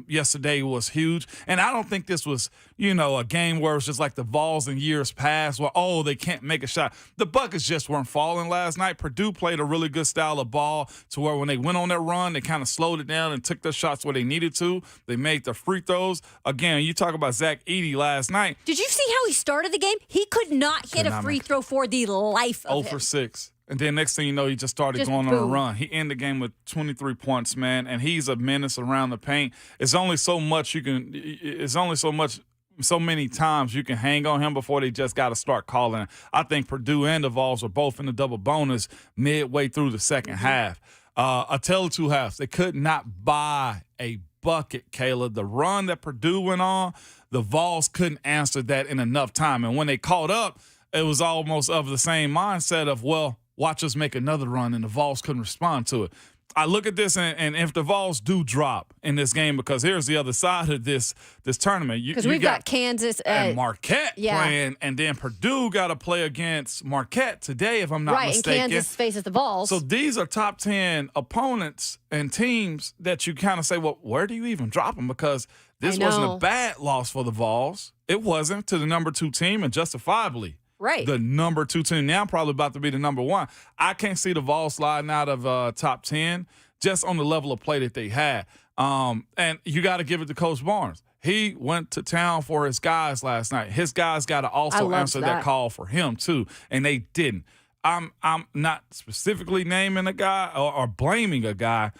yesterday was huge. And I don't think this was, a game where it's just like the Vols in years past where, they can't make a shot. The buckets just weren't falling last night. Purdue played a really good style of ball to where when they went on their run, they kind of slowed it down and took their shots where they needed to. They made their free throws. Again, you talk about Zach Edey last night. Did you see how he started the game? He could not hit a free throw for the life of 0 him. for 6. And then next thing you know, he just started going on a run. He ended the game with 23 points, man, and he's a menace around the paint. It's only so much you can – it's only so many times you can hang on him before they just got to start calling. I think Purdue and the Vols were both in the double bonus midway through the second half. A tale of two halves. They could not buy a bucket, Kayla. The run that Purdue went on, the Vols couldn't answer that in enough time. And when they caught up, it was almost of the same mindset of, well, watch us make another run, and the Vols couldn't respond to it. I look at this, and if the Vols do drop in this game, because here's the other side of this tournament. Because we've got Kansas and Marquette playing, and then Purdue got to play against Marquette today, if I'm not mistaken. Right, and Kansas faces the Vols. So these are top 10 opponents and teams that you kind of say, well, where do you even drop them? Because this wasn't a bad loss for the Vols. It wasn't to the number 2 team, and justifiably. Right. The number 2 team. Now probably about to be the number 1. I can't see the Vols sliding out of top 10 just on the level of play that they had. And you got to give it to Coach Barnes. He went to town for his guys last night. His guys got to also answer that call for him too, and they didn't. I'm not specifically naming a guy or blaming a guy,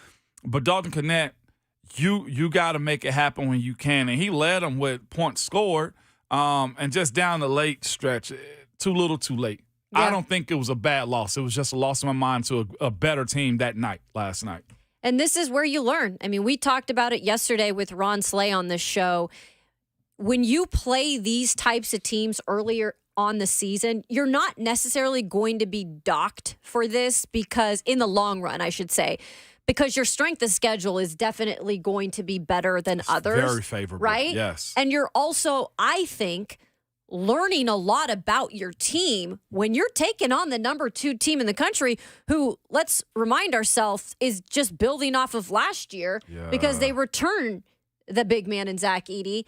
but Dalton Connect, you got to make it happen when you can. And he led them with points scored, and just down the late stretch, too little, too late. Yeah. I don't think it was a bad loss. It was just a loss in my mind to a better team last night. And this is where you learn. I mean, we talked about it yesterday with Ron Slay on this show. When you play these types of teams earlier on the season, you're not necessarily going to be docked for this, because in the long run, I should say, because your strength of schedule is definitely going to be better than others. Very favorable. Right? Yes. And you're also, I think, learning a lot about your team when you're taking on the number 2 team in the country, who, let's remind ourselves, is just building off of last year because they return the big man in Zach Edey.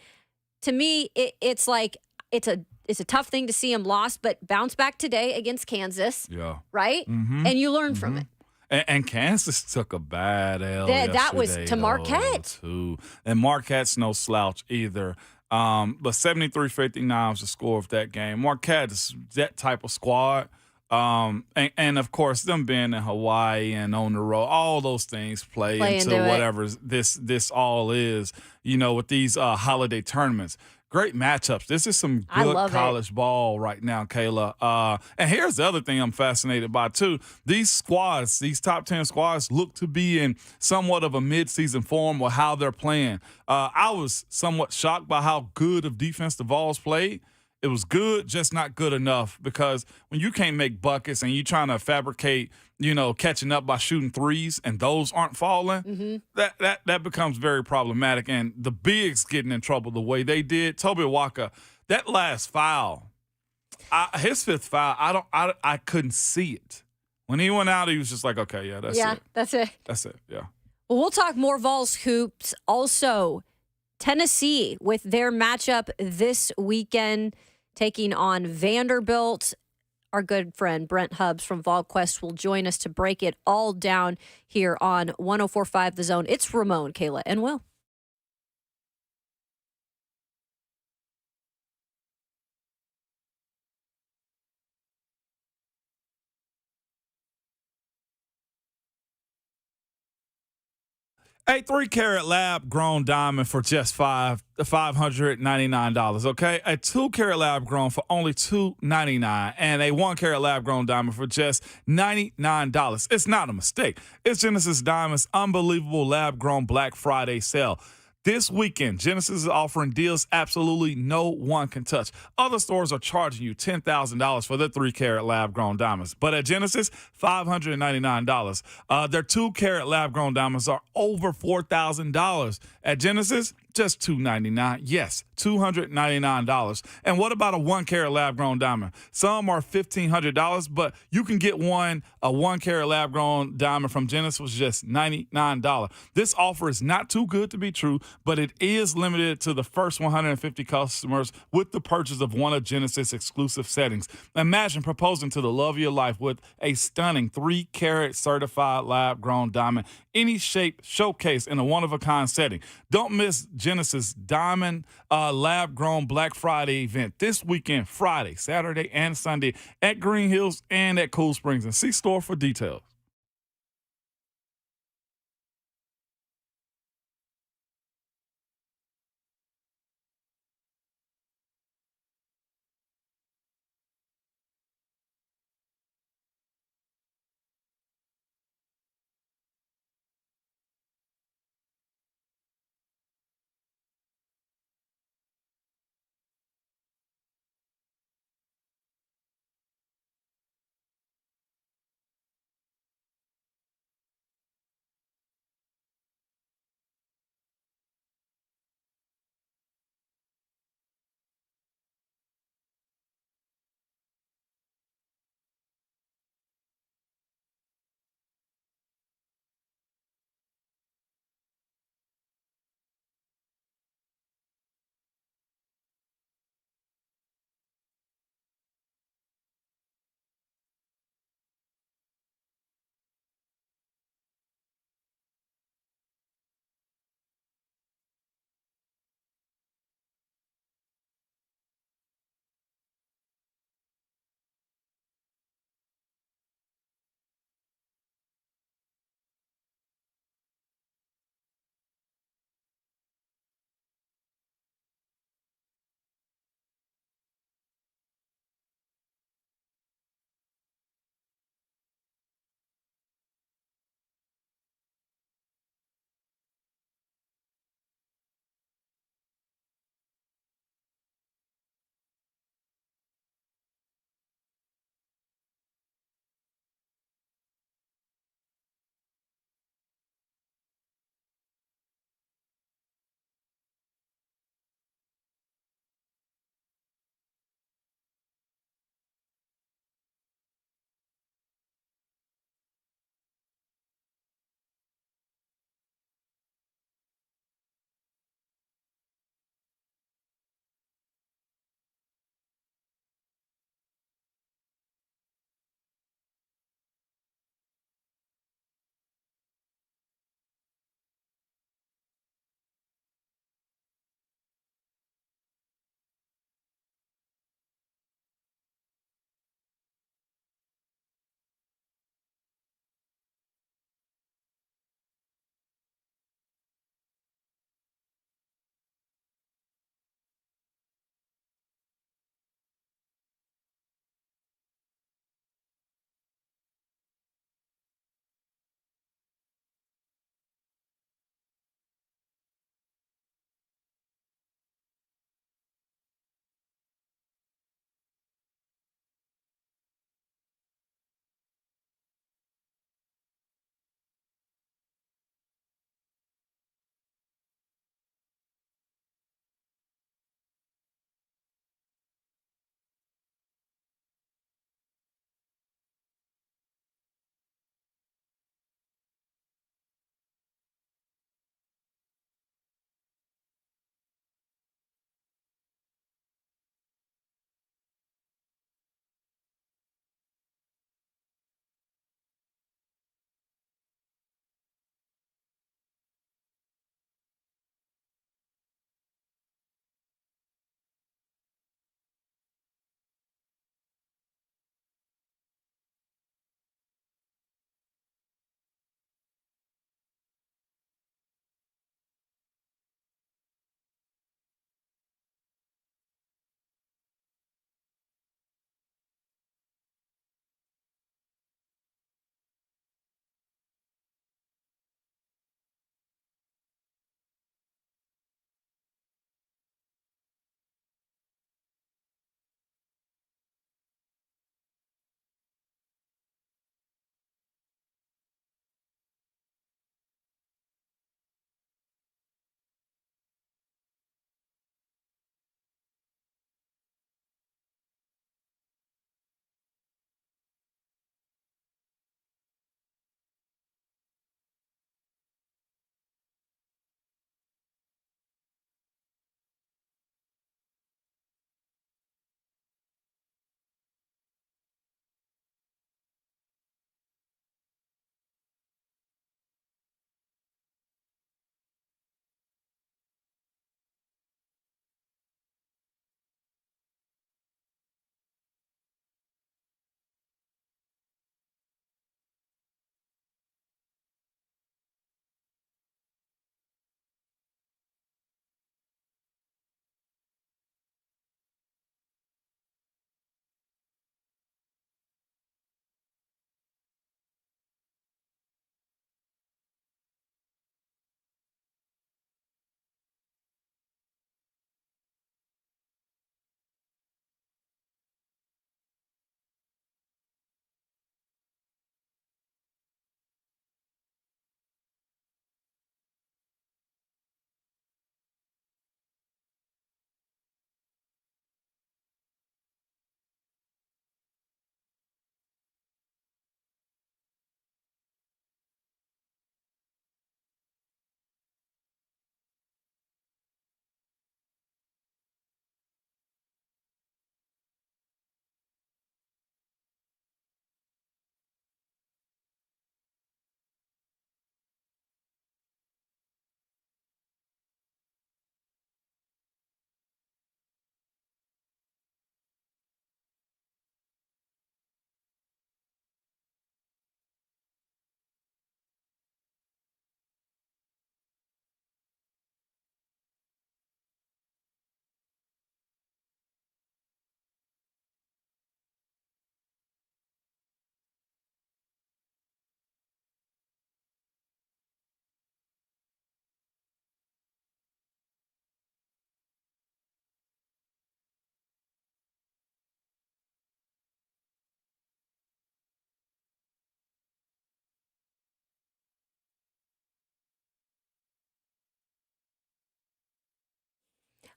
To me, it's like it's a tough thing to see him lost, but bounce back today against Kansas. Yeah. Right? Mm-hmm. And you learn from it. And Kansas took a bad L that was to though, Marquette. Too. And Marquette's no slouch either. But 73-59 was the score of that game. Marquette is that type of squad. And of course, them being in Hawaii and on the road, all those things play into whatever this all is, with these holiday tournaments. Great matchups. This is some good college ball right now, Kayla. And here's the other thing I'm fascinated by, too. These squads, these top 10 squads, look to be in somewhat of a midseason form with how they're playing. I was somewhat shocked by how good of defense the Vols played. It was good, just not good enough, because when you can't make buckets and you're trying to fabricate, catching up by shooting threes and those aren't falling, that becomes very problematic. And the bigs getting in trouble the way they did. Toby Walker, that last foul, his 5th foul, I couldn't see it. When he went out, he was just like, okay, that's it. That's it. That's it, yeah. Well, we'll talk more Vols hoops. Also, Tennessee with their matchup this weekend, taking on Vanderbilt. Our good friend Brent Hubbs from VolQuest will join us to break it all down here on 104.5 The Zone. It's Ramon, Kayla, and Will. A 3-carat lab-grown diamond for just $599, okay? A 2-carat lab-grown for only $299, and a 1-carat lab-grown diamond for just $99. It's not a mistake. It's Genesis Diamonds' unbelievable lab-grown Black Friday sale. This weekend, Genesis is offering deals absolutely no one can touch. Other stores are charging you $10,000 for their 3-carat lab-grown diamonds. But at Genesis, $599. Their 2-carat lab-grown diamonds are over $4,000. At Genesis, just $299. Yes, $299. And what about a 1-carat lab-grown diamond? Some are $1,500, but you can get a 1-carat lab-grown diamond from Genesis for just $99. This offer is not too good to be true, but it is limited to the first 150 customers with the purchase of one of Genesis' exclusive settings. Imagine proposing to the love of your life with a stunning 3-carat certified lab-grown diamond, any shape, showcase in a one-of-a-kind setting. Don't miss Genesis Diamond Lab Grown Black Friday event this weekend, Friday, Saturday, and Sunday at Green Hills and at Cool Springs. And see store for details.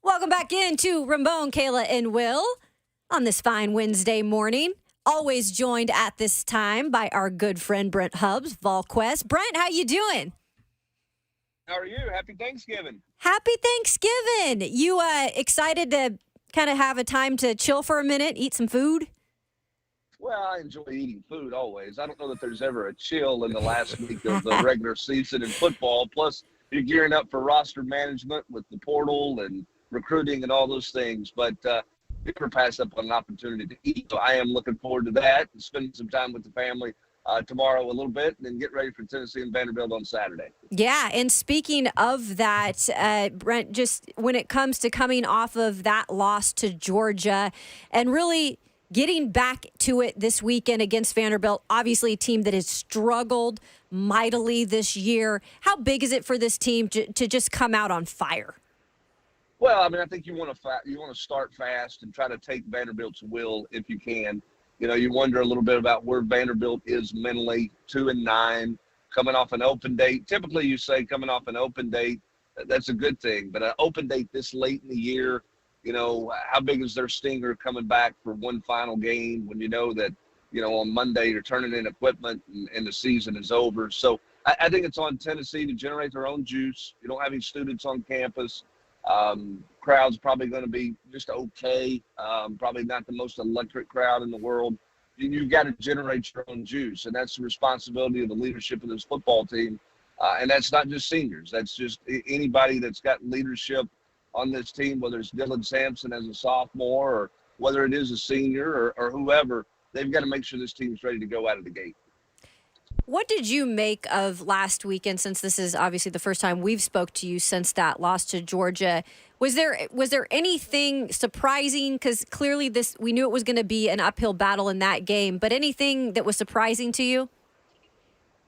Welcome back into Ramon, Kayla, and Will on this fine Wednesday morning. Always joined at this time by our good friend Brent Hubbs, VolQuest. Brent, how you doing? How are you? Happy Thanksgiving. Happy Thanksgiving. You excited to kind of have a time to chill for a minute, eat some food? Well, I enjoy eating food always. I don't know that there's ever a chill in the last week of the regular season in football. Plus, you're gearing up for roster management with the portal and recruiting and all those things. But you never pass up on an opportunity to eat. So I am looking forward to that and spending some time with the family tomorrow a little bit, and then get ready for Tennessee and Vanderbilt on Saturday. Yeah, and speaking of that, Brent, just when it comes to coming off of that loss to Georgia and really getting back to it this weekend against Vanderbilt, obviously a team that has struggled mightily this year, how big is it for this team to just come out on fire? Well, I mean, I think you want to start fast and try to take Vanderbilt's will if you can. You know, you wonder a little bit about where Vanderbilt is mentally, 2-9, coming off an open date. Typically, you say coming off an open date, that's a good thing. But an open date this late in the year, you know, how big is their stinger coming back for one final game when you know that, you know, on Monday you're turning in equipment and the season is over. So I think it's on Tennessee to generate their own juice. You don't have any students on campus. Crowd's probably going to be just okay. Probably not the most electric crowd in the world. You've got to generate your own juice, and that's the responsibility of the leadership of this football team. And that's not just seniors. That's just anybody that's got leadership on this team, whether it's Dylan Sampson as a sophomore or whether it is a senior or whoever. They've got to make sure this team's ready to go out of the gate. What did you make of last weekend, since this is obviously the first time we've spoke to you since that loss to Georgia? Was there anything surprising? Because clearly we knew it was going to be an uphill battle in that game, but anything that was surprising to you?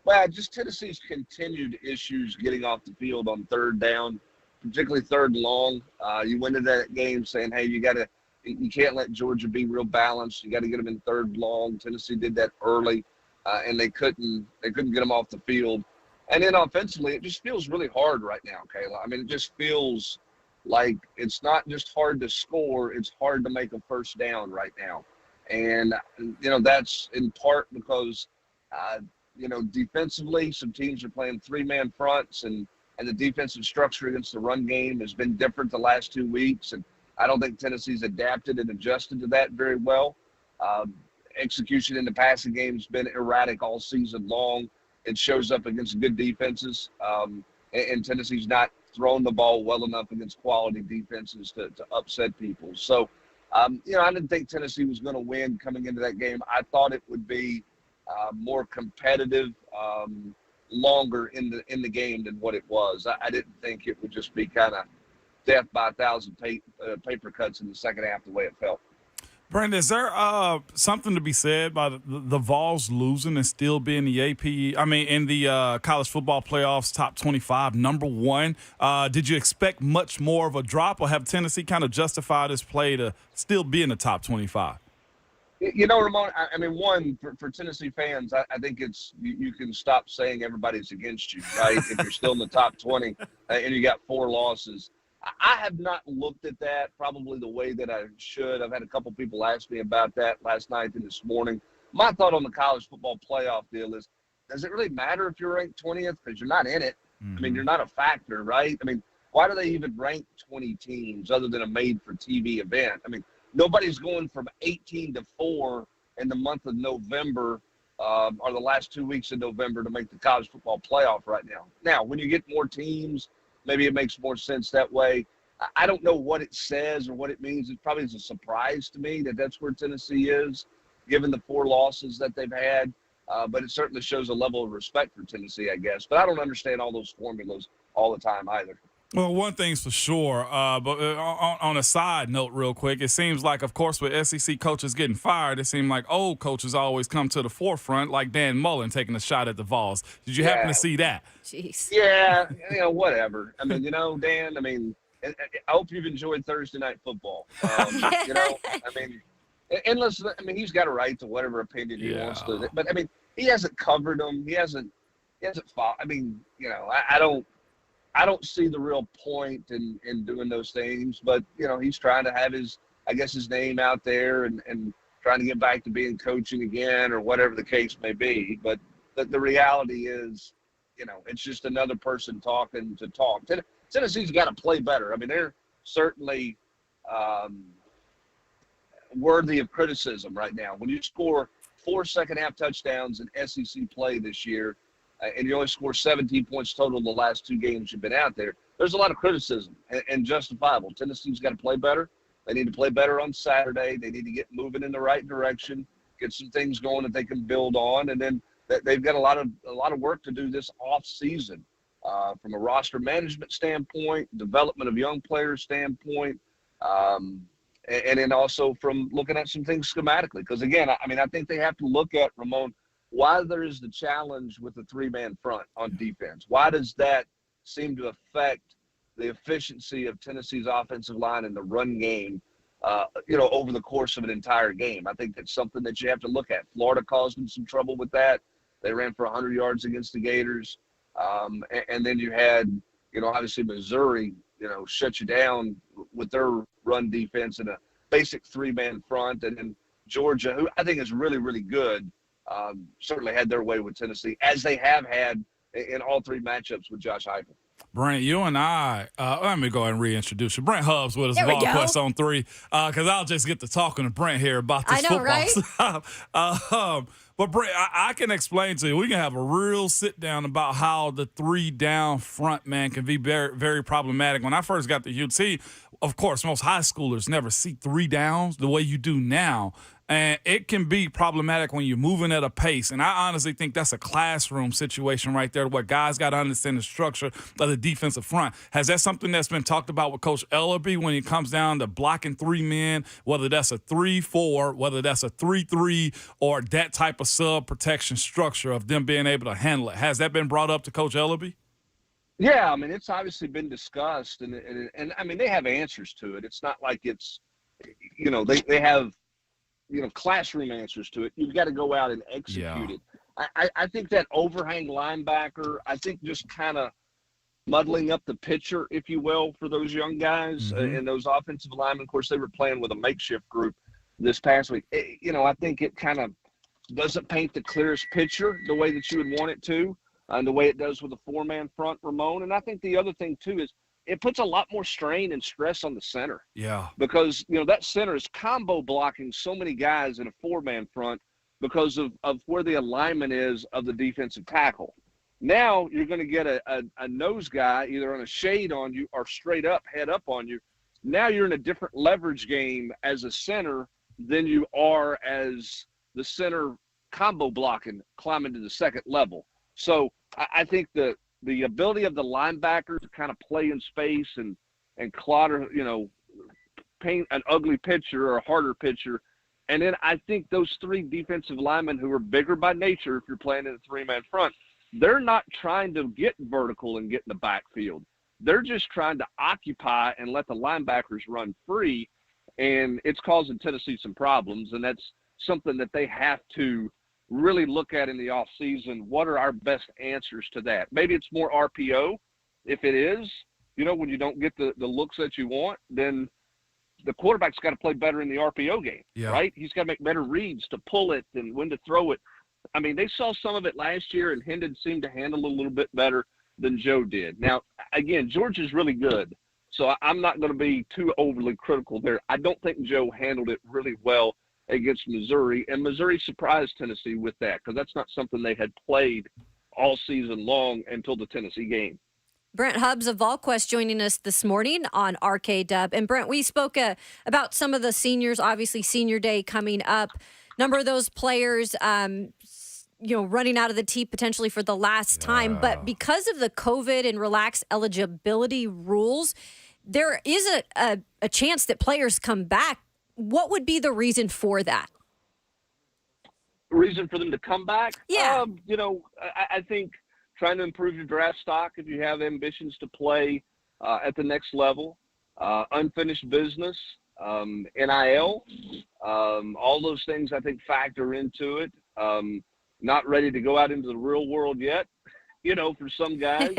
Well, just Tennessee's continued issues getting off the field on third down, particularly third and long. You went into that game saying, hey, you can't let Georgia be real balanced. You got to get them in third and long. Tennessee did that early. And they couldn't get them off the field. And then offensively, it just feels really hard right now, Kayla. I mean, it just feels like it's not just hard to score, it's hard to make a first down right now. And, you know, that's in part because, you know, defensively, some teams are playing three-man fronts, and the defensive structure against the run game has been different the last 2 weeks. And I don't think Tennessee's adapted and adjusted to that very well. Execution in the passing game has been erratic all season long. It shows up against good defenses, and Tennessee's not thrown the ball well enough against quality defenses to upset people. So, you know, I didn't think Tennessee was going to win coming into that game. I thought it would be more competitive, longer in the game than what it was. I didn't think it would just be kind of death by 1,000 paper cuts in the second half the way it felt. Brent, is there something to be said about the Vols losing and still being in the college football playoffs top 25, number one? Did you expect much more of a drop, or have Tennessee kind of justified its play to still be in the top 25? You know, Ramon, I mean, one, for Tennessee fans, I think it's you can stop saying everybody's against you, right? If you're still in the top 20 and you got 4 losses. I have not looked at that probably the way that I should. I've had a couple people ask me about that last night and this morning. My thought on the college football playoff deal is, does it really matter if you're ranked 20th? Because you're not in it. I mean, you're not a factor, right? I mean, why do they even rank 20 teams other than a made-for-TV event? I mean, nobody's going from 18 to 4 in the month of November or the last 2 weeks of November to make the college football playoff right now. Now, when you get more teams, maybe it makes more sense that way. I don't know what it says or what it means. It probably is a surprise to me that that's where Tennessee is, given the 4 losses that they've had. But it certainly shows a level of respect for Tennessee, I guess. But I don't understand all those formulas all the time either. Well, one thing's for sure, but on a side note real quick, it seems like, of course, with SEC coaches getting fired, it seems like old coaches always come to the forefront, like Dan Mullen taking a shot at the Vols. Did you happen to see that? Jeez. Yeah, you know, whatever. I mean, you know, Dan, I mean, I hope you've enjoyed Thursday night football. You know, I mean, and listen, I mean, he's got a right to whatever opinion he wants to. But, I mean, he hasn't covered them. He hasn't fought. I mean, you know, I don't see the real point in doing those things, but he's trying to have his name out there and trying to get back to being coaching again or whatever the case may be. But the reality is, it's just another person talking to talk. Tennessee's got to play better. I mean, they're certainly worthy of criticism right now. When you score 4 second-half touchdowns in SEC play this year, and you only score 17 points total in the last 2 games you've been out there, there's a lot of criticism and justifiable. Tennessee's got to play better. They need to play better on Saturday. They need to get moving in the right direction, get some things going that they can build on, and then they've got a lot of work to do this off season, from a roster management standpoint, development of young players standpoint, and then also from looking at some things schematically. Because again, I think they have to look at, Ramon, why there is the challenge with the 3-man front on defense. Why does that seem to affect the efficiency of Tennessee's offensive line in the run game, over the course of an entire game? I think that's something that you have to look at. Florida caused them some trouble with that. They ran for 100 yards against the Gators. And then you had, obviously Missouri, shut you down with their run defense in a basic 3-man front. And then Georgia, who I think is really, really good, certainly had their way with Tennessee, as they have had in all 3 matchups with Josh Heupel. Brent, you and I, let me go ahead and reintroduce you. Brent Hubbs with us, Ball Quest on 3, because I'll just get to talking to Brent here about this football stuff. But Brent, I can explain to you, we can have a real sit down about how the 3-down front, man, can be very, very problematic. When I first got to UT, of course, most high schoolers never see 3 downs the way you do now. And it can be problematic when you're moving at a pace. And I honestly think that's a classroom situation right there, where guys got to understand the structure of the defensive front. Has that something that's been talked about with Coach Ellaby when it comes down to blocking 3 men, whether that's a 3-4, whether that's a 3-3, or that type of sub-protection structure of them being able to handle it? Has that been brought up to Coach Ellaby? Yeah, it's obviously been discussed, and they have answers to it. It's not like it's, they have, classroom answers to it. You've got to go out and execute it. I think that overhang linebacker, I think just kind of muddling up the picture, if you will, for those young guys and those offensive linemen. Of course, they were playing with a makeshift group this past week. I think it kind of doesn't paint the clearest picture the way that you would want it to, and the way it does with a 4-man front, Ramon. And I think the other thing, too, is it puts a lot more strain and stress on the center. Yeah. Because, that center is combo blocking so many guys in a 4-man front because of where the alignment is of the defensive tackle. Now you're going to get a nose guy either on a shade on you or straight up, head up on you. Now you're in a different leverage game as a center than you are as the center combo blocking, climbing to the second level. So I think the ability of the linebacker to kind of play in space and clotter, paint an ugly picture or a harder picture. And then I think those 3 defensive linemen who are bigger by nature, if you're playing in a 3-man front, they're not trying to get vertical and get in the backfield. They're just trying to occupy and let the linebackers run free. And it's causing Tennessee some problems. And that's something that they have to really look at in the offseason. What are our best answers to that? Maybe it's more RPO. If it is, when you don't get the looks that you want, then the quarterback's got to play better in the RPO game, right? He's got to make better reads to pull it and when to throw it. They saw some of it last year, and Hendon seemed to handle it a little bit better than Joe did. Now, again, Georgia's really good, so I'm not going to be too overly critical there. I don't think Joe handled it really well against Missouri, and Missouri surprised Tennessee with that, because that's not something they had played all season long until the Tennessee game. Brent Hubbs of VolQuest joining us this morning on RKW. And Brent, we spoke about some of the seniors, obviously senior day coming up. Number of those players, running out of the tee potentially for the last time. But because of the COVID and relaxed eligibility rules, there is a chance that players come back. What would be the reason for that? Reason for them to come back? Yeah. I think trying to improve your draft stock if you have ambitions to play at the next level, unfinished business, NIL, all those things I think factor into it. Not ready to go out into the real world yet, for some guys.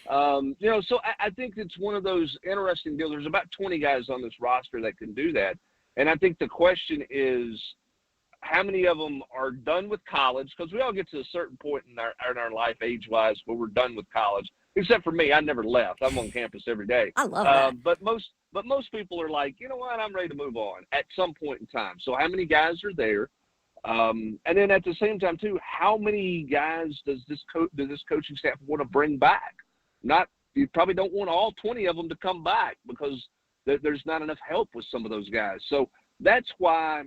So I think it's one of those interesting deals. There's about 20 guys on this roster that can do that. And I think the question is, how many of them are done with college? Because we all get to a certain point in our life, age-wise, where we're done with college. Except for me, I never left. I'm on campus every day. I love that. But most people are like, you know what? I'm ready to move on at some point in time. So how many guys are there? And then at the same time, too, how many guys does this coaching staff want to bring back? You probably don't want all 20 of them to come back because there's not enough help with some of those guys. So that's why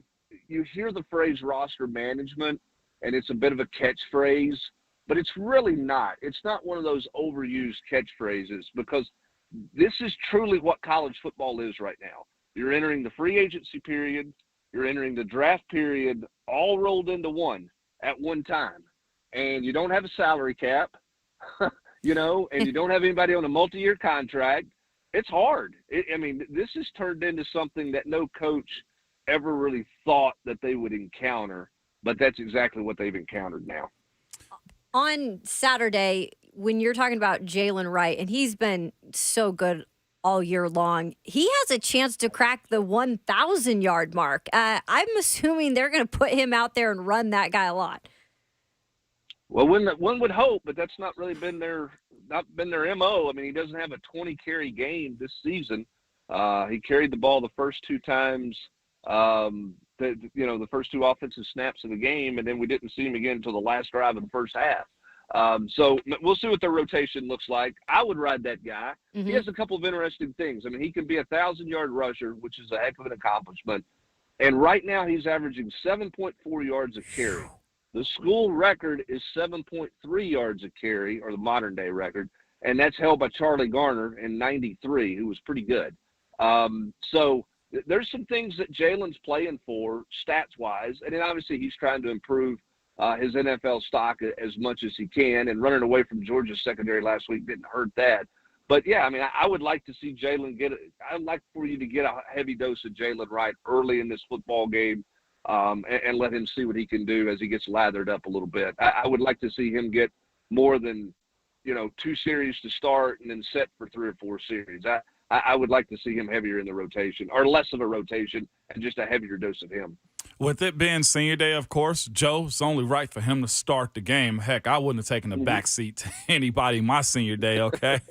you hear the phrase roster management, and it's a bit of a catchphrase, but it's really not. It's not one of those overused catchphrases because this is truly what college football is right now. You're entering the free agency period. You're entering the draft period all rolled into one at one time. And you don't have a salary cap, and you don't have anybody on a multi-year contract. It's hard. This has turned into something that no coach ever really thought that they would encounter, but that's exactly what they've encountered now. On Saturday, when you're talking about Jalen Wright, and he's been so good all year long, he has a chance to crack the 1,000-yard mark. I'm assuming they're going to put him out there and run that guy a lot. Well, one would hope, but that's not really been their MO. He doesn't have a 20-carry game this season. He carried the ball the first two times, the first two offensive snaps of the game, and then we didn't see him again until the last drive of the first half. So we'll see what their rotation looks like. I would ride that guy. Mm-hmm. He has a couple of interesting things. He can be a 1,000-yard rusher, which is a heck of an accomplishment. And right now he's averaging 7.4 yards a carry. The school record is 7.3 yards a carry, or the modern-day record, and that's held by Charlie Garner in '93, who was pretty good. So there's some things that Jalen's playing for stats-wise, and then obviously he's trying to improve his NFL stock as much as he can, and running away from Georgia's secondary last week didn't hurt that. But, yeah, I would like to see Jalen I'd like for you to get a heavy dose of Jalen Wright early in this football game and let him see what he can do as he gets lathered up a little bit. I would like to see him get more than, 2 series to start and then set for 3 or 4 series. I would like to see him heavier in the rotation, or less of a rotation, and just a heavier dose of him. With it being senior day, of course, Joe, it's only right for him to start the game. Heck, I wouldn't have taken a backseat to anybody my senior day, okay?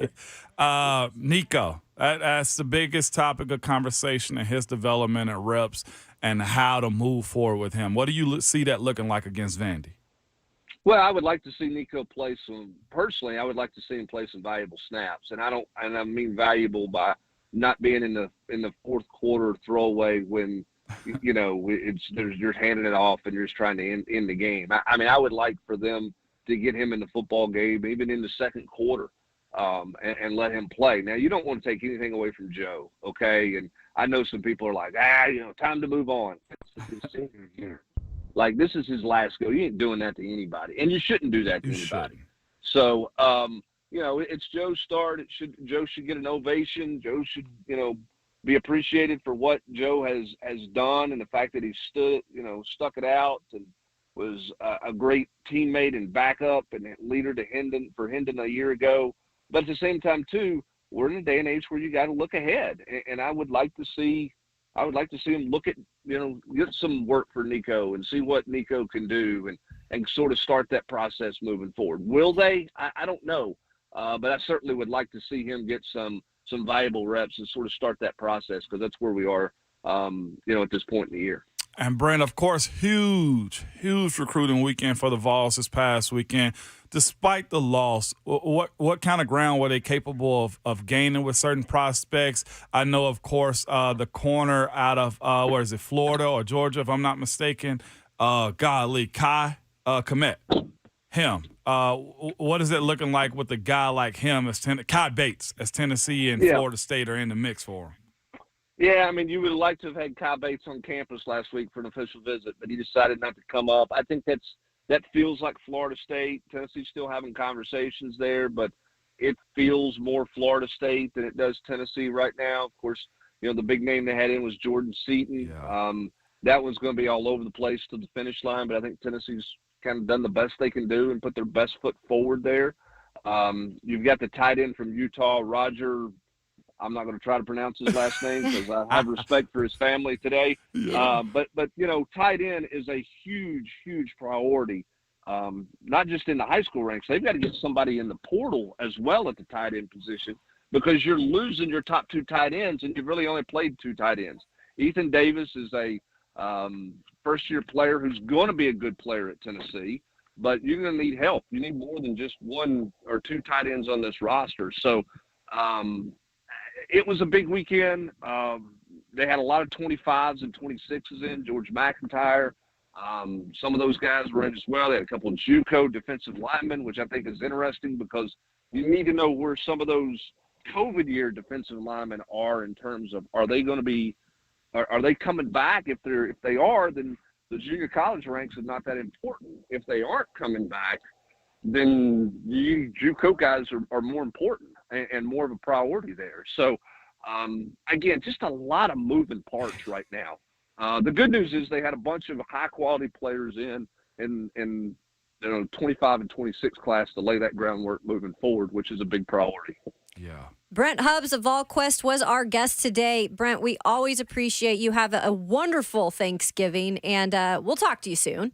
Nico, that's the biggest topic of conversation in his development at reps and how to move forward with him. What do you see that looking like against Vandy? Well, I would like to see Nico play personally, I would like to see him play some valuable snaps. And I mean valuable by not being in the fourth quarter throwaway when, you're handing it off and you're just trying to end the game. I would like for them to get him in the football game, even in the second quarter, and let him play. Now, you don't want to take anything away from Joe, okay? And I know some people are like, time to move on. It's his senior year. Like, this is his last go. You ain't doing that to anybody, and you shouldn't do that to anybody. So, it's Joe's start. Joe should get an ovation. Joe should, be appreciated for what Joe has done, and the fact that he stuck it out and was a great teammate and backup and leader to Hendon a year ago. But at the same time, too, we're in a day and age where you got to look ahead, and I would like to see him look at, get some work for Nico and see what Nico can do and sort of start that process moving forward. Will they? I don't know. But I certainly would like to see him get some valuable reps and sort of start that process, because that's where we are, at this point in the year. And Brent, of course, huge recruiting weekend for the Vols this past weekend. Despite the loss, what kind of ground were they capable of gaining with certain prospects? I know, of course, the corner out of Florida or Georgia, if I'm not mistaken. Kai Komet, him. What is it looking like with a guy like him as Kai Bates, as Tennessee and Florida State are in the mix for him? Yeah, you would have liked to have had Kai Bates on campus last week for an official visit, but he decided not to come up. I think that feels like Florida State. Tennessee's still having conversations there, but it feels more Florida State than it does Tennessee right now. Of course, the big name they had in was Jordan Seaton. Yeah. That one's going to be all over the place to the finish line, but I think Tennessee's kind of done the best they can do and put their best foot forward there. You've got the tight end from Utah, Roger. I'm not going to try to pronounce his last name because I have respect for his family today. Yeah. But tight end is a huge, huge priority. Not just in the high school ranks. They've got to get somebody in the portal as well at the tight end position because you're losing your top 2 tight ends and you've really only played 2 tight ends. Ethan Davis is a first-year player who's going to be a good player at Tennessee, but you're going to need help. You need more than just 1 or 2 tight ends on this roster. So it was a big weekend. They had a lot of 25s and 26s in. George McIntyre. Some of those guys were in as well. They had a couple of JUCO defensive linemen, which I think is interesting because you need to know where some of those COVID year defensive linemen are in terms of are they coming back? If they are, then the junior college ranks are not that important. If they aren't coming back, then the JUCO guys are more important and more of a priority there. So, again, just a lot of moving parts right now. The good news is they had a bunch of high-quality players in 25 and 26 class to lay that groundwork moving forward, which is a big priority. Yeah. Brent Hubbs of VolQuest was our guest today. Brent, we always appreciate you. Have a wonderful Thanksgiving, and we'll talk to you soon.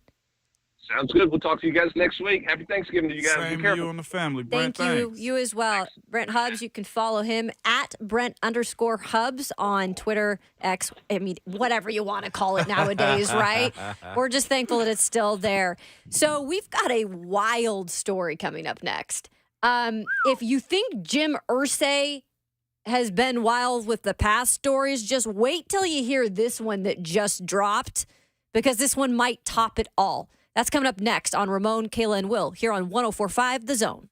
Sounds good. We'll talk to you guys next week. Happy Thanksgiving to you guys. Same Be to careful. you and the family, Brent. Thank you. Thanks. You as well. Brent Hubbs, you can follow him at Brent_Hubbs on Twitter, X, whatever you want to call it nowadays, right? We're just thankful that it's still there. So we've got a wild story coming up next. If you think Jim Irsay has been wild with the past stories, just wait till you hear this one that just dropped, because this one might top it all. That's coming up next on Ramon, Kayla, and Will here on 104.5 The Zone.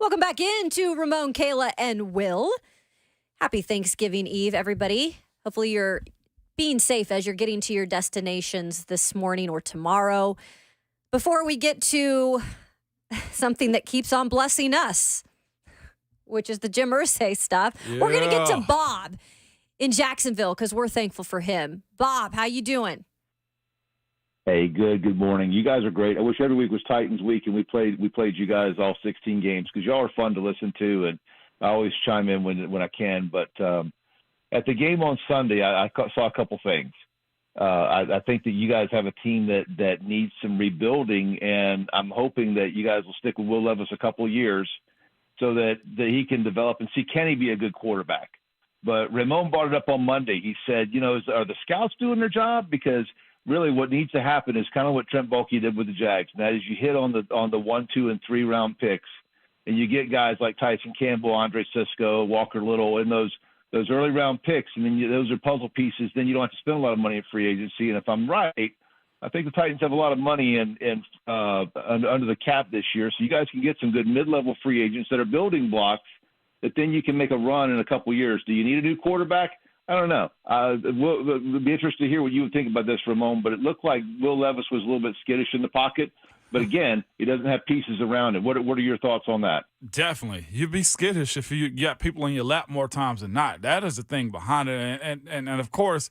Welcome back into Ramon, Kayla, and Will. Happy Thanksgiving Eve, everybody. Hopefully you're being safe as you're getting to your destinations this morning or tomorrow. Before we get to something that keeps on blessing us, which is the Jim Irsay stuff, we're going to get to Bob in Jacksonville because we're thankful for him. Bob, how you doing? Hey, good morning. You guys are great. I wish every week was Titans week and we played you guys all 16 games because y'all are fun to listen to, and I always chime in when I can. But at the game on Sunday, I saw a couple things. I think that you guys have a team that needs some rebuilding, and I'm hoping that you guys will stick with Will Levis a couple of years so that he can develop and see, can he be a good quarterback? But Ramon brought it up on Monday. He said, are the scouts doing their job? Because really what needs to happen is kind of what Trent Baalke did with the Jags, and that is you hit on the 1, 2, and 3 round picks, and you get guys like Tyson Campbell, Andre Sisco, Walker Little in those early round picks, and then those are puzzle pieces. Then you don't have to spend a lot of money in free agency. And if I'm right, I think the Titans have a lot of money under the cap this year, so you guys can get some good mid-level free agents that are building blocks that then you can make a run in a couple years. Do you need a new quarterback? I don't know. It'll be interested to hear what you would think about this, Ramon, but it looked like Will Levis was a little bit skittish in the pocket. But again, he doesn't have pieces around it. What are your thoughts on that? Definitely. You'd be skittish if you got people in your lap more times than not. That is the thing behind it. And of course,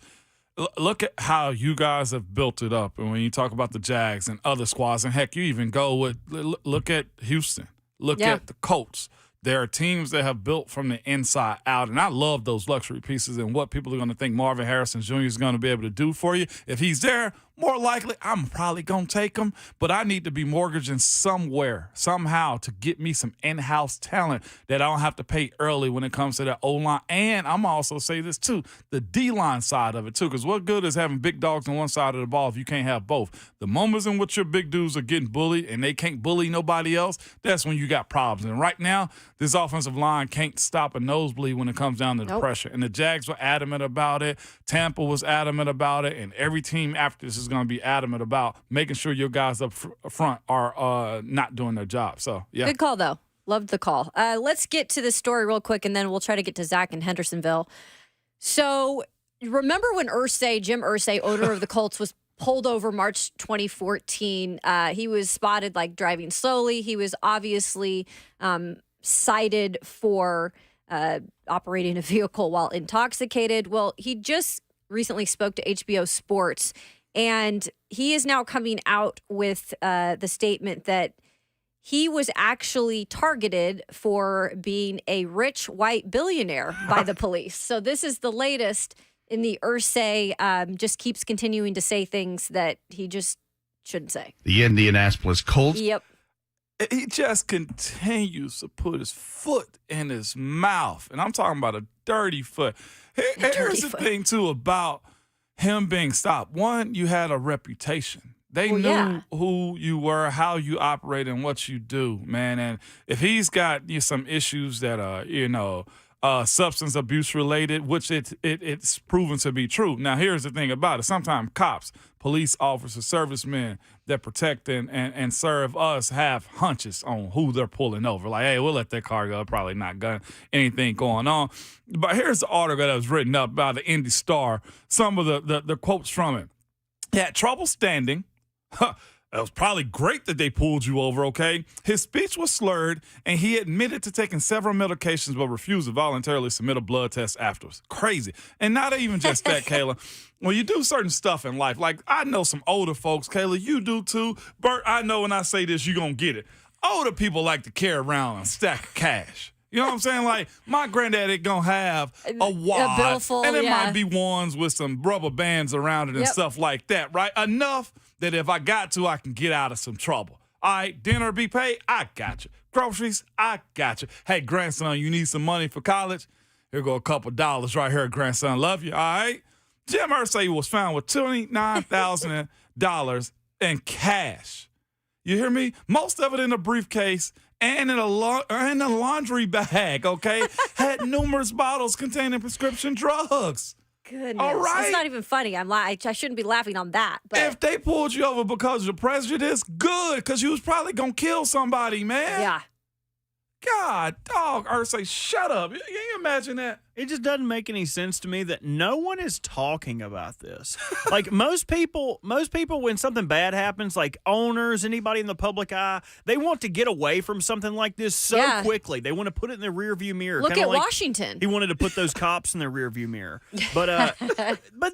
look at how you guys have built it up. And when you talk about the Jags and other squads, and heck, you even go with look at Houston. Look at the Colts. There are teams that have built from the inside out, and I love those luxury pieces and what people are going to think Marvin Harrison Jr. is going to be able to do for you. If he's there, more likely I'm probably going to take him, but I need to be mortgaging somewhere, somehow, to get me some in-house talent that I don't have to pay early when it comes to that O-line. And I'm also say this, too, the D-line side of it, too, because what good is having big dogs on one side of the ball if you can't have both? The moments in which your big dudes are getting bullied and they can't bully nobody else, that's when you got problems. And right now, this offensive line can't stop a nosebleed when it comes down to the pressure. And the Jags were adamant about it. Tampa was adamant about it. And every team after this is going to be adamant about making sure your guys up front are not doing their job. So, yeah. Good call, though. Loved the call. Let's get to the story real quick, and then we'll try to get to Zach in Hendersonville. So, remember when Jim Irsay, owner of the Colts, was pulled over March 2014? He was spotted, driving slowly. He was obviously cited for operating a vehicle while intoxicated. Well, he just recently spoke to HBO Sports, and he is now coming out with the statement that he was actually targeted for being a rich white billionaire by the police. So this is the latest in the Irsay, just keeps continuing to say things that he just shouldn't say. The Indianapolis Colts. Yep. He just continues to put his foot in his mouth. And I'm talking about a dirty foot. Here's the thing, too, about him being stopped. One, you had a reputation. They knew who you were, how you operate, and what you do, man. And if he's got some issues that are, substance abuse related, which it's proven to be true. Now, here's the thing about it. Sometimes cops, police officers, servicemen that protect and serve us have hunches on who they're pulling over. Like, hey, we'll let that car go. Probably not got anything going on. But here's the article that was written up by the Indy Star. Some of the quotes from it. He had trouble standing. It was probably great that they pulled you over, okay? His speech was slurred, and he admitted to taking several medications but refused to voluntarily submit a blood test afterwards. Crazy. And not even just that, Kayla. When you do certain stuff in life, like I know some older folks, Kayla, you do too. Bert, I know when I say this, you're going to get it. Older people like to carry around a stack of cash. You know what I'm saying? Like, my granddaddy going to have a wad, a billful, and it might be ones with some rubber bands around it and stuff like that, right? Enough that if I got to, I can get out of some trouble. All right, dinner be paid? I got you. Groceries? I got you. Hey, grandson, you need some money for college? Here go a couple dollars right here, grandson. Love you, all right? Jim Irsay was found with $29,000 in cash. You hear me? Most of it in a briefcase and in a laundry bag, okay? Had numerous bottles containing prescription drugs. Goodness. All right. It's not even funny. I shouldn't be laughing on that. But if they pulled you over because of prejudice, good, because you was probably going to kill somebody, man. Yeah. God, dog, Ursay, shut up. Can you imagine that? It just doesn't make any sense to me that no one is talking about this. Like most people, when something bad happens, like owners, anybody in the public eye, they want to get away from something like this so quickly. They want to put it in their rearview mirror. Look Kinda at like Washington. He wanted to put those cops in their rearview mirror. But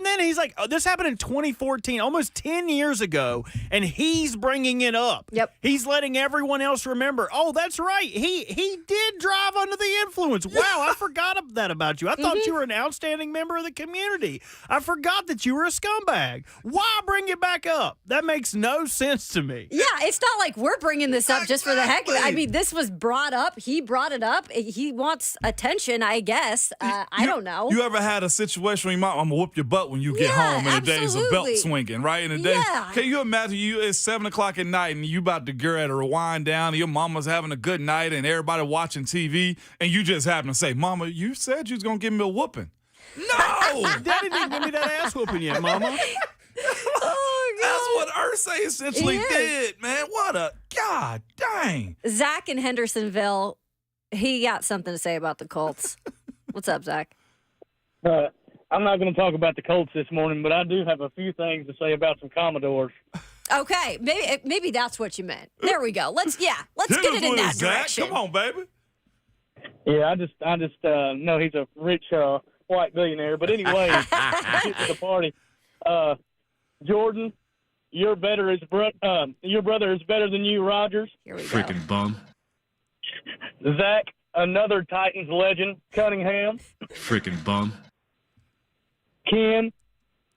then he's like, this happened in 2014, almost 10 years ago, and he's bringing it up. Yep. He's letting everyone else remember, oh, that's right. He did drive under the influence. Wow, I forgot that about you. I thought you were an outstanding member of the community. I forgot that you were a scumbag. Why bring it back up? That makes no sense to me. Yeah, it's not like we're bringing this up just for the heck of it. I mean, this was brought up. He brought it up. He wants attention, I guess. I don't know. You ever had a situation where your mom, I'm going to whoop your butt when you get home in the days of belt swinging, right? In the days, can you imagine it's 7 o'clock at night and you about to get ready to wind down, and your mama's having a good night and everybody watching TV, and you just happen to say, Mama, you said you was going to give me a whooping. No! Daddy didn't give me that ass whooping yet, Mama. Oh, God. That's what Ursay essentially did, man. What a God dang. Zach in Hendersonville, he got something to say about the Colts. What's up, Zach? I'm not going to talk about the Colts this morning, but I do have a few things to say about some Commodores. Okay, maybe that's what you meant. There we go. Let's get it in that direction. Come on, baby. Yeah, I just know he's a rich white billionaire. But anyway, get to the party. Jordan, your brother is better than you, Rodgers. Here we go. Freaking bum. Zach, another Titans legend, Cunningham. Freaking bum. Ken,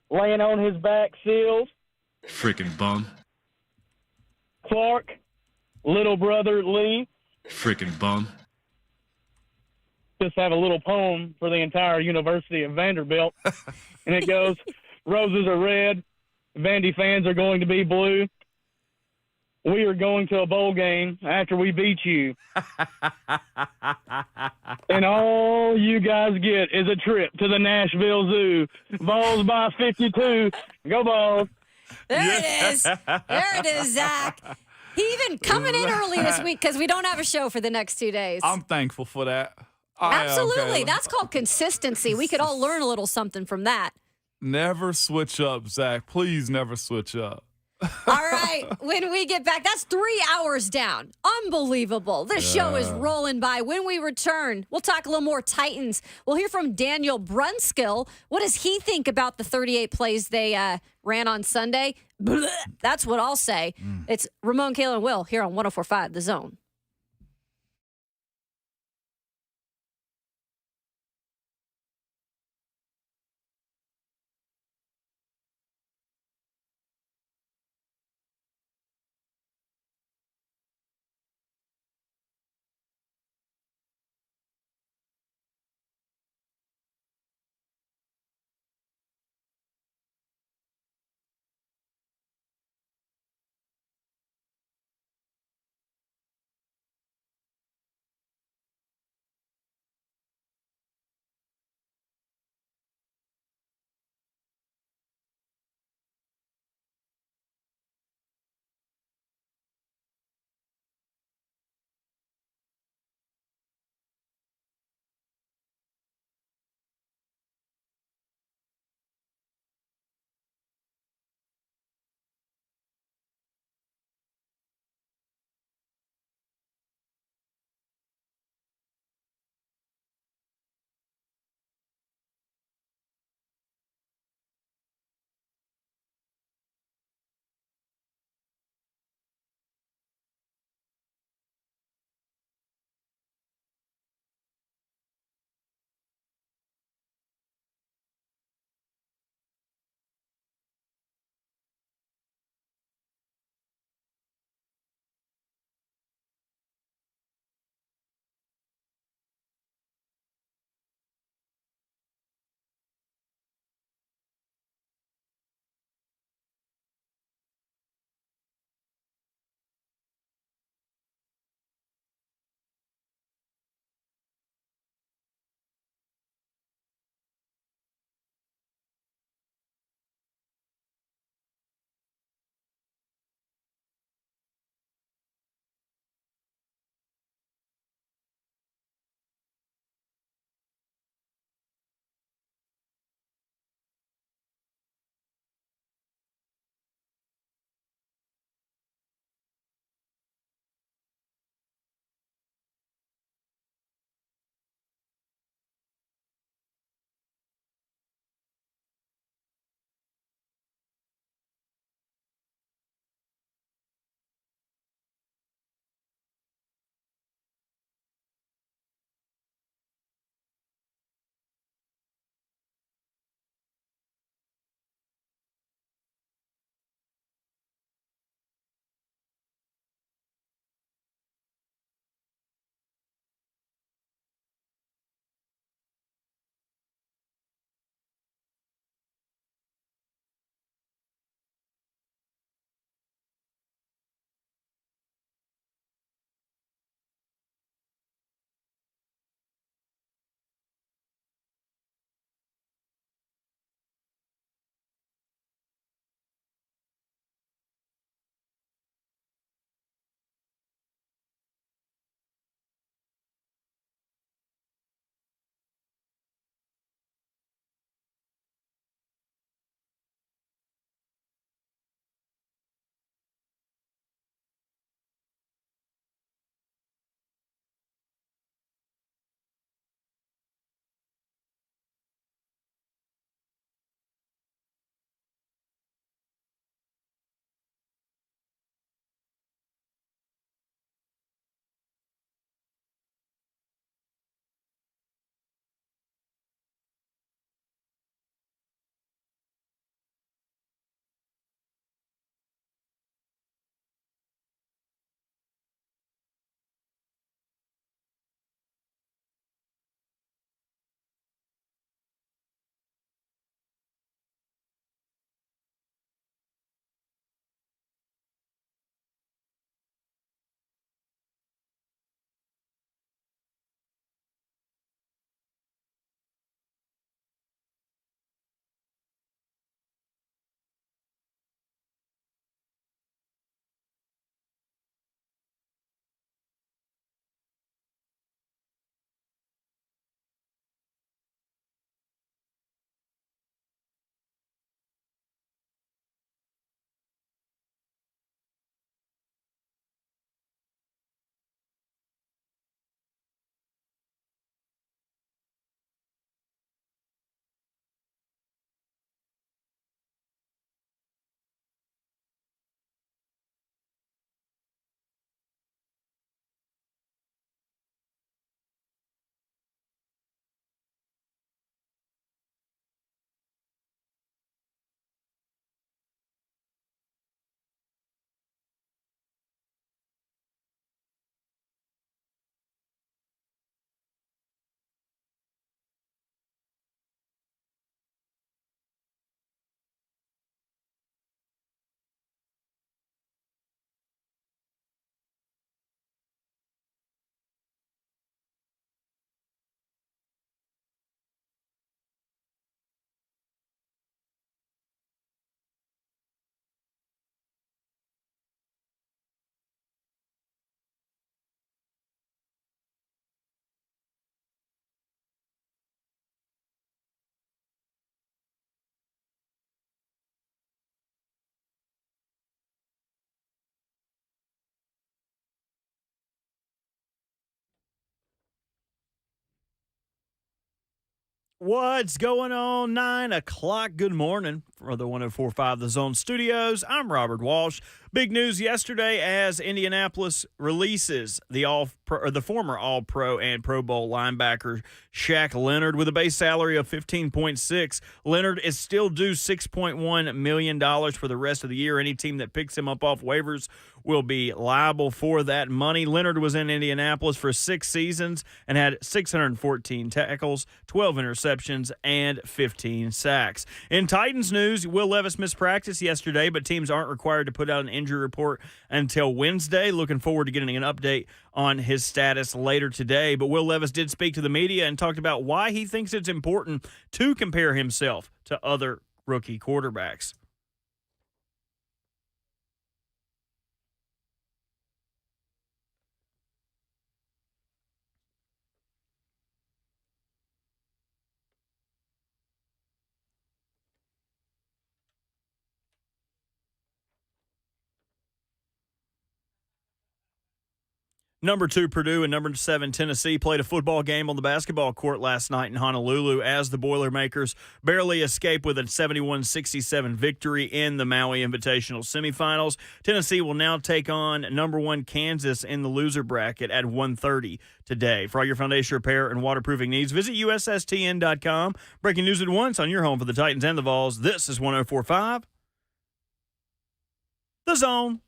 laying on his back, Seals. Freaking bum. Clark, little brother Lee. Freaking bum. Just have a little poem for the entire University of Vanderbilt. And it goes, roses are red, Vandy fans are going to be blue. We are going to a bowl game after we beat you. And all you guys get is a trip to the Nashville Zoo. Balls by 52. Go Balls. There it is. There it is, Zach. He even coming in early this week because we don't have a show for the next 2 days. I'm thankful for that. Absolutely. That's called consistency. We could all learn a little something from that. Never switch up, Zach. Please never switch up. All right. When we get back, that's 3 hours down. Unbelievable. This show is rolling by. When we return, we'll talk a little more Titans. We'll hear from Daniel Brunskill. What does he think about the 38 plays they ran on Sunday? Blech. That's what I'll say. It's Ramon, Kayla, and Will here on 104.5 The Zone. What's going on? 9 o'clock. Good morning for the 104.5 The Zone Studios. I'm Robert Walsh. Big news yesterday as Indianapolis releases the former All-Pro and Pro Bowl linebacker Shaq Leonard with a base salary of $15.6. Leonard is still due $6.1 million for the rest of the year. Any team that picks him up off waivers will be liable for that money. Leonard was in Indianapolis for 6 seasons and had 614 tackles, 12 interceptions, and 15 sacks. In Titans news, Will Levis missed practice yesterday, but teams aren't required to put out an injury report until Wednesday. Looking forward to getting an update on his status later today. But Will Levis did speak to the media and talked about why he thinks it's important to compare himself to other rookie quarterbacks. Number 2, Purdue, and number 7, Tennessee played a football game on the basketball court last night in Honolulu as the Boilermakers barely escaped with a 71-67 victory in the Maui Invitational semifinals. Tennessee will now take on number 1 Kansas in the loser bracket at 1:30 today. For all your foundation repair and waterproofing needs, visit USSTN.com. Breaking news at once on your home for the Titans and the Vols. This is 104.5 The Zone.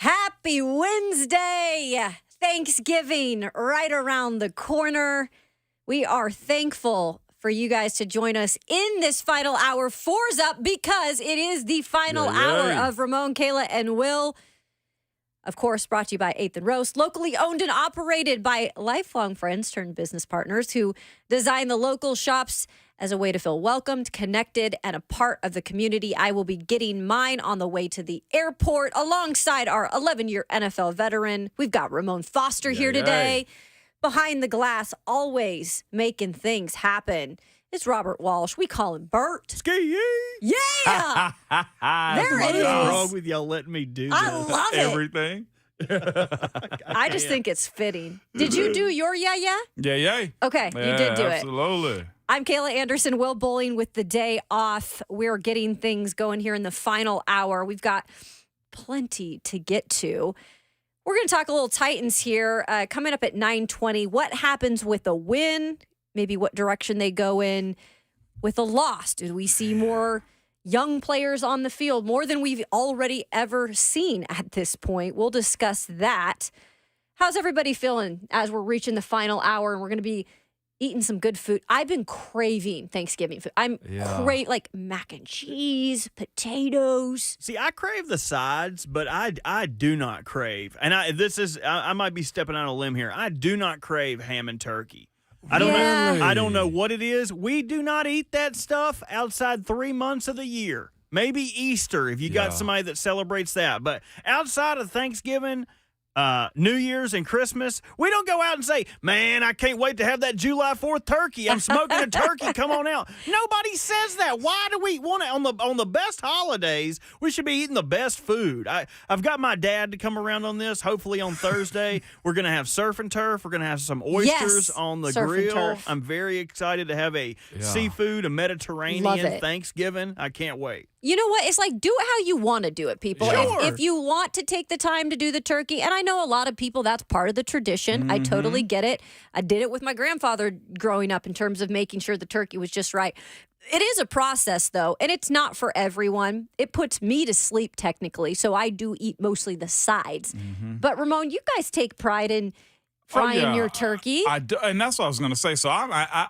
Happy Wednesday! Thanksgiving right around the corner. We are thankful for you guys to join us in this final hour. 4's up because it is the final hour of Ramon, Kayla, and Will. Of course, brought to you by 8th and Roast, locally owned and operated by lifelong friends turned business partners who design the local shops as a way to feel welcomed, connected, and a part of the community. I will be getting mine on the way to the airport alongside our 11-year NFL veteran. We've got Ramon Foster here today. Behind the glass, always making things happen. It's Robert Walsh. We call him Bert. Ski! Yeah! There it is. What's wrong with y'all letting me do this? I love it. Everything. I just think it's fitting. Did you do your yeah? Yeah. Okay, you did do it. Absolutely. I'm Kayla Anderson, Will Bowling with the day off. We're getting things going here in the final hour. We've got plenty to get to. We're going to talk a little Titans here. Coming up at 9:20, what happens with a win? Maybe what direction they go in with a loss. Do we see more young players on the field, more than we've already ever seen at this point? We'll discuss that. How's everybody feeling as we're reaching the final hour and we're going to be eating some good food? I've been craving Thanksgiving food. I'm like mac and cheese, potatoes. See, I crave the sides, but I do not crave. And I might be stepping out on a limb here. I do not crave ham and turkey. I don't know what it is. We do not eat that stuff outside 3 months of the year. Maybe Easter if you got somebody that celebrates that. But outside of Thanksgiving, New Year's and Christmas, we don't go out and say, man, I can't wait to have that July 4th turkey. I'm smoking a turkey. Come on out. Nobody says that. Why do we want it on the best holidays? We should be eating the best food. I've got my dad to come around on this. Hopefully on Thursday, we're going to have surf and turf. We're going to have some oysters on the grill. I'm very excited to have a seafood, a Mediterranean Thanksgiving. I can't wait. You know what? It's like, do it how you want to do it, people. Sure. If you want to take the time to do the turkey, and I know a lot of people, that's part of the tradition. Mm-hmm. I totally get it. I did it with my grandfather growing up in terms of making sure the turkey was just right. It is a process, though, and it's not for everyone. It puts me to sleep, technically, so I do eat mostly the sides. Mm-hmm. But, Ramon, you guys take pride in frying your turkey. I do, and that's what I was going to say. So I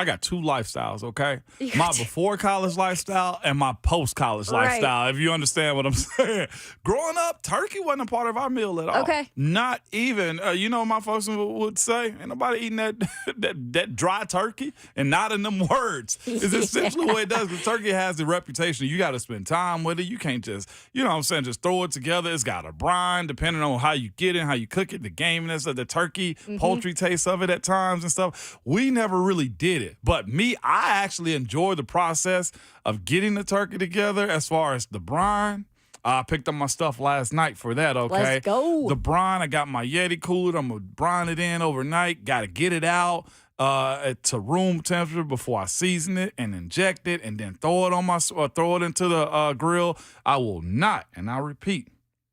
got two lifestyles, okay? My before college lifestyle and my post college lifestyle, if you understand what I'm saying. Growing up, turkey wasn't a part of our meal at all. Okay. Not even, you know what my folks would say? Ain't nobody eating that dry turkey and not in them words. It's essentially what it does. The turkey has the reputation. You got to spend time with it. You can't just, you know what I'm saying, just throw it together. It's got a brine, depending on how you get it, how you cook it, the gaminess of the turkey, poultry taste of it at times and stuff. We never really did it. But me, I actually enjoy the process of getting the turkey together as far as the brine. I picked up my stuff last night for that, okay? Let's go. The brine, I got my Yeti cooler. I'm going to brine it in overnight. Got to get it out to room temperature before I season it and inject it and then throw it into the grill. I will not, and I repeat,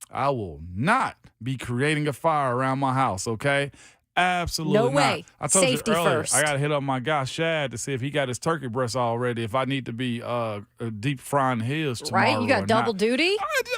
I will not be creating a fire around my house, okay? Absolutely no way. Not. I told Safety you earlier, first. I got to hit up my guy Shad to see if he got his turkey breast already, if I need to be deep frying his tomorrow. Right? You got double duty?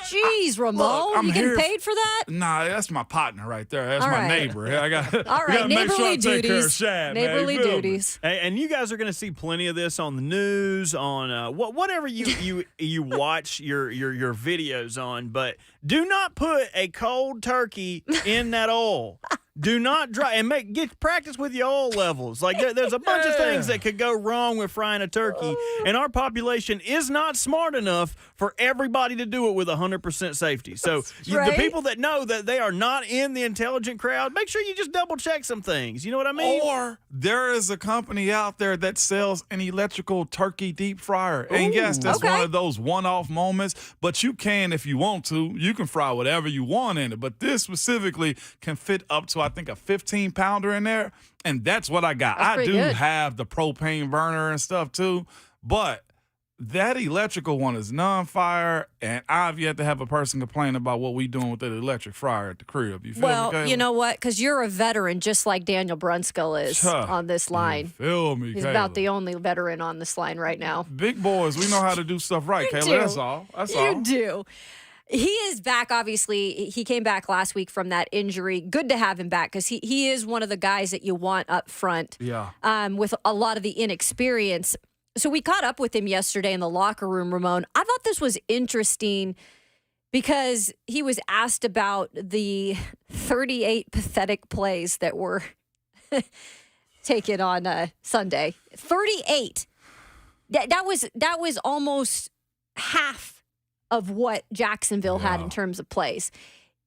Jeez, Ramon. You getting paid for that? Nah, that's my partner right there. That's All my right. neighbor. I got All right, to make sure I neighborly take care of duties. Shad, man. Neighborly You feel me? duties. Hey, and you guys are going to see plenty of this on the news, on whatever you watch your videos on. But do not put a cold turkey in that oil. Do not dry and get practice with your oil levels. Like there's a bunch of things that could go wrong with frying a turkey, and our population is not smart enough for everybody to do it with 100% safety. So the people that know that they are not in the intelligent crowd, make sure you just double check some things. You know what I mean? Or there is a company out there that sells an electrical turkey deep fryer. And yes, that's one of those one-off moments, but you can, if you want to, you can fry whatever you want in it. But this specifically can fit up to, I think, a 15-pounder in there, and that's what I got. I do have the propane burner and stuff too, but that electrical one is non-fire, and I've yet to have a person complain about what we doing with that electric fryer at the crib. You feel me, Kayla? You know what? Because you're a veteran, just like Daniel Brunskill is on this line. You feel me, He's Kayla? about the only veteran on this line right now. Big boys, we know how to do stuff right, Kayla. do. That's all. That's all. You do. He is back, obviously. He came back last week from that injury. Good to have him back because he is one of the guys that you want up front with a lot of the inexperience. So we caught up with him yesterday in the locker room, Ramon. I thought this was interesting because he was asked about the 38 pathetic plays that were taken on Sunday. 38. That was almost half of what Jacksonville had in terms of plays.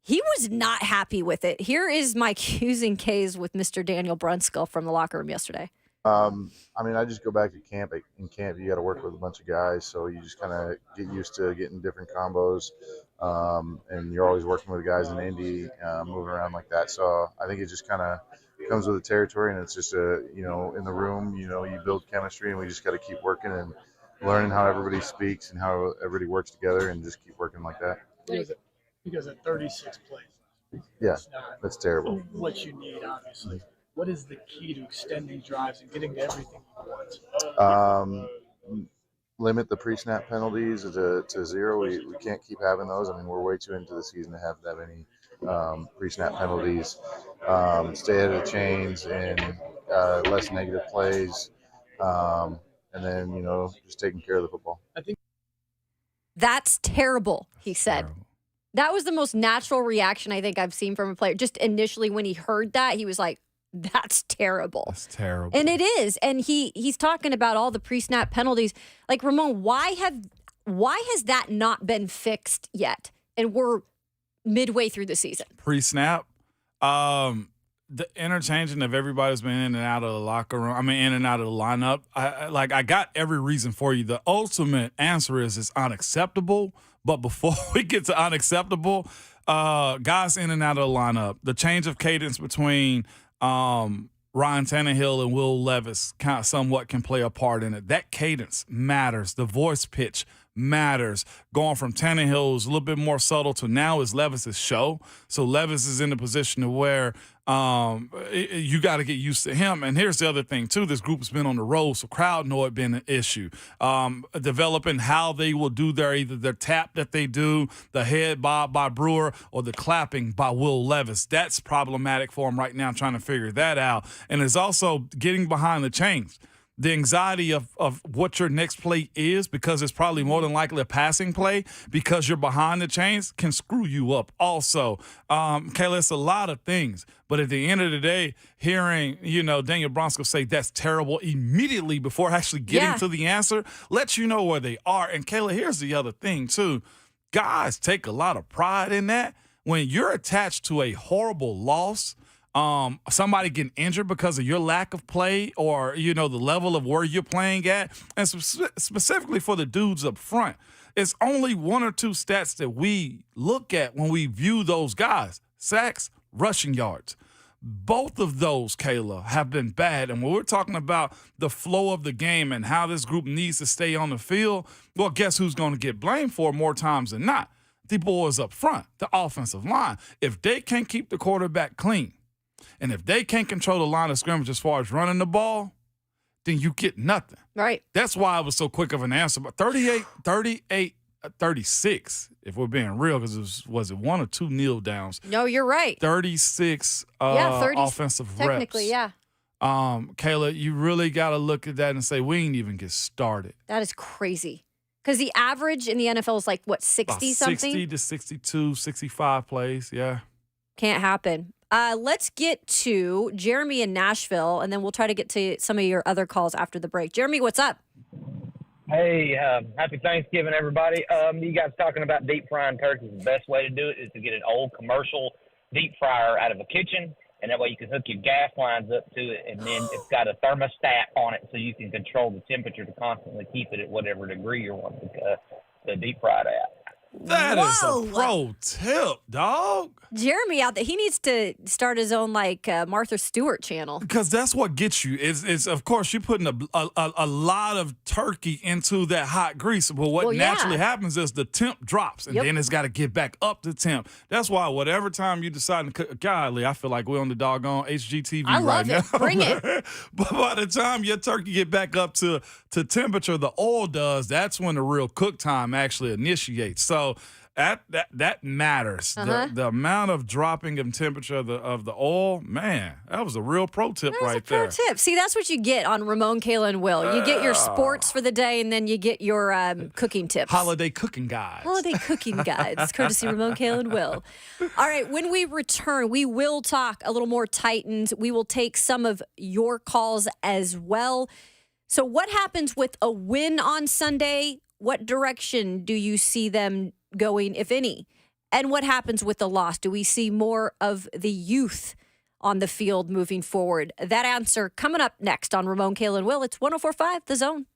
He was not happy with it. Here is my Q's and K's with Mr. Daniel Brunskill from the locker room yesterday. I mean, I just go back to camp. In camp, you got to work with a bunch of guys, so you just kind of get used to getting different combos, and you're always working with guys in Indy, moving around like that. So I think it just kind of comes with the territory, and it's just in the room, you build chemistry, and we just got to keep working and learning how everybody speaks and how everybody works together, and just keep working like that. You guys at 36 plays. Yeah, that's terrible. What you need, obviously. What is the key to extending drives and getting to everything you want? Limit the pre-snap penalties to zero. We can't keep having those. I mean, we're way too into the season to have any pre-snap penalties. Stay ahead of the chains and less negative plays. And then, just taking care of the football. That's terrible, he said. That was the most natural reaction I think I've seen from a player. Just initially when he heard that, he was like, that's terrible. That's terrible. And it is. And he's talking about all the pre-snap penalties. Like, Ramon, why has that not been fixed yet? And we're midway through the season. Pre-snap? The interchanging of everybody's been in and out of the locker room. In and out of the lineup. I got every reason for you. The ultimate answer is it's unacceptable. But before we get to unacceptable, guys in and out of the lineup, the change of cadence between Ryan Tannehill and Will Levis somewhat can play a part in it. That cadence matters. The voice pitch matters. Going from Tannehill, who's a little bit more subtle, to now is Levis's show. So Levis is in a position to where you got to get used to him. And here's the other thing, too. This group has been on the road, so crowd know it been an issue. Developing how they will do either their tap that they do, the head bob by Brewer, or the clapping by Will Levis. That's problematic for him right now, trying to figure that out. And it's also getting behind the chains. The anxiety of what your next play is, because it's probably more than likely a passing play, because you're behind the chains, can screw you up also. Kayla, it's a lot of things. But at the end of the day, hearing, Daniel Bronsko say that's terrible immediately before actually getting to the answer lets you know where they are. And Kayla, here's the other thing, too. Guys take a lot of pride in that. When you're attached to a horrible loss, somebody getting injured because of your lack of play, or, the level of where you're playing at, and specifically for the dudes up front, it's only one or two stats that we look at when we view those guys: sacks, rushing yards. Both of those, Kayla, have been bad. And when we're talking about the flow of the game and how this group needs to stay on the field, well, guess who's going to get blamed for it more times than not? The boys up front, the offensive line. If they can't keep the quarterback clean, and if they can't control the line of scrimmage as far as running the ball, then you get nothing. Right. That's why it was so quick of an answer. But 36, if we're being real, because was it one or two kneel downs? No, you're right. 36 30 offensive technically, reps. Kayla, you really got to look at that and say, we ain't even get started. That is crazy. Because the average in the NFL is like, what, 60-something? 60 to 62, 65 plays, yeah. Can't happen. Let's get to Jeremy in Nashville, and then we'll try to get to some of your other calls after the break. Jeremy, what's up? Hey, happy Thanksgiving, everybody. You guys talking about deep frying turkeys. The best way to do it is to get an old commercial deep fryer out of a kitchen, and that way you can hook your gas lines up to it, and then it's got a thermostat on it so you can control the temperature to constantly keep it at whatever degree you want the deep fried at. That is a pro tip, dog. Jeremy out there, he needs to start his own Martha Stewart channel. Because that's what gets you. Is of course, you're putting a lot of turkey into that hot grease. But what naturally happens is the temp drops, and then it's got to get back up to temp. That's why whatever time you decide to cook, golly, I feel like we're on the doggone HGTV right now. Bring it. But by the time your turkey get back up to temperature, the oil does, that's when the real cook time actually initiates. So that matters. The amount of dropping of temperature of the oil, man, that was a real pro tip right there. Pro tip. See, that's what you get on Ramon, Kayla, and Will. You get your sports for the day, and then you get your cooking tips. Holiday cooking guides. Holiday cooking guides, courtesy Ramon, Kayla, and Will. All right, when we return, we will talk a little more Titans. We will take some of your calls as well. So what happens with a win on Sunday? What direction do you see them going, if any? And what happens with the loss? Do we see more of the youth on the field moving forward? That answer coming up next on Ramon, Kayla, and Will. It's 104.5 The Zone.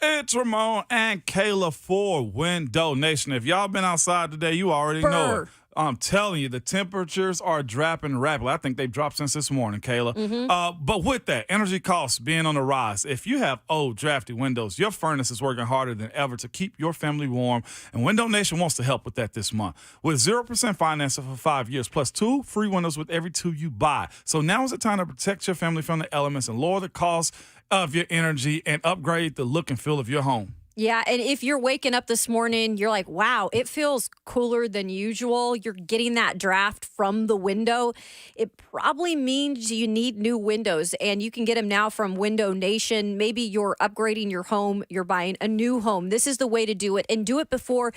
It's Ramon and Kayla for Window Nation. If y'all been outside today, you already know it. I'm telling you, the temperatures are dropping rapidly. I think they've dropped since this morning, Kayla. But with that, energy costs being on the rise, if you have old, drafty windows, your furnace is working harder than ever to keep your family warm, and Window Nation wants to help with that this month. With 0% financing for 5 years, plus 2 free windows with every 2 you buy. So now is the time to protect your family from the elements and lower the cost of your energy and upgrade the look and feel of your home. Yeah, and if you're waking up this morning, you're like, wow, it feels cooler than usual. You're getting that draft from the window. It probably means you need new windows, and you can get them now from Window Nation. Maybe you're upgrading your home, you're buying a new home. This is the way to do it, and do it before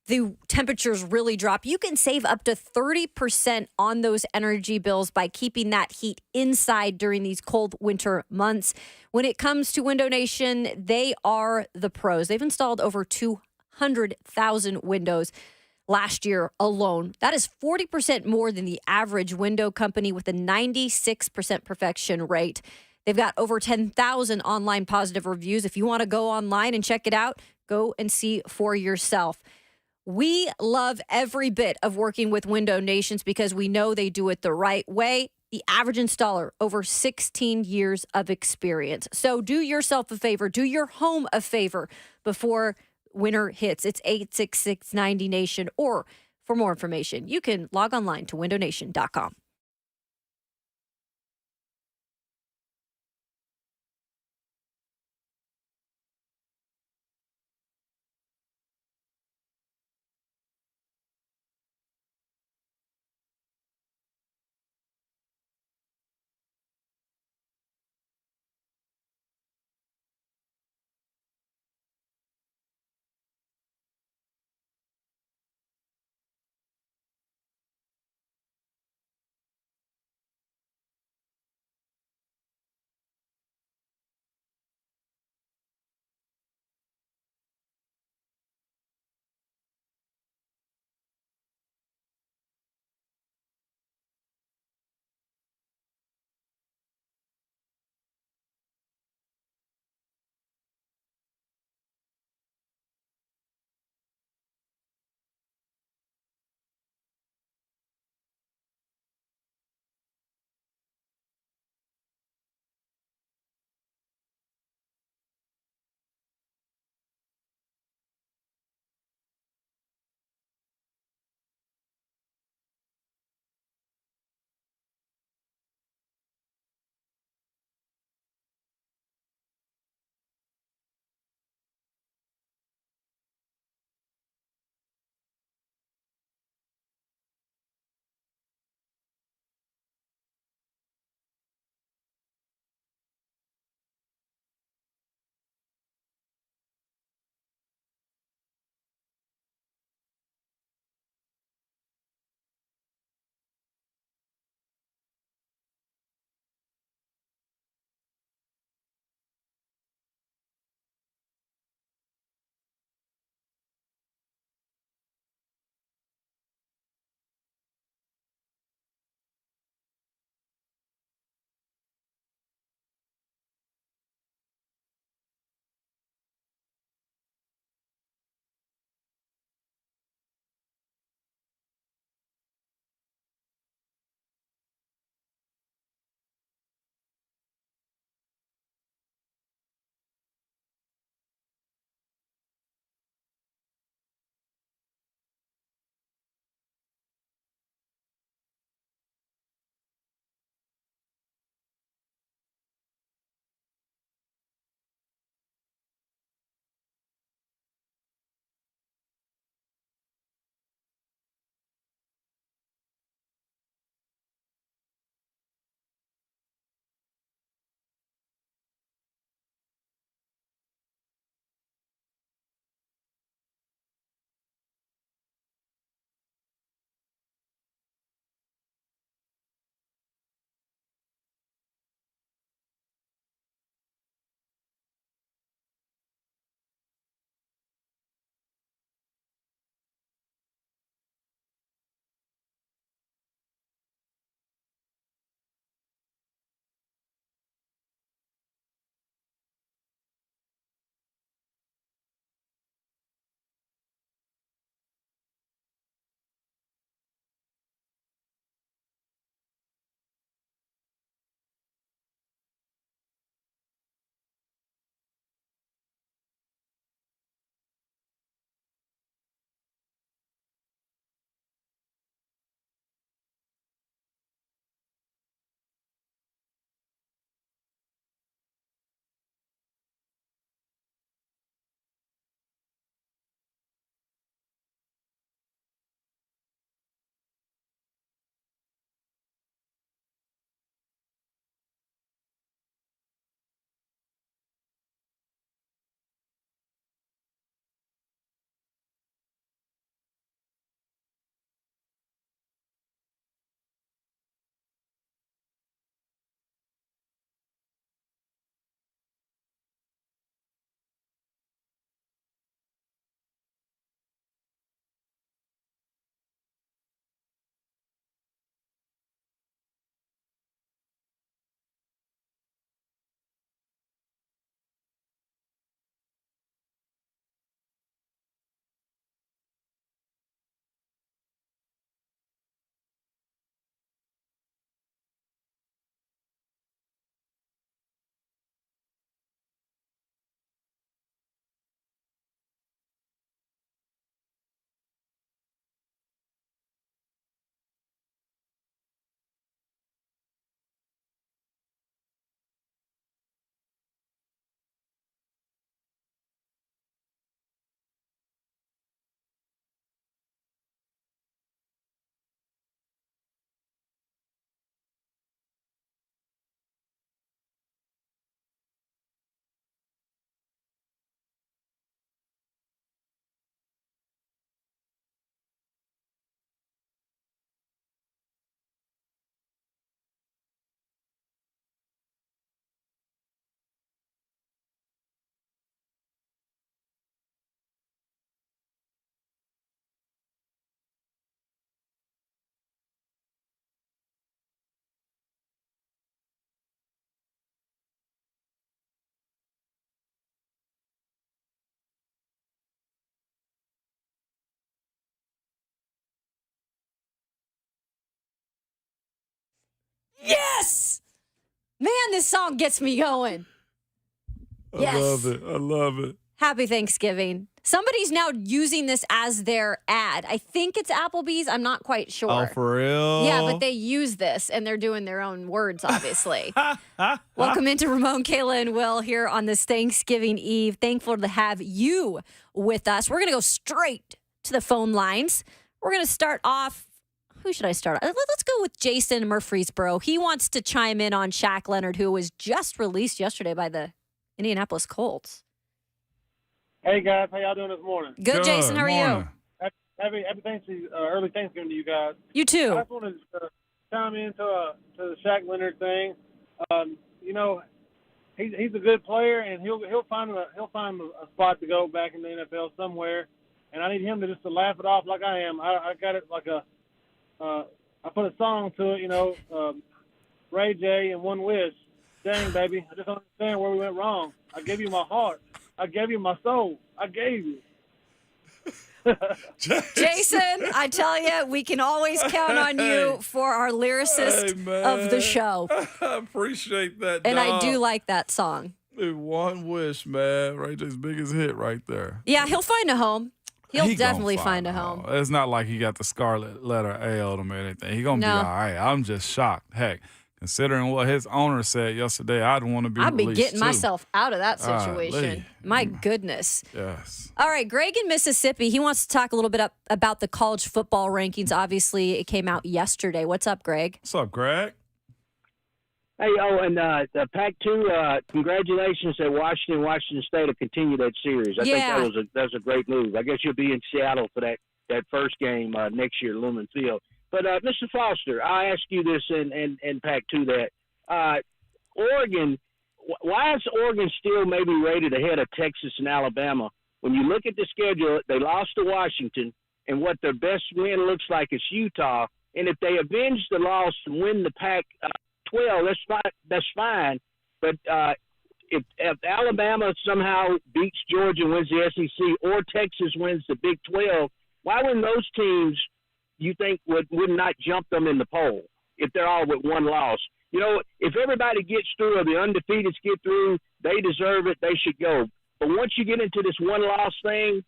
the temperatures really drop. You can save up to 30% on those energy bills by keeping that heat inside during these cold winter months. When it comes to Window Nation, they are the pros. They've installed over 200,000 windows last year alone. That is 40% more than the average window company with a 96% perfection rate. They've got over 10,000 online positive reviews. If you want to go online and check it out, go and see for yourself. We love every bit of working with Window Nations because we know they do it the right way. The average installer, over 16 years of experience. So do yourself a favor, do your home a favor before winter hits. It's 866-90-NATION, or for more information, you can log online to windownation.com. Yes! Man, this song gets me going. Yes. I love it. I love it. Happy Thanksgiving. Somebody's now using this as their ad. I think it's Applebee's. I'm not quite sure. Oh, for real? Yeah, but they use this, and they're doing their own words, obviously. Welcome into Ramon, Kayla, and Will here on this Thanksgiving Eve. Thankful to have you with us. We're going to go straight to the phone lines. We're going to start off. Who should I start? Let's go with Jason Murfreesboro. He wants to chime in on Shaq Leonard, who was just released yesterday by the Indianapolis Colts. Hey guys, how y'all doing this morning? Good, Jason. How are you? Happy Thanksgiving, early Thanksgiving to you guys. You too. I just wanted to chime into to the Shaq Leonard thing. He's a good player, and he'll find a spot to go back in the NFL somewhere. And I need him to just to laugh it off like I am. I got it like I put a song to it, Ray J and One Wish. Dang, baby, I just don't understand where we went wrong. I gave you my heart. I gave you my soul. I gave you. Jason, I tell you, we can always count on you for our lyricist of the show. I appreciate that, And dog. I do like that song. Dude, One Wish, man. Ray J's biggest hit right there. Yeah, he'll find a home. He'll He definitely gonna find a home. It's not like he got the scarlet letter A on him or anything. He gonna be No. all right. I'm just shocked. Heck, considering what his owner said yesterday, I'd want to be I'd be released getting too. myself out of that Golly. situation. My goodness. Yes. All right, Greg in Mississippi, he wants to talk a little bit about the college football rankings. Obviously, it came out yesterday. What's up, Greg? What's up, Greg? Hey, and the Pac-2, congratulations to Washington State to continue that series. I think that was a great move. I guess you'll be in Seattle for that first game next year, Lumen Field. But Mr. Foster, I ask you this in Pac-2 that Oregon, why is Oregon still maybe rated ahead of Texas and Alabama? When you look at the schedule, they lost to Washington, and what their best win looks like is Utah. And if they avenge the loss and win the Pac-12, that's fine. But if Alabama somehow beats Georgia and wins the SEC, or Texas wins the Big 12, why wouldn't those teams, you think, would not jump them in the poll if they're all with one loss? You know, if everybody gets through or the undefeateds get through, they deserve it. They should go. But once you get into this one-loss thing,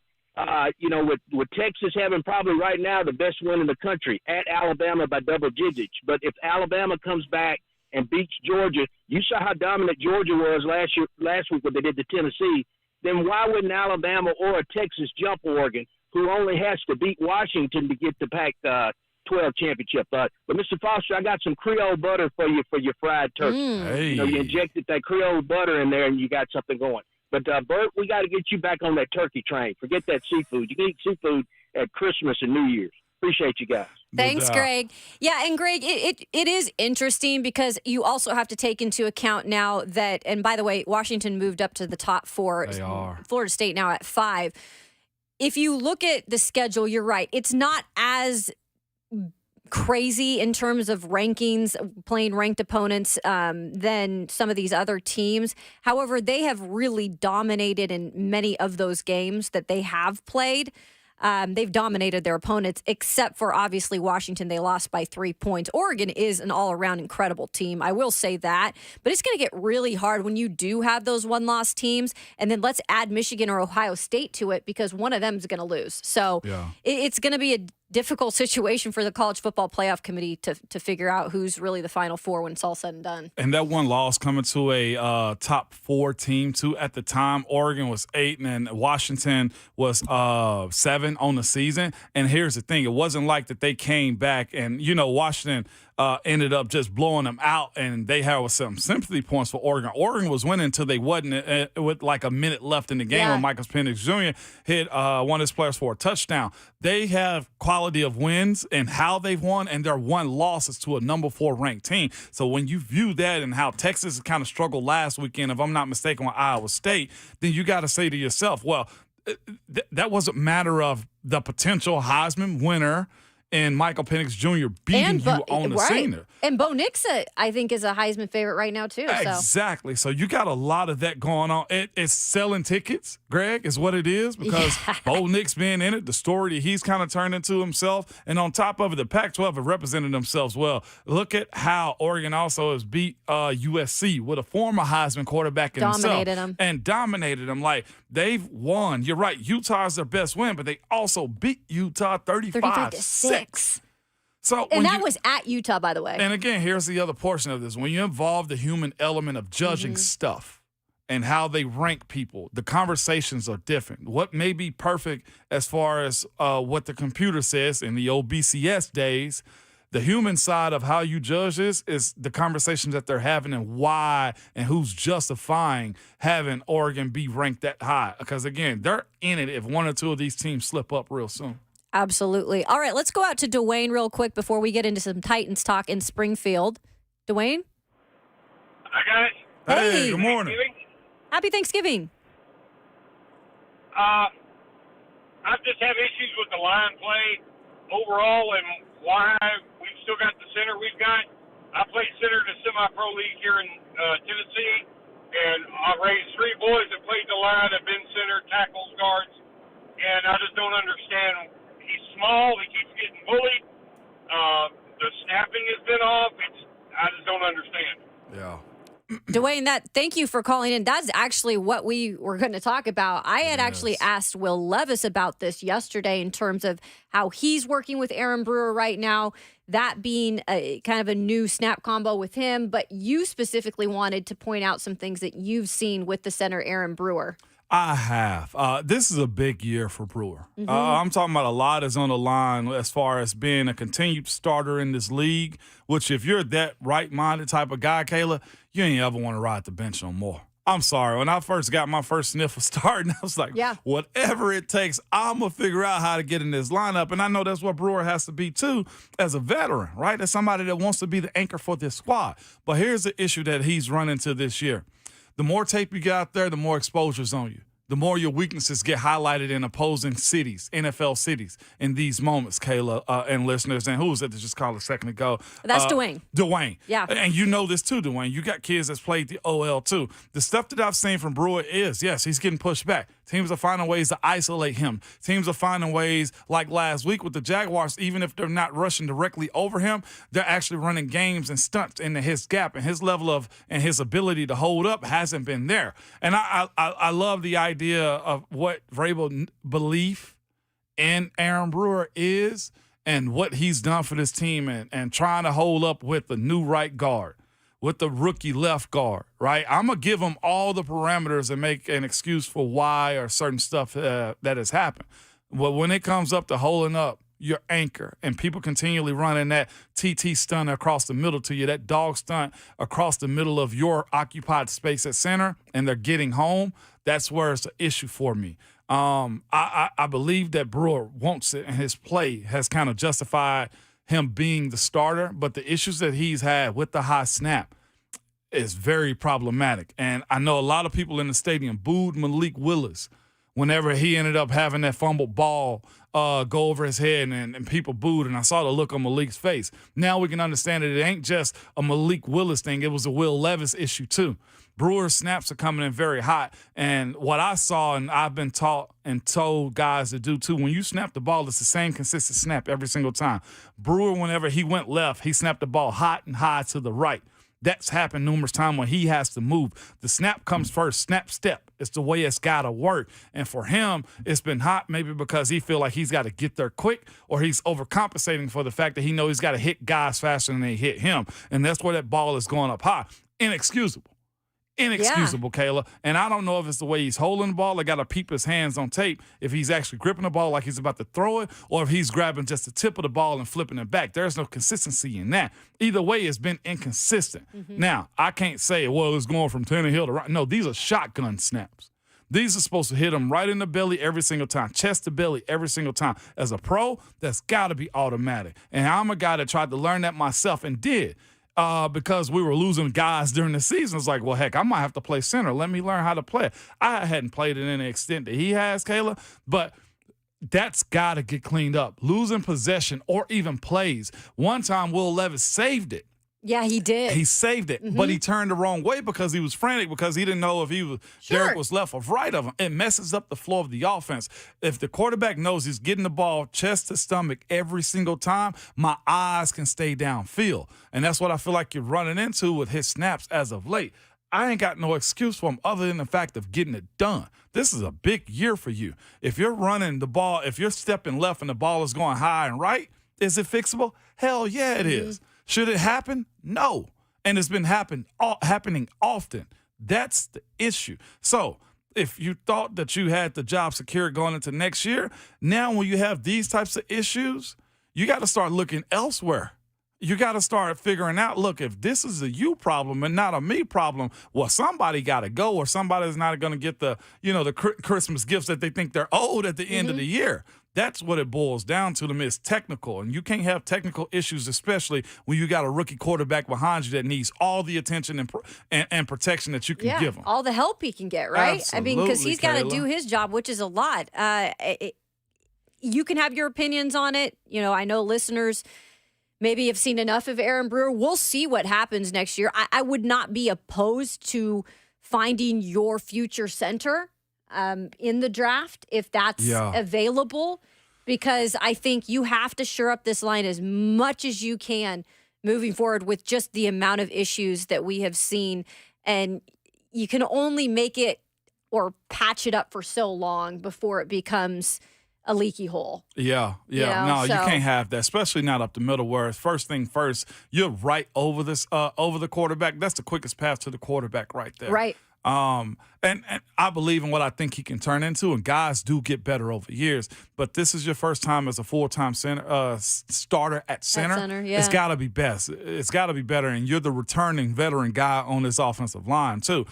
with Texas having probably right now the best win in the country at Alabama by double digits. But if Alabama comes back and beats Georgia, you saw how dominant Georgia was last week when they did to Tennessee, then why wouldn't Alabama or Texas jump Oregon, who only has to beat Washington to get the Pac-12 championship? But Mr. Foster, I got some Creole butter for you for your fried turkey. Hey. You injected that Creole butter in there, and you got something going. But, Bert, we got to get you back on that turkey train. Forget that seafood. You can eat seafood at Christmas and New Year's. Appreciate you guys. Thanks, Greg. Yeah, and Greg, it is interesting because you also have to take into account now that, and by the way, Washington moved up to the top 4. They are. Florida State now at 5. If you look at the schedule, you're right. It's not as crazy in terms of rankings, playing ranked opponents than some of these other teams. However, they have really dominated in many of those games that they have played. They've dominated their opponents, except for obviously Washington. They lost by 3 points. Oregon is an all-around incredible team. I will say that. But it's going to get really hard when you do have those one-loss teams. And then let's add Michigan or Ohio State to it because one of them is going to lose. So it's going to be a difficult situation for the College Football Playoff Committee to figure out who's really the Final Four when it's all said and done. And that one loss coming to a top 4 team, too. At the time, Oregon was 8 and Washington was 7 on the season. And here's the thing. It wasn't like that they came back and, Washington ended up just blowing them out, and they had some sympathy points for Oregon. Oregon was winning until they wasn't with like a minute left in the game when Michael Penix Jr. hit one of his players for a touchdown. They have quality of wins and how they've won, and their one loss is to a number 4 ranked team. So when you view that and how Texas kind of struggled last weekend, if I'm not mistaken, with Iowa State, then you got to say to yourself, well, that was a matter of the potential Heisman winner in Michael Penix Jr. beating you on the senior. And Bo Nix, I think, is a Heisman favorite right now, too. Exactly. So you got a lot of that going on. It's selling tickets, Greg, is what it is, because Bo Nix being in it, the story that he's kind of turned into himself. And on top of it, the Pac-12 have represented themselves well. Look at how Oregon also has beat USC with a former Heisman quarterback in dominated them. Like, they've won. You're right. Utah's their best win, but they also beat Utah 35-6. So that was at Utah, by the way. And again, here's the other portion of this. When you involve the human element of judging stuff and how they rank people, the conversations are different. What may be perfect as far as what the computer says in the old BCS days, the human side of how you judge this is the conversations that they're having and why and who's justifying having Oregon be ranked that high. Because, again, they're in it if one or two of these teams slip up real soon. Absolutely. All right, let's go out to Dwayne real quick before we get into some Titans talk in Springfield. Dwayne? Hi, guys. Hey. Good morning. Happy Thanksgiving. I just have issues with the line play overall and why we've still got the center we've got. I played center in a semi-pro league here in Tennessee, and I raised 3 boys that played the line, have been center, tackles, guards, and I just don't understand. He's small. He keeps getting bullied. The snapping has been off. I just don't understand. Yeah. Dwayne, thank you for calling in. That's actually what we were going to talk about. I had actually asked Will Levis about this yesterday in terms of how he's working with Aaron Brewer right now, that being a kind of a new snap combo with him. But you specifically wanted to point out some things that you've seen with the center, Aaron Brewer. I have. This is a big year for Brewer. I'm talking about a lot is on the line as far as being a continued starter in this league, which if you're that right-minded type of guy, Kayla, you ain't ever want to ride the bench no more. I'm sorry. When I first got my first sniff of starting, I was like, whatever it takes, I'm going to figure out how to get in this lineup. And I know that's what Brewer has to be, too, as a veteran, right? As somebody that wants to be the anchor for this squad. But here's the issue that he's run into this year. The more tape you get out there, the more exposure's on you. The more your weaknesses get highlighted in opposing cities, NFL cities, in these moments, Kayla and listeners. And who was it that just called a second ago? That's Dwayne. Dwayne. Yeah. And you know this too, Dwayne. You got kids that's played the OL too. The stuff that I've seen from Brewer is, yes, he's getting pushed back. Teams are finding ways to isolate him. Teams are finding ways, like last week with the Jaguars, even if they're not rushing directly over him, they're actually running games and stunts into his gap, and his level of and his ability to hold up hasn't been there. And I love the idea of what Vrabel's belief in Aaron Brewer is and what he's done for this team and trying to hold up with the new right guard, with the rookie left guard, right? I'm going to give him all the parameters and make an excuse for why or certain stuff that has happened. But when it comes up to holding up your anchor and people continually running that TT stunt across the middle to you, that dog stunt across the middle of your occupied space at center, and they're getting home, that's where it's an issue for me. I believe that Brewer wants it, and his play has kind of justified him being the starter, but the issues that he's had with the high snap is very problematic. And I know a lot of people in the stadium booed Malik Willis whenever he ended up having that fumbled ball go over his head, and people booed, and I saw the look on Malik's face. Now we can understand that it ain't just a Malik Willis thing. It was a Will Levis issue too. Brewer's snaps are coming in very hot, and what I saw and I've been taught and told guys to do too, when you snap the ball, it's the same consistent snap every single time. Brewer, whenever he went left, he snapped the ball hot and high to the right. That's happened numerous times when he has to move. The snap comes first, snap step. It's the way it's got to work. And for him, it's been hot maybe because he feel like he's got to get there quick, or he's overcompensating for the fact that he knows he's got to hit guys faster than they hit him. And that's where that ball is going up high. Inexcusable. Kayla. And I don't know if it's the way he's holding the ball. I got to peep his hands on tape if he's actually gripping the ball like he's about to throw it, or if he's grabbing just the tip of the ball and flipping it back. There's no consistency in that. Either way, it's been inconsistent. Now, I can't say, well, it's going from Tannehill to right. No, these are shotgun snaps. These are supposed to hit him right in the belly every single time, chest to belly every single time. As a pro, that's got to be automatic. And I'm a guy that tried to learn that myself and did. Because we were losing guys during the season. It's like, well, heck, I might have to play center. Let me learn how to play it. I hadn't played it in the extent that he has, Kayla, but That's got to get cleaned up. Losing possession or even plays. One time, Will Levis saved it. Yeah, he did. He saved it, but he turned the wrong way because he was frantic because he didn't know if Derek was left or right of him. It messes up the flow of the offense. If the quarterback knows he's getting the ball chest to stomach every single time, my eyes can stay downfield. And that's what I feel like you're running into with his snaps as of late. I ain't got no excuse for him other than the fact of getting it done. This is a big year for you. If you're running the ball, if you're stepping left and the ball is going high and right, is it fixable? Hell yeah, it is. Should it happen? No. And it's been happening often. That's the issue. So if you thought that you had the job secure going into next year, now when you have these types of issues, you got to start looking elsewhere. You got to start figuring out, look, if this is a you problem and not a me problem, well, somebody got to go or somebody's not going to get the Christmas gifts that they think they're owed at the end of the year. That's what it boils down to them. It's technical, and you can't have technical issues, especially when you got a rookie quarterback behind you that needs all the attention and protection that you can give him. All the help he can get, right? Absolutely, I mean, because he's got to Kayla. do his job, which is a lot. You can have your opinions on it. I know listeners maybe have seen enough of Aaron Brewer. We'll see what happens next year. I would not be opposed to finding your future center in the draft if that's available, because I think you have to shore up this line as much as you can moving forward with just the amount of issues that we have seen. And you can only make it or patch it up for so long before it becomes a leaky hole. Yeah. You can't have that, especially not up the middle where first thing first, you're right over the quarterback. That's the quickest path to the quarterback right there. Right. And I believe in what I think he can turn into, and guys do get better over years. But this is your first time as a full-time starter at center. It's got to be best. It's got to be better, and you're the returning veteran guy on this offensive line too.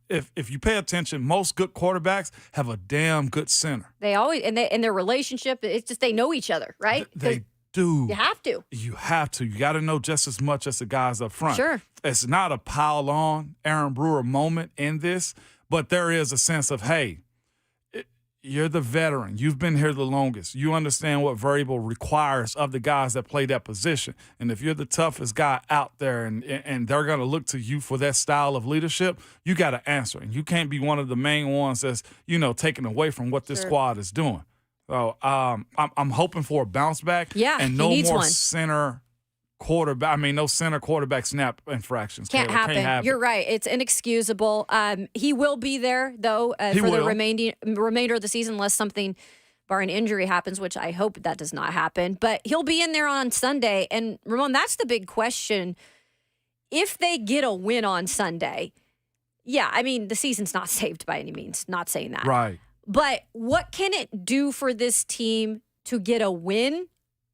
If you pay attention, most good quarterbacks have a damn good center. They always and their relationship. It's just they know each other, right? They do. You have to. You have to. You got to know just as much as the guys up front. Sure. It's not a pile on Aaron Brewer moment in this, but there is a sense of, hey, you're the veteran. You've been here the longest. You understand what variable requires of the guys that play that position. And if you're the toughest guy out there and they're going to look to you for that style of leadership, you got to answer. And you can't be one of the main ones that's, taken away from what this squad is doing. So I'm hoping for a bounce back. Yeah, and no more center quarterback snap infractions. Can't happen. You're right. It's inexcusable. He will be there though for the remainder of the season, unless something, barring injury, happens, which I hope that does not happen. But he'll be in there on Sunday. And Ramon, that's the big question. If they get a win on Sunday, the season's not saved by any means. Not saying that. Right. But what can it do for this team to get a win?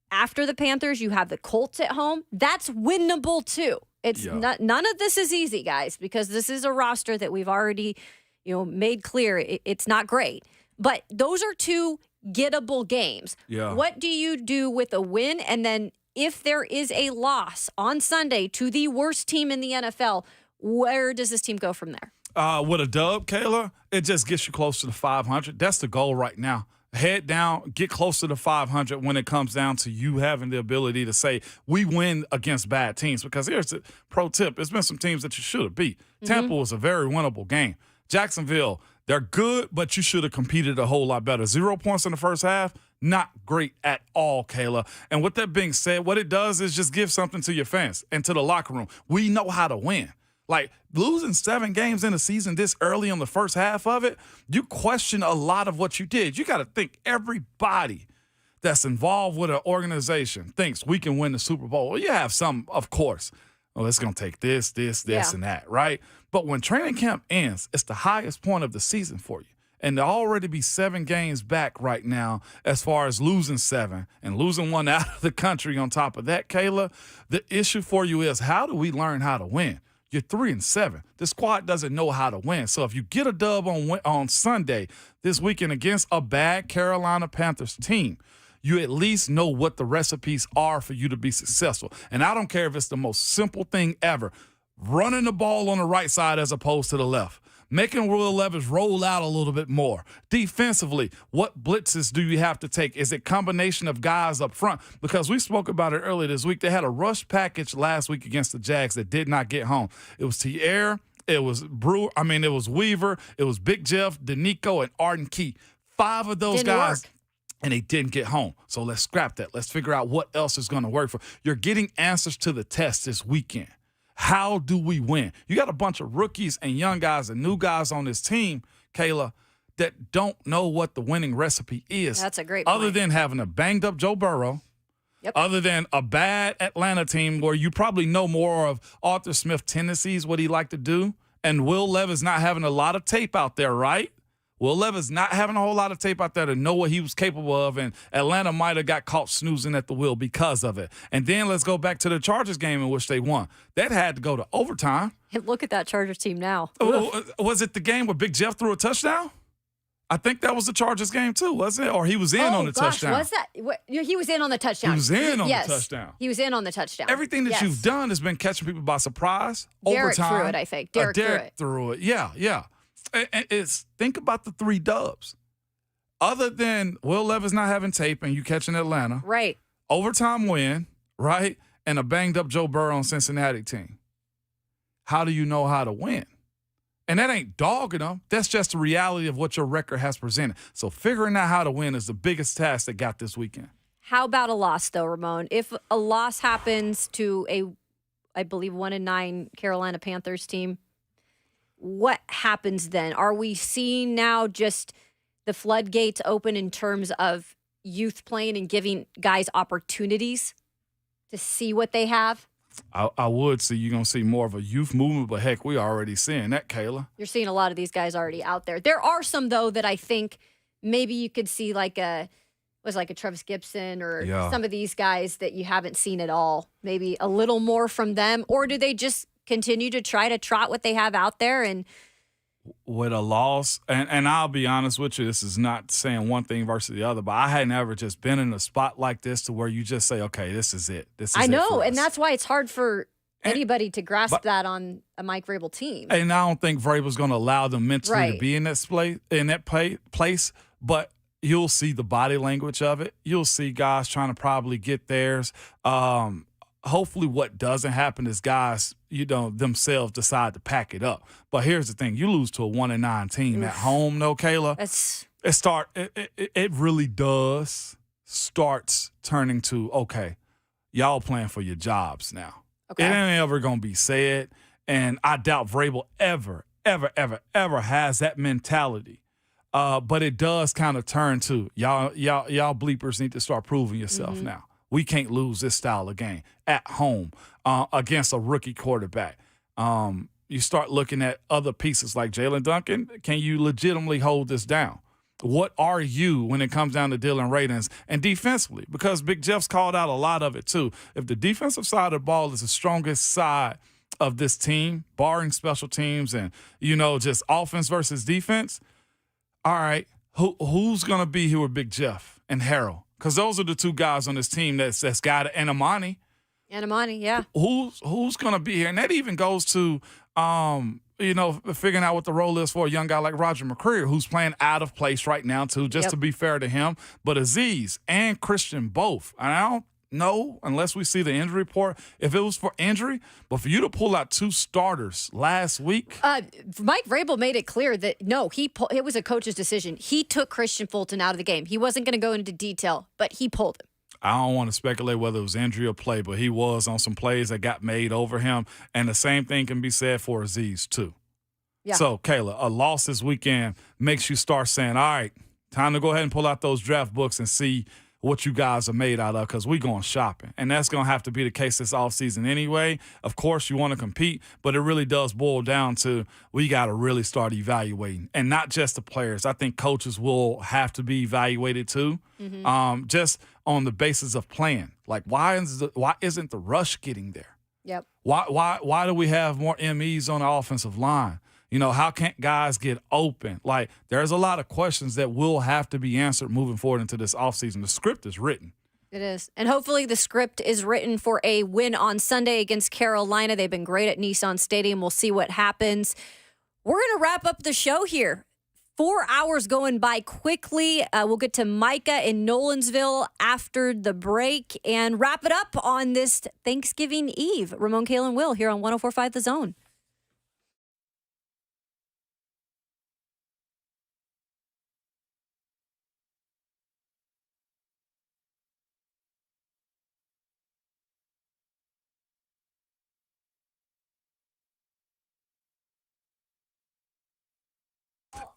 After the Panthers, you have the Colts at home. That's winnable too. It's none of this is easy, guys, because this is a roster that we've already, made clear it's not great. But those are two gettable games. Yeah. What do you do with a win? And then if there is a loss on Sunday to the worst team in the NFL, where does this team go from there? With a dub, Kayla, it just gets you close to the 500. That's the goal right now. Head down, get closer to 500 when it comes down to you having the ability to say, we win against bad teams. Because here's the pro tip. There's been some teams that you should have beat. Tampa was a very winnable game. Jacksonville, they're good, but you should have competed a whole lot better. 0 points in the first half, not great at all, Kayla. And with that being said, what it does is just give something to your fans and to the locker room. We know how to win. Like, losing 7 games in a season this early on the first half of it, you question a lot of what you did. You got to think everybody that's involved with an organization thinks we can win the Super Bowl. Well, you have some, of course. Oh, it's going to take this, and that, right? But when training camp ends, it's the highest point of the season for you. And to already be 7 games back right now as far as losing 7 and losing 1 out of the country on top of that, Kayla, the issue for you is, how do we learn how to win? You're 3-7. The squad doesn't know how to win. So if you get a dub on Sunday this weekend against a bad Carolina Panthers team, you at least know what the recipes are for you to be successful. And I don't care if it's the most simple thing ever, running the ball on the right side as opposed to the left. making Will Levis roll out a little bit more. Defensively, what blitzes do you have to take? Is it combination of guys up front? Because we spoke about it earlier this week. They had a rush package last week against the Jags that did not get home. It was Tierre, it was it was Weaver, it was Big Jeff, Danico, and Arden Key. 5 of those guys. And they didn't get home. So let's scrap that. Let's figure out what else is going to work for. You're getting answers to the test this weekend. How do we win? You got a bunch of rookies and young guys and new guys on this team, Kayla, that don't know what the winning recipe is. That's a great Other point. than having a banged-up Joe Burrow, other than a bad Atlanta team where you probably know more of Arthur Smith's tendencies, what he liked to do, and Will Levis not having a lot of tape out there, right? Will Levis not having a whole lot of tape out there to know what he was capable of, and Atlanta might have got caught snoozing at the wheel because of it. And then let's go back to the Chargers game in which they won. That had to go to overtime. Look at that Chargers team now. Was it the game where Big Jeff threw a touchdown? I think that was the Chargers game too, wasn't it? Or he was in on the touchdown. Was that? He was in on the touchdown. He was in on yes, the touchdown. He was in on the touchdown. Everything that you've done has been catching people by surprise. Derek overtime. threw it, I think. Derek threw it. Yeah. It's think about the 3 dubs. Other than Will Levis not having tape and you catching Atlanta. Right. Overtime win, right? And a banged up Joe Burrow on Cincinnati team. How do you know how to win? And that ain't dogging them. That's just the reality of what your record has presented. So figuring out how to win is the biggest task they got this weekend. How about a loss, though, Ramon? If a loss happens to I believe, 1-9 Carolina Panthers team, what happens then? Are we seeing now just the floodgates open in terms of youth playing and giving guys opportunities to see what they have? I would see you're going to see more of a youth movement, but heck, we're already seeing that, Kayla. You're seeing a lot of these guys already out there. There are some, though, that I think maybe you could see like a Travis Gibson or some of these guys that you haven't seen at all. Maybe a little more from them, or do they just continue to try to trot what they have out there? And with a loss, and I'll be honest with you, this is not saying one thing versus the other, but I had never just been in a spot like this to where you just say, okay, this is it. I know, and that's why it's hard for anybody to grasp that on a Mike Vrabel team. And I don't think Vrabel's going to allow them mentally to be in that place, but you'll see the body language of it. You'll see guys trying to probably get theirs. Hopefully what doesn't happen is guys, themselves decide to pack it up. But here's the thing. You lose to a 1-9 team at home, though, Kayla. It really does starts turning to, okay, y'all playing for your jobs now. Okay. It ain't ever going to be said. And I doubt Vrabel ever has that mentality. But it does kind of turn to y'all bleepers need to start proving yourself now. We can't lose this style of game at home against a rookie quarterback. You start looking at other pieces like Jalen Duncan. Can you legitimately hold this down? What are you when it comes down to Dylan Radins and defensively? Because Big Jeff's called out a lot of it too. If the defensive side of the ball is the strongest side of this team, barring special teams and, just offense versus defense, all right, who's going to be here with Big Jeff and Harold? Because those are the 2 guys on this team that's got it. And Amani, yeah. Who's going to be here? And that even goes to, figuring out what the role is for a young guy like Roger McCreary, who's playing out of place right now, too, just to be fair to him. But Azeez and Christian both. And I don't know, unless we see the injury report, if it was for injury. But for you to pull out 2 starters last week. Mike Vrabel made it clear that, it was a coach's decision. He took Christian Fulton out of the game. He wasn't going to go into detail, but he pulled him. I don't want to speculate whether it was injury or play, but he was on some plays that got made over him. And the same thing can be said for Azeez, too. Yeah. So, Kayla, a loss this weekend makes you start saying, all right, time to go ahead and pull out those draft books and see what you guys are made out of, because we're going shopping. And that's going to have to be the case this offseason anyway. Of course, you want to compete, but it really does boil down to we got to really start evaluating. And not just the players. I think coaches will have to be evaluated too, just on the basis of playing. Like, why isn't the rush getting there? Yep. Why do we have more MEs on the offensive line? How can't guys get open? Like, there's a lot of questions that will have to be answered moving forward into this offseason. The script is written. It is. And hopefully the script is written for a win on Sunday against Carolina. They've been great at Nissan Stadium. We'll see what happens. We're going to wrap up the show here. 4 hours going by quickly. We'll get to Micah in Nolansville after the break and wrap it up on this Thanksgiving Eve. Ramon, Kale, and Will here on 104.5 The Zone.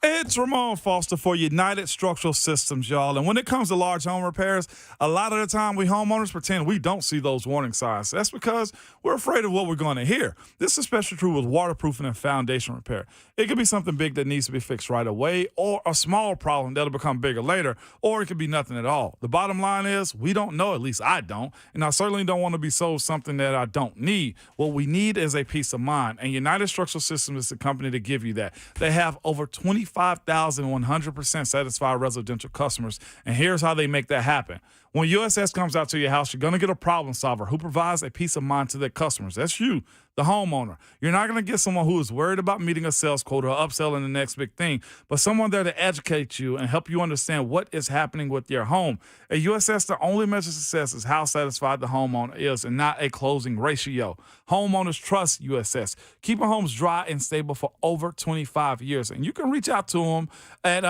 It's Ramon Foster for United Structural Systems, y'all. And when it comes to large home repairs, a lot of the time we homeowners pretend we don't see those warning signs. That's because we're afraid of what we're going to hear. This is especially true with waterproofing and foundation repair. It could be something big that needs to be fixed right away, or a small problem that'll become bigger later, or it could be nothing at all. The bottom line is we don't know, at least I don't, and I certainly don't want to be sold something that I don't need. What we need is a peace of mind, and United Structural Systems is the company to give you that. They have over 25,100% satisfied residential customers. And here's how they make that happen. When USS comes out to your house, you're going to get a problem solver who provides a peace of mind to their customers. That's you, the homeowner. You're not going to get someone who is worried about meeting a sales quota or upselling the next big thing, but someone there to educate you and help you understand what is happening with your home. At USS, the only measure of success is how satisfied the homeowner is and not a closing ratio. Homeowners trust USS, keeping homes dry and stable for over 25 years. And you can reach out to them at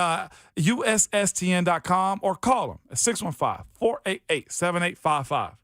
USSTN.com or call them at 615-488-7855.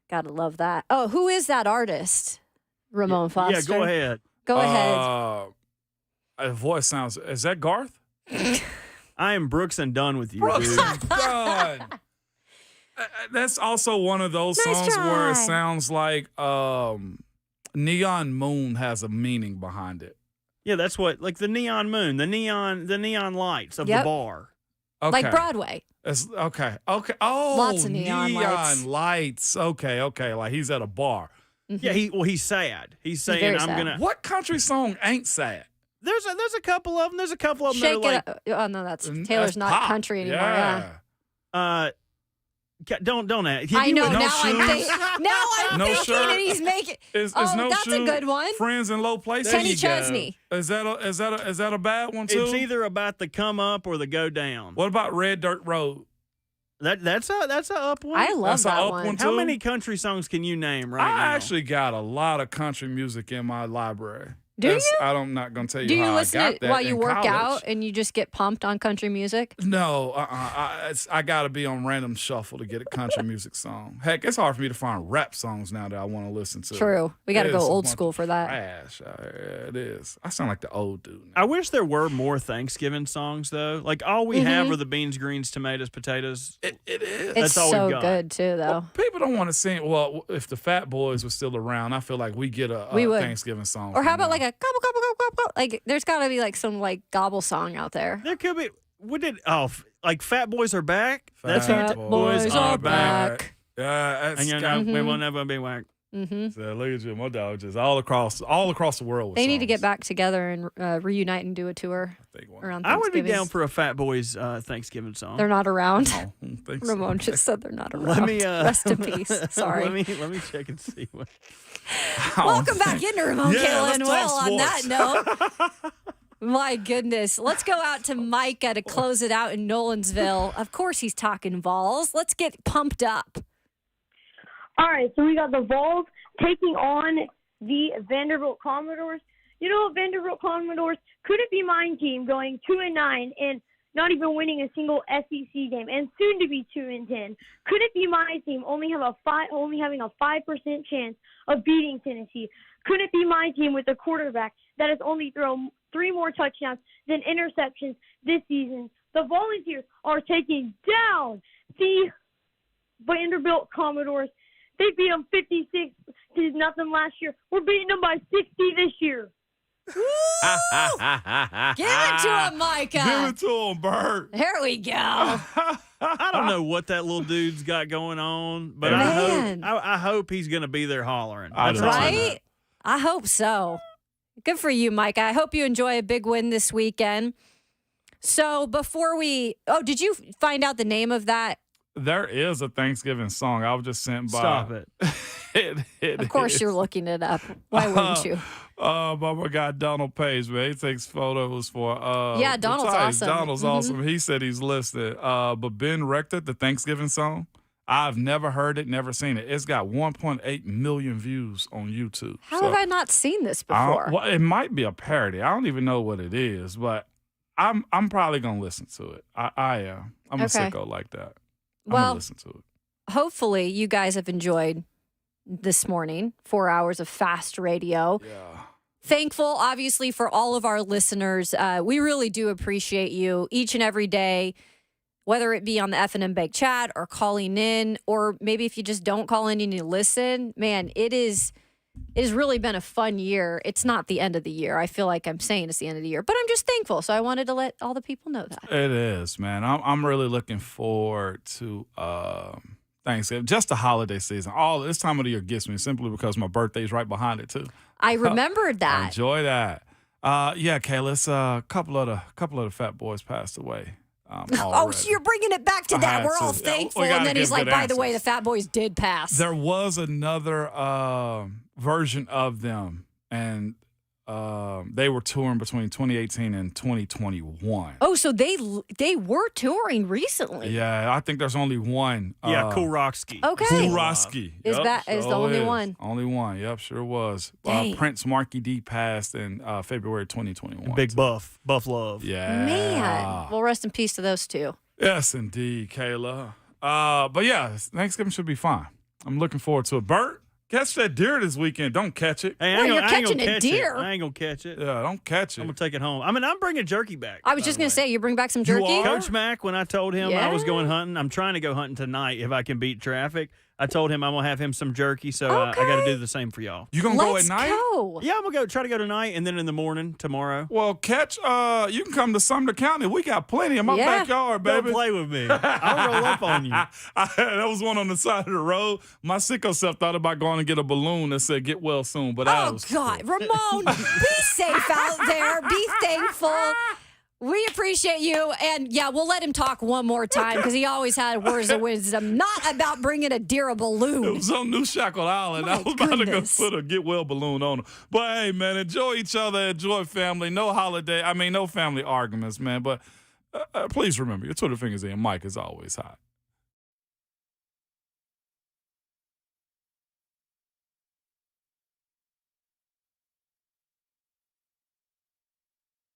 Gotta love that. Oh, who is that artist? Ramon Foster. Yeah, go ahead. Go ahead. The voice sounds. Is that Garth? I am Brooks and done with you, Brooks dude. and Dunn. That's also one of those Nice songs where it try. sounds like Neon Moon has a meaning behind it. Yeah, that's what, like the neon moon, the neon lights of Yep. the bar. Okay. Like Broadway. Okay. Oh, Lots of neon lights. Okay. Like he's at a bar. Yeah, he's sad. He's saying, very "I'm sad. gonna." What country song ain't sad? There's a couple of them. There's a couple of them Shake that are it like, up. Oh, no, that's Taylor's not pop. country anymore. Yeah. don't ask. I know. no Now shoes? I'm No thinking shirt? and he's making. Is oh, no that's shoe, a good one. Friends in low places. Kenny Chesney. Is that a bad one too? It's either about the come up or the go down. What about Red Dirt Road? That's a up one. I love That's a that up one. one How too? many country songs can you name right I now? actually got a lot of country music in my library. Do you? I'm not gonna tell you Do you how listen I got to that while you in work college. out and you just get pumped on country music? No, I got to be on random shuffle to get a country music song. Heck, it's hard for me to find rap songs now that I want to listen to. True. We got to It go is a old bunch school of for that. Trash. It is. I sound like the old dude. I wish there were more Thanksgiving songs though. Like all we have are the beans, greens, tomatoes, potatoes. It is. It's That's all so we got. good too, though. People don't want to sing. Well, if the Fat Boys were still around, I feel like we get a We would. Thanksgiving song. Or how from about them. like a gobble gobble gobble gobble? Like there's got to be like some like gobble song out there. There could be. What did? like Fat Boys Are Back. That's Fat Boys Are Back. Yeah, that's And you know we will never be whacked. Mm-hmm. So look at you, my dog, just all across the world. With They need to get songs. back together and reunite and do a tour around I would be Thanksgiving. down for a Fat Boys Thanksgiving song. They're not around. I don't think so. Ramon just said they're not around. Let me Rest in peace. Sorry. let me check and see what. Welcome back into Ramon Yeah, Kayla let's and Will talk on that sports. note. My goodness. Let's go out to Micah to close it out in Nolensville. Of course he's talking Vols. Let's get pumped up. All right, so we got the Vols taking on the Vanderbilt Commodores. You know, Vanderbilt Commodores couldn't be my team going 2-9 and not even winning a single SEC game, and soon to be 2-10. Couldn't be my team only having a 5% chance of beating Tennessee. Couldn't be my team with a quarterback that has only thrown 3 more touchdowns than interceptions this season. The Volunteers are taking down the Vanderbilt Commodores. They beat them 56-0 last year. We're beating them by 60 this year. Give it to him, Micah. Give it to him, Bert. There we go. I don't know what that little dude's got going on, but Man. I hope he's going to be there hollering. I That's do all I know. Right? I hope so. Good for you, Micah. I hope you enjoy a big win this weekend. So before did you find out the name of that? There is a Thanksgiving song. I was just sent by. Stop it. Of course you're looking it up. Why wouldn't you? By my guy Donald Page, man. He takes photos for Yeah, the Donald's Titans. awesome. Donald's Mhm. awesome. He said he's listening. But Ben Rector, the Thanksgiving song, I've never heard it, never seen it. It's got 1.8 million views on YouTube. How So have I not seen this I don't- before? well, it might be a parody. I don't even know what it is, but I'm probably gonna listen to it. I am. I'm a Okay. sicko like that. I'm Well, gonna listen to it. Hopefully you guys have enjoyed this morning, 4 hours of fast radio. Yeah. Thankful, obviously, for all of our listeners. We really do appreciate you each and every day, whether it be on the F&M Bank chat or calling in, or maybe if you just don't call in and you listen. Man, it has really been a fun year. It's not the end of the year. I feel like I'm saying it's the end of the year, but I'm just thankful. So I wanted to let all the people know that. It is, man. I'm really looking forward to Thanksgiving, just the holiday season. All this time of the year gets me simply because my birthday's right behind it too. I remembered I that. enjoy that. Yeah, Kayla. It's a couple of the Fat Boys passed away. Oh, already. so you're bringing it back to I that. had We're all to. thankful. We gotta And then he's give like, good by the way, the answers. Fat Boys did pass. There was another version of them, and they were touring between 2018 and 2021. Oh, so they were touring recently. Yeah, I think there's only one. Yeah, Cool Rocksky. Okay. Cool Rocksky. Is the only one? Only one. Yep, sure was. Dang. Prince Marky D passed in February 2021. Big Buff Love. Yeah. Man. Well, rest in peace to those two. Yes, indeed, Kayla. But yeah, Thanksgiving should be fine. I'm looking forward to it. Bert, catch that deer this weekend. Don't catch it. Hey, Well, you're catching a deer. I ain't gonna catch it. Yeah, don't catch it. I'm gonna take it home. I mean, I'm bringing jerky back. I was just going to say, you bring back some jerky? Coach Mack, when I told him I was Yeah. going hunting, I'm trying to go hunting tonight if I can beat traffic. I told him I'm going to have him some jerky, so I got to do the same for y'all. You going to go at night? Go. Yeah, I'm going to try to go tonight and then in the morning tomorrow. Well, you can come to Sumner County. We got plenty in my backyard, baby. Don't play with me. I'll roll up on you. That was one on the side of the road. My sicko self thought about going to get a balloon that said, get well soon. But Oh, God. Ramon, be safe out there. Be thankful. We appreciate you. And, yeah, we'll let him talk one more time because he always had words of wisdom, not about bringing a deer a balloon. It was on New Shackle Island. I was about to go put a get well balloon on him. But, hey, man, enjoy each other. Enjoy family. No family arguments, man. But please remember, your Twitter fingers and your mic is always hot.